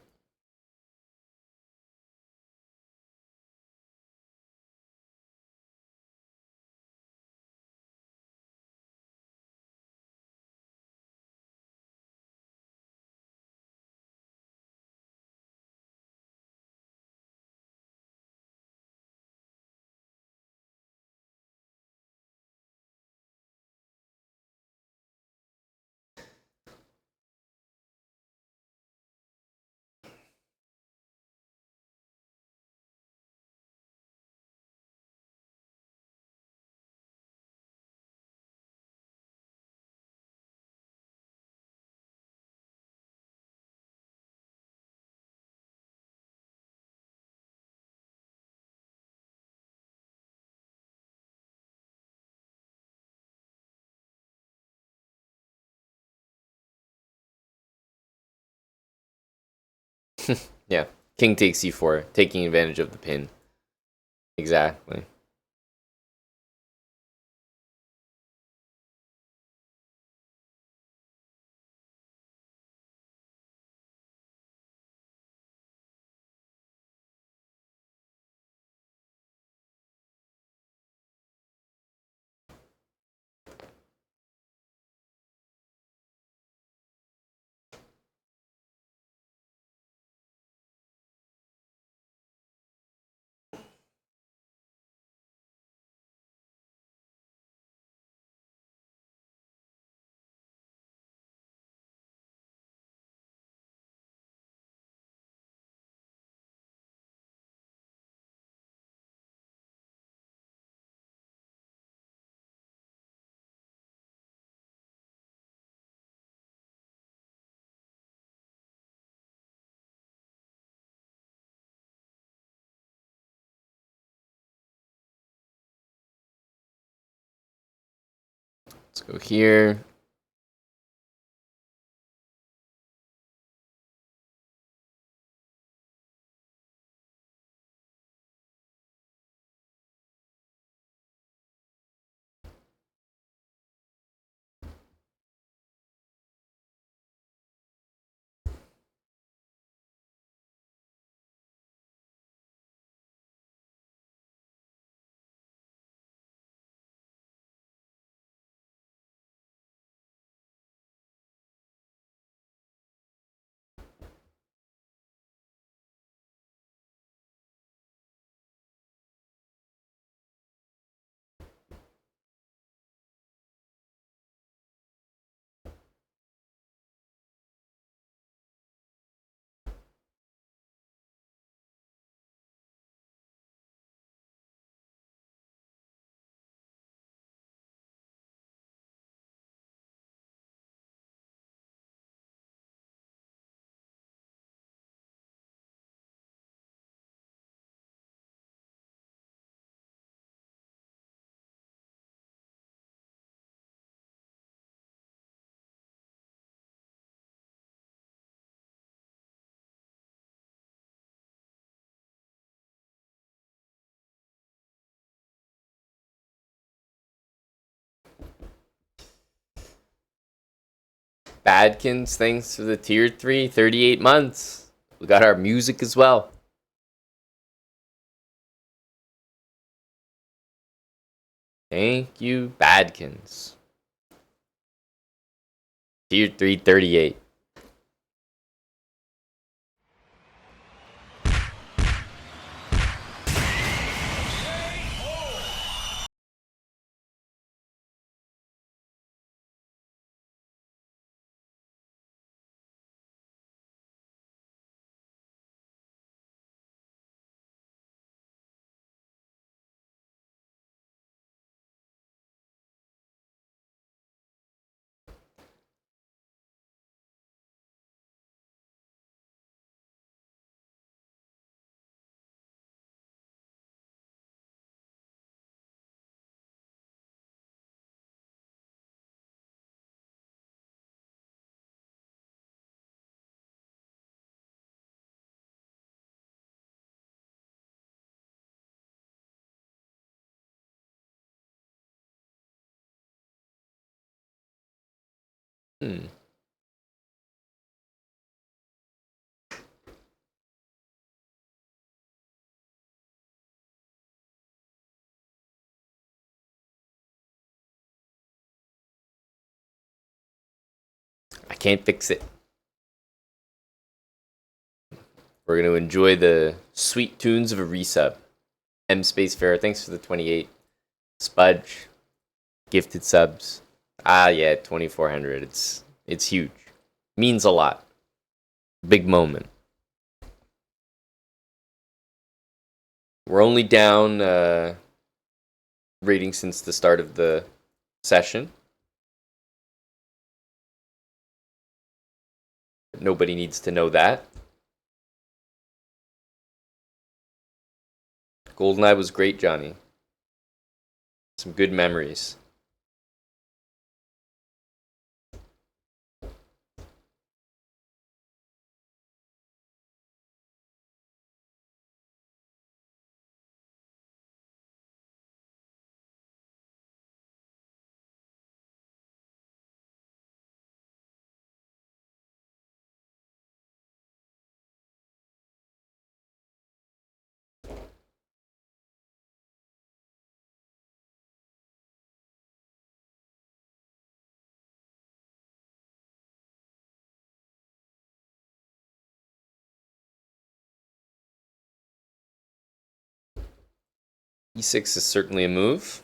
Yeah. King takes c4, taking advantage of the pin. Exactly. Let's go here. Badkins, thanks for the tier 3, 38 months. We got our music as well. Thank you, Badkins. Tier 3, 38. I can't fix it. We're going to enjoy the sweet tunes of a resub. M Spacefarer, thanks for the 28. Spudge, gifted subs. Yeah, 2400. It's huge. Means a lot. Big moment. We're only down rating since the start of the session. Nobody needs to know that. GoldenEye was great, Johnny. Some good memories. E6 is certainly a move.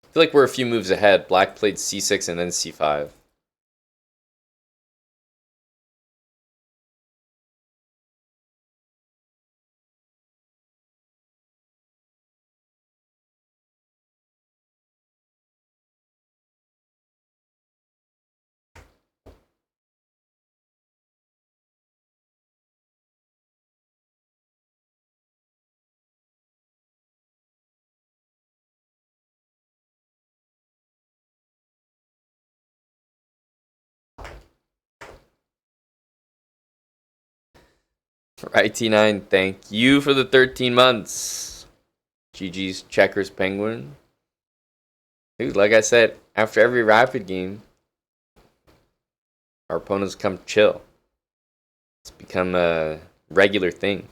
I feel like we're a few moves ahead. Black played c6 and then c5. IT9, thank you for the 13 months. GG's Checkers Penguin. Dude, like I said, after every rapid game, our opponents come chill. It's become a regular thing.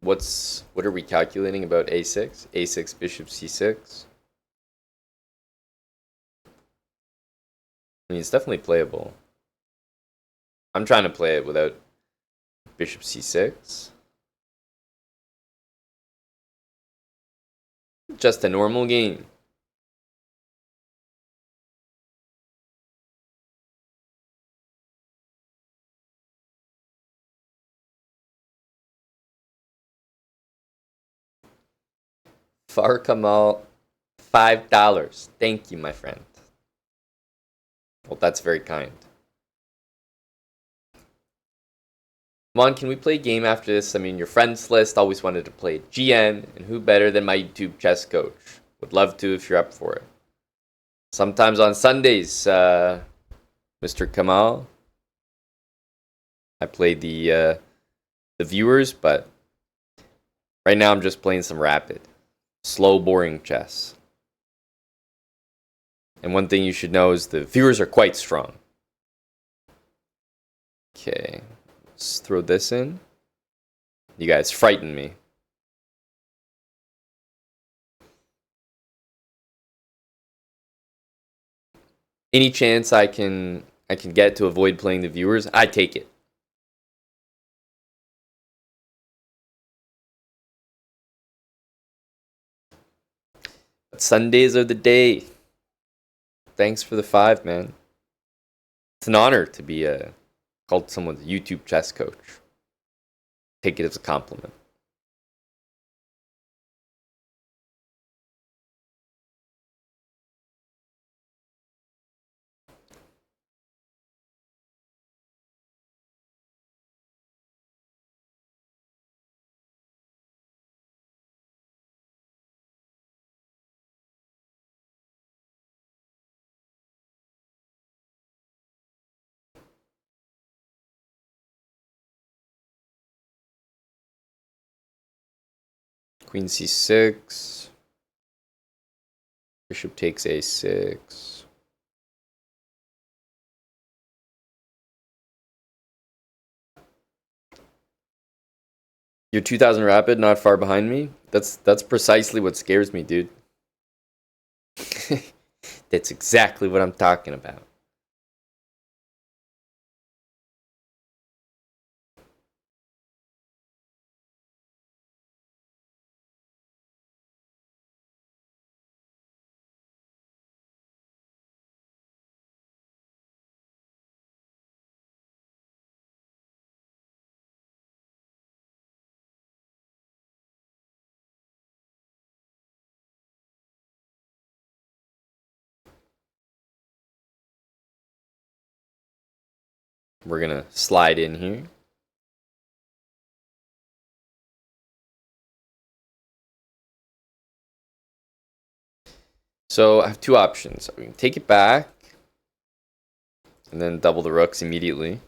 what are we calculating about a6? a6 bishop c6. I mean, it's definitely playable. I'm trying to play it without bishop c6. Just a normal game. Far Kamal, $5. Thank you, my friend. Well, that's very kind. Come on, can we play a game after this? I mean, your friends list always wanted to play GN, and who better than my YouTube chess coach? Would love to if you're up for it. Sometimes on Sundays, Mr. Kamal, I play the viewers, but right now I'm just playing some rapid, slow, boring chess. And one thing you should know is the viewers are quite strong. Okay, let's throw this in. You guys frighten me. Any chance I can get to avoid playing the viewers, I take it. But Sundays are the day. Thanks for the 5, man. It's an honor to be called someone's YouTube chess coach. Take it as a compliment. Queen c6. Bishop takes a6. You're 2000 rapid, not far behind me. That's precisely what scares me, dude. That's exactly what I'm talking about. We're gonna slide in here. So I have two options. We can take it back and then double the rooks immediately.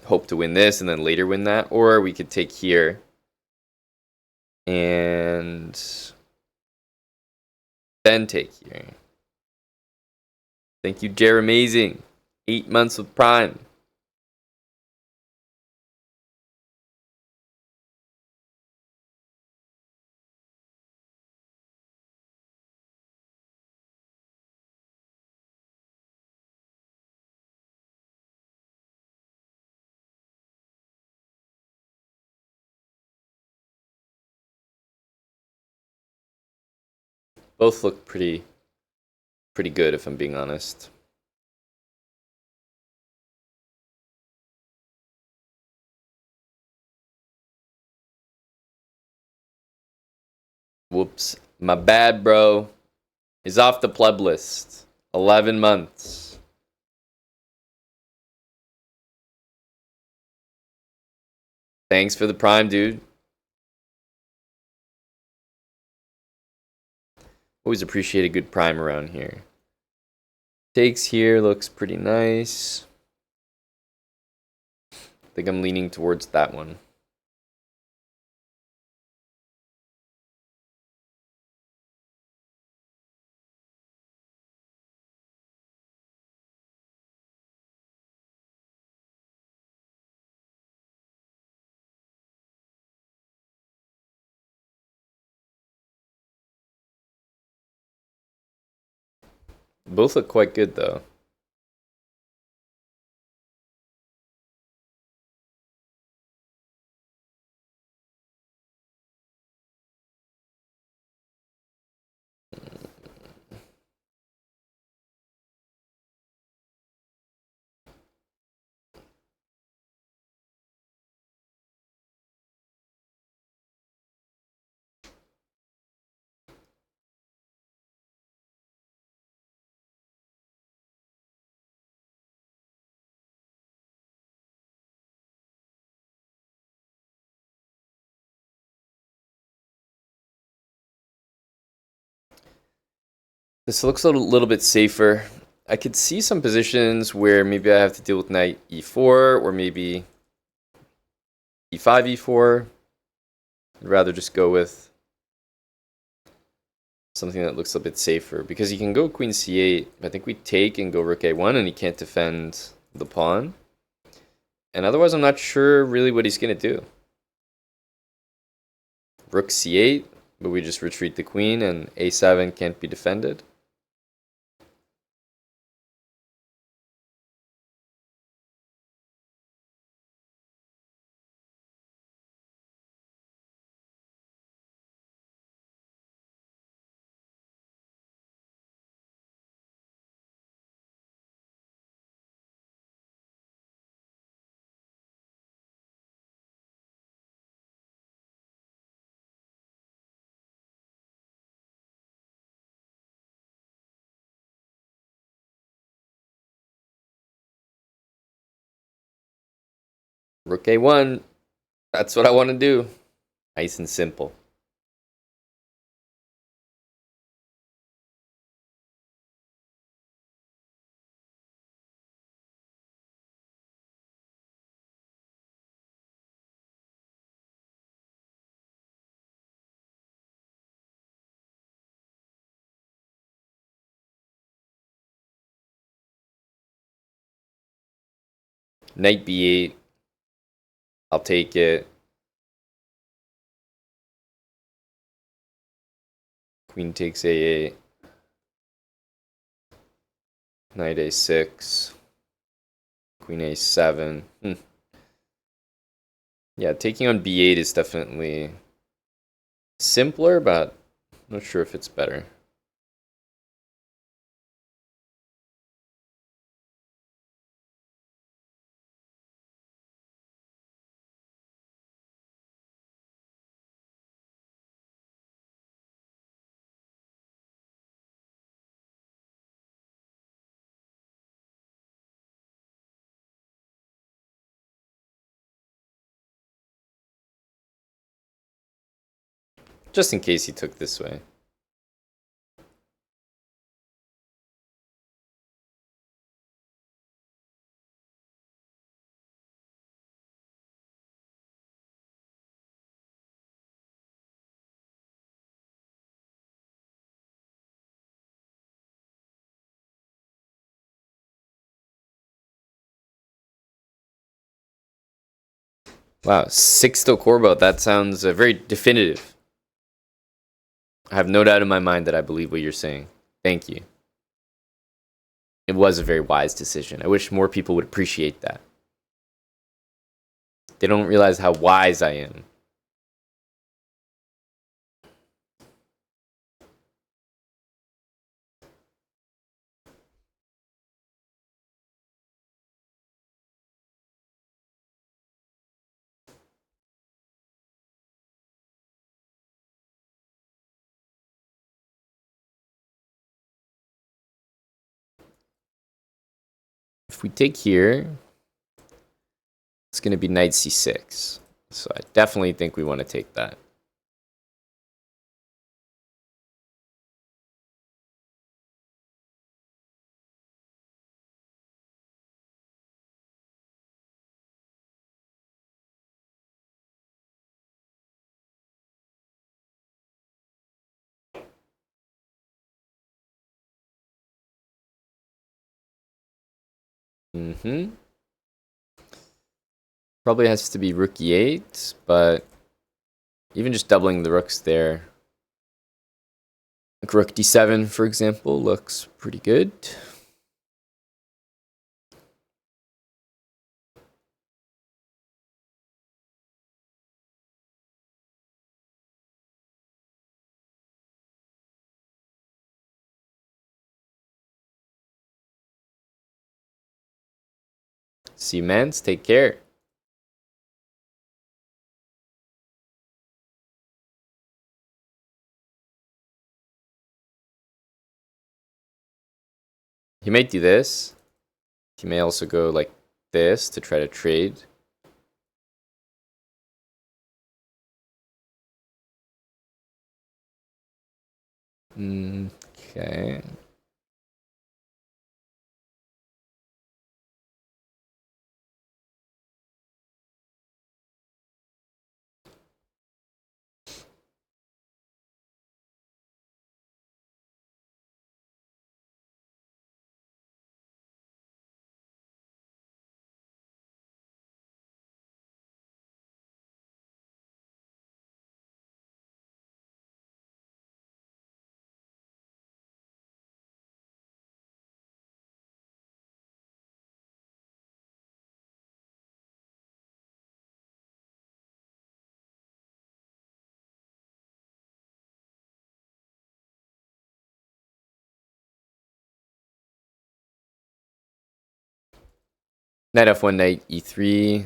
Hope to win this and then later win that. Or we could take here and then take here. Thank you, Jer. Amazing. 8 months of Prime. Both look pretty good if I'm being honest. Whoops. My bad, bro. He's off the pleb list. 11 months. Thanks for the Prime, dude. Always appreciate a good Prime around here. Takes here looks pretty nice. I think I'm leaning towards that one. Both look quite good though. This looks a little bit safer. I could see some positions where maybe I have to deal with knight e4 or maybe e5, e4. I'd rather just go with something that looks a bit safer because he can go queen c8. I think we take and go rook a1 and he can't defend the pawn. And otherwise, I'm not sure really what he's going to do. Rook c8, but we just retreat the queen and a7 can't be defended. Rook a1, that's what I want to do. Nice and simple. Knight b8. I'll take it. Queen takes a8. Knight a6. Queen a7. Yeah, taking on b8 is definitely simpler, but I'm not sure if it's better. Just in case he took this way. Wow, 6 to Corbo. That sounds very definitive. I have no doubt in my mind that I believe what you're saying. Thank you. It was a very wise decision. I wish more people would appreciate that. They don't realize how wise I am. If we take here, it's going to be knight c6. So I definitely think we want to take that. Probably has to be rook e8, but even just doubling the rooks there Like rook d7, for example, looks pretty good. See you, mans. Take care. He might do this. He may also go like this to try to trade. Okay. Knight f1, knight e3.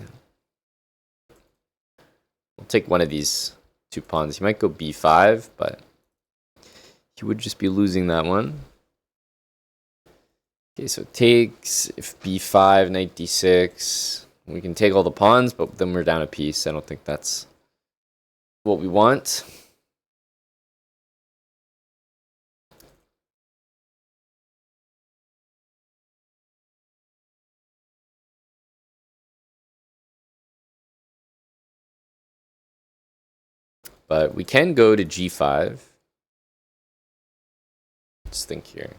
We'll take one of these two pawns. He might go b5, but he would just be losing that one. Okay, so it takes, if b5, knight d6. We can take all the pawns, but then we're down a piece. I don't think that's what we want. But we can go to g5. Let's think here.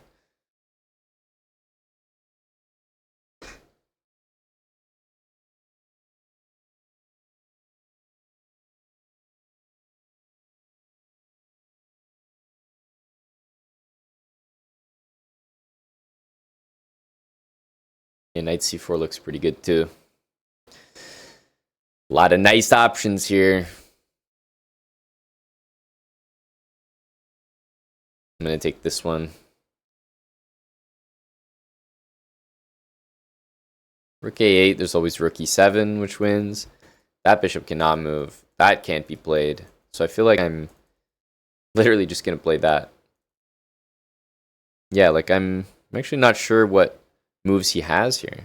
Yeah, knight c4 looks pretty good too. A lot of nice options here. I'm going to take this one. Rook a8, there's always rook e7, which wins. That bishop cannot move. That can't be played. So I feel like I'm literally just going to play that. Yeah, like I'm actually not sure what moves he has here.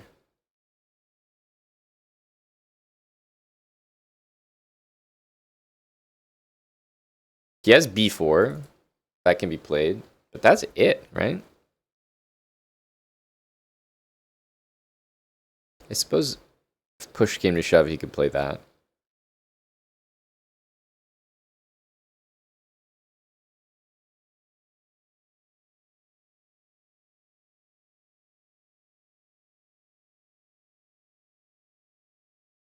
He has b4. That can be played. But that's it, right? I suppose if push came to shove, he could play that.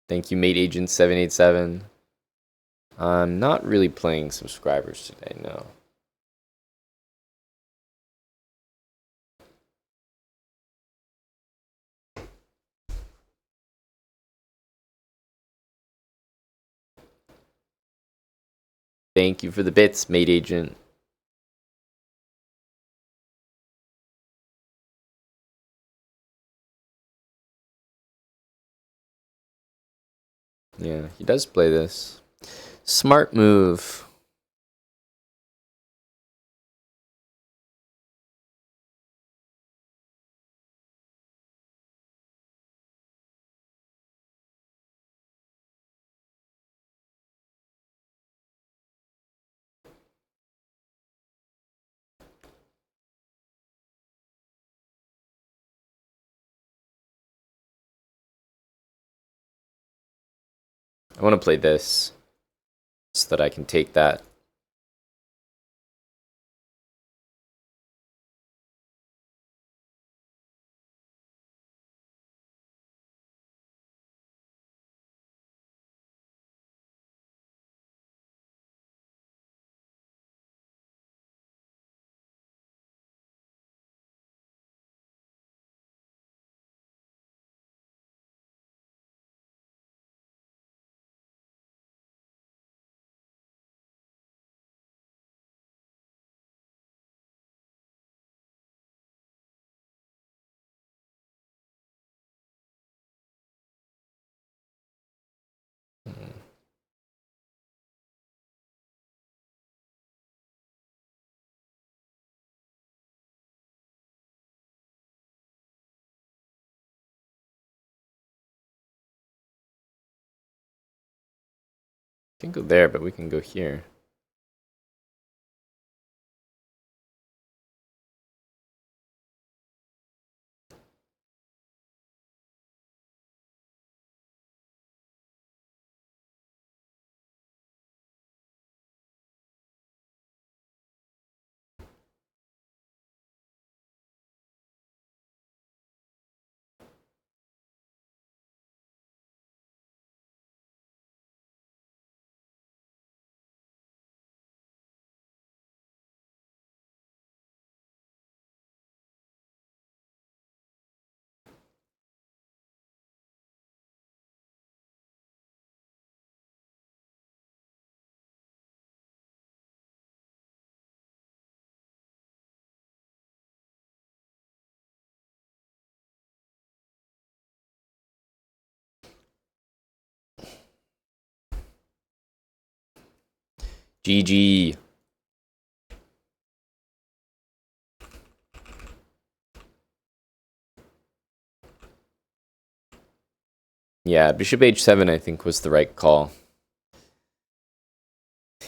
Thank you, Mate Agent 787. I'm not really playing subscribers today, no. Thank you for the bits, Mate Agent. Yeah, he does play this. Smart move. I want to play this so that I can take that. Can go there, but we can go here. GG. Yeah, bishop h7 I think was the right call.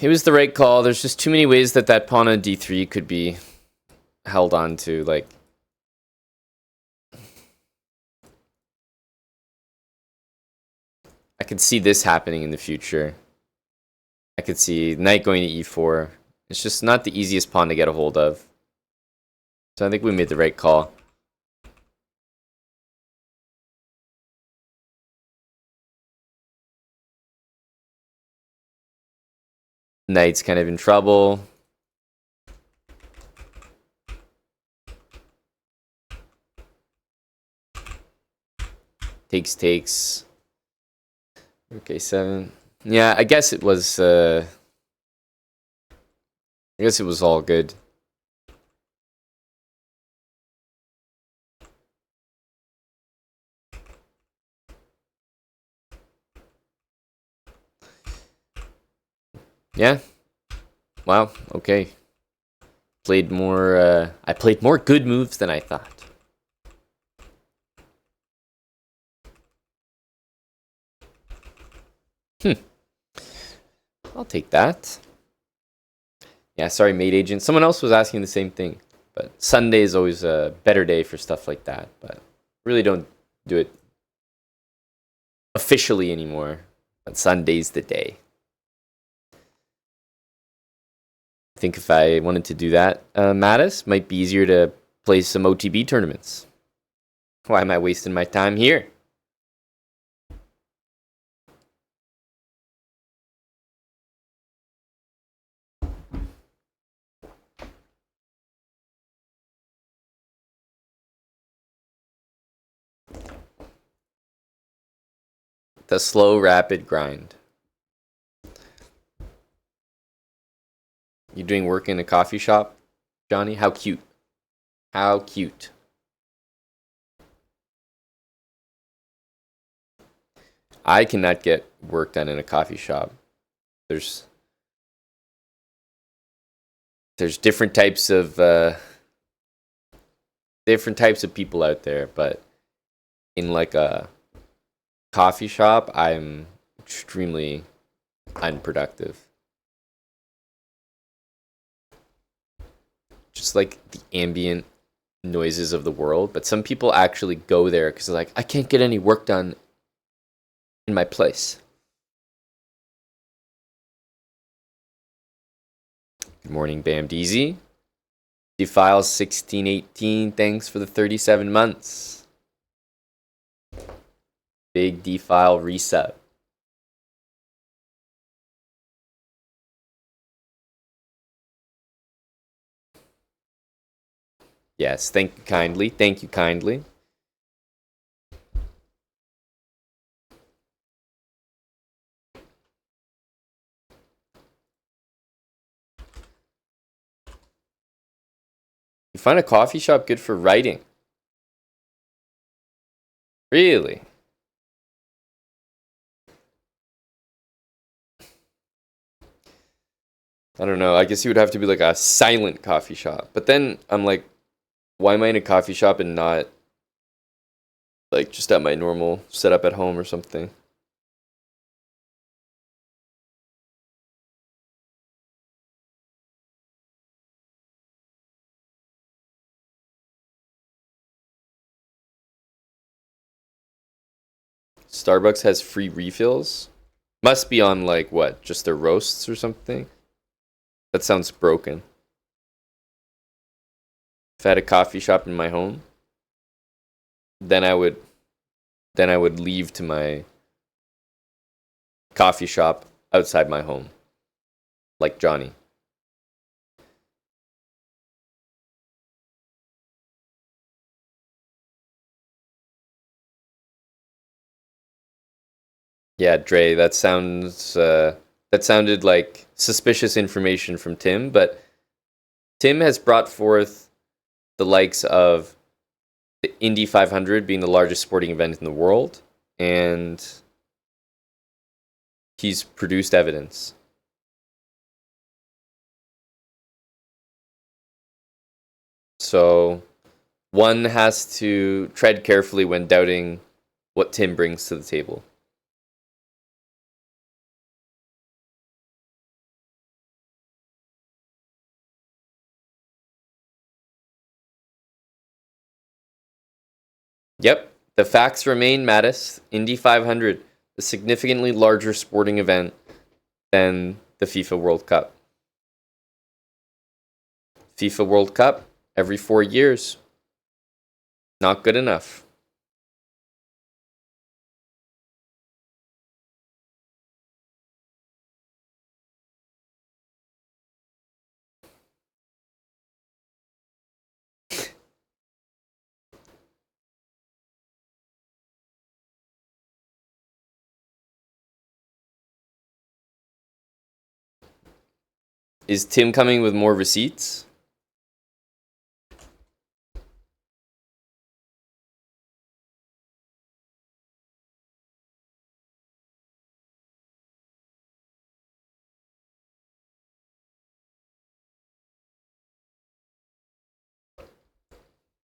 It was the right call. There's just too many ways that that pawn on d3 could be held on to. Like, I could see this happening in the future. I could see knight going to e4. It's just not the easiest pawn to get a hold of. So I think we made the right call. Knight's kind of in trouble. Takes. Okay, 7. Yeah, I guess it was all good. Yeah. Wow, okay. I played more good moves than I thought. I'll take that. Yeah, sorry, maid agent. Someone else was asking the same thing. But Sunday is always a better day for stuff like that. But really don't do it officially anymore. But Sunday's the day. I think if I wanted to do that, Mattis, might be easier to play some OTB tournaments. Why am I wasting my time here? The slow, rapid grind. You doing work in a coffee shop, Johnny? How cute. How cute. I cannot get work done in a coffee shop. There's different types of people out there, but in like a coffee shop, I'm extremely unproductive. Just like the ambient noises of the world, but some people actually go there because they're like, I can't get any work done in my place. Good morning, Bam DZ. Defiles 1618, thanks for the 37 months. Big Defile resub. Yes, thank you kindly. Thank you kindly. You find a coffee shop good for writing? Really? I don't know. I guess you would have to be like a silent coffee shop. But then I'm like, why am I in a coffee shop and not like just at my normal setup at home or something? Starbucks has free refills. Must be on like what? Just their roasts or something? That sounds broken. If I had a coffee shop in my home, then I would leave to my coffee shop outside my home. Like Johnny. Yeah, Dre, that sounded like suspicious information from Tim, but Tim has brought forth the likes of the Indy 500 being the largest sporting event in the world, and he's produced evidence. So one has to tread carefully when doubting what Tim brings to the table. Yep, the facts remain, Mattis. Indy 500, a significantly larger sporting event than the FIFA World Cup. FIFA World Cup, every 4 years. Not good enough. Is Tim coming with more receipts?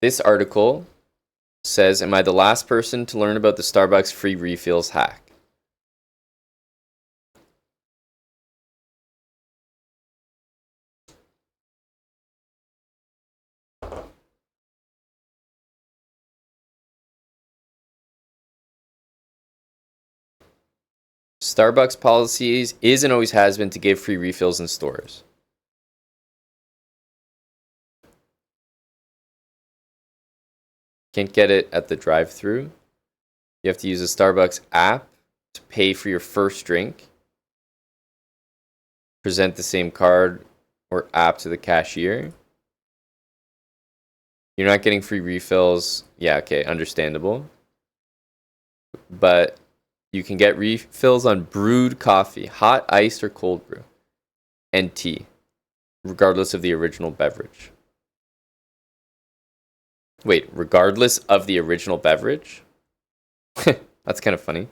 This article says, am I the last person to learn about the Starbucks free refills hack? Starbucks policies is and always has been to give free refills in stores. Can't get it at the drive-thru. You have to use a Starbucks app to pay for your first drink. Present the same card or app to the cashier. You're not getting free refills. Yeah, okay, understandable. But you can get refills on brewed coffee, hot, iced, or cold brew, and tea, regardless of the original beverage. Wait, regardless of the original beverage? That's kind of funny.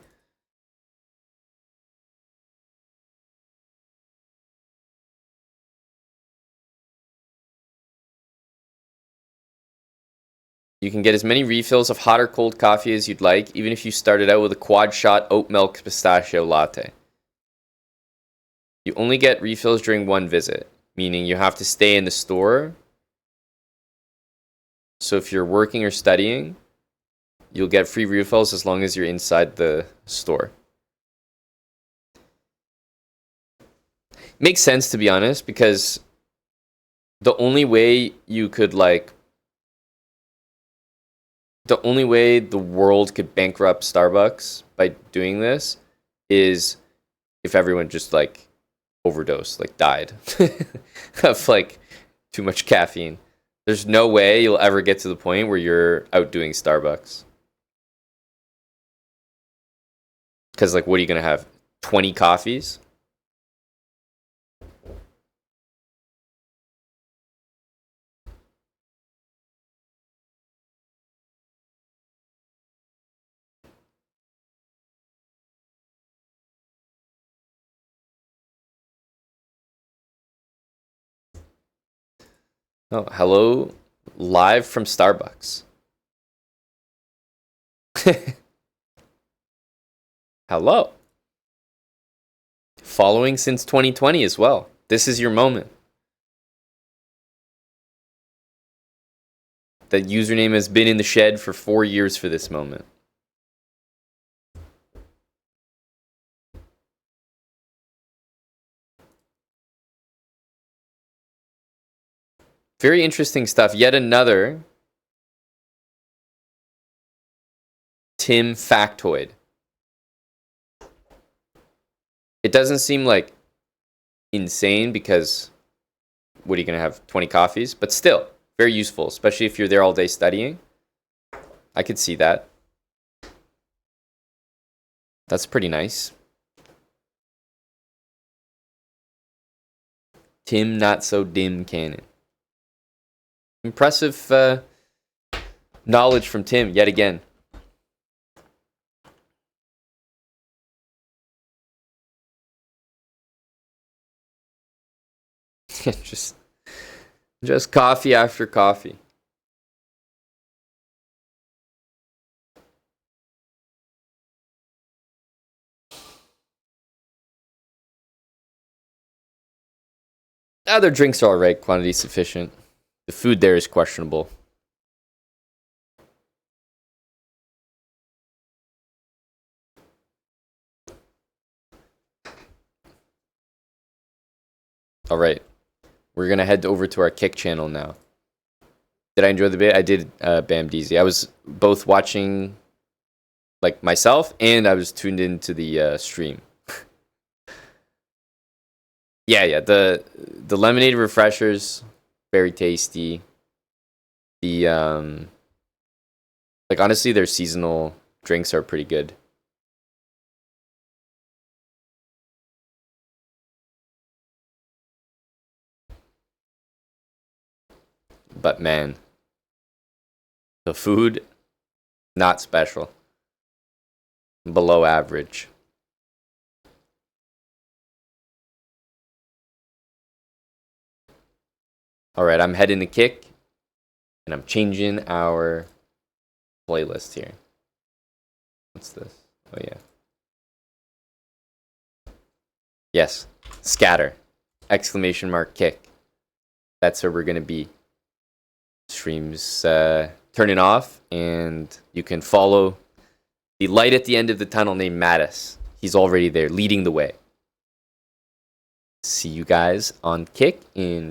You can get as many refills of hot or cold coffee as you'd like, even if you started out with a quad shot oat milk pistachio latte. You only get refills during one visit, meaning you have to stay in the store. So if you're working or studying, you'll get free refills as long as you're inside the store. Makes sense, to be honest, because the only way the world could bankrupt Starbucks by doing this is if everyone just like overdosed, like died of like too much caffeine. There's no way you'll ever get to the point where you're outdoing Starbucks. Because like, what are you gonna have? 20 coffees? Oh, hello, live from Starbucks. Hello. Following since 2020 as well. This is your moment. The username has been in the shed for 4 years for this moment. Very interesting stuff. Yet another Tim factoid. It doesn't seem like insane because what are you going to have? 20 coffees? But still, very useful, especially if you're there all day studying. I could see that. That's pretty nice. Tim Not So Dim Cannon. Impressive knowledge from Tim yet again. just coffee after coffee. Their drinks are alright, quantity sufficient. The food there is questionable. Alright. We're gonna head over to our Kick channel now. Did I enjoy the bit? I did, Bam DZ. I was both watching, like, myself, and I was tuned into the stream. Yeah. The lemonade refreshers, very tasty. The like honestly, their seasonal drinks are pretty good. But man, the food, not special. Below average. Alright, I'm heading to Kick. And I'm changing our playlist here. What's this? Oh, yeah. Yes. Scatter. Exclamation mark Kick. That's where we're going to be. Streams turning off. And you can follow the light at the end of the tunnel named Mattis. He's already there, leading the way. See you guys on Kick in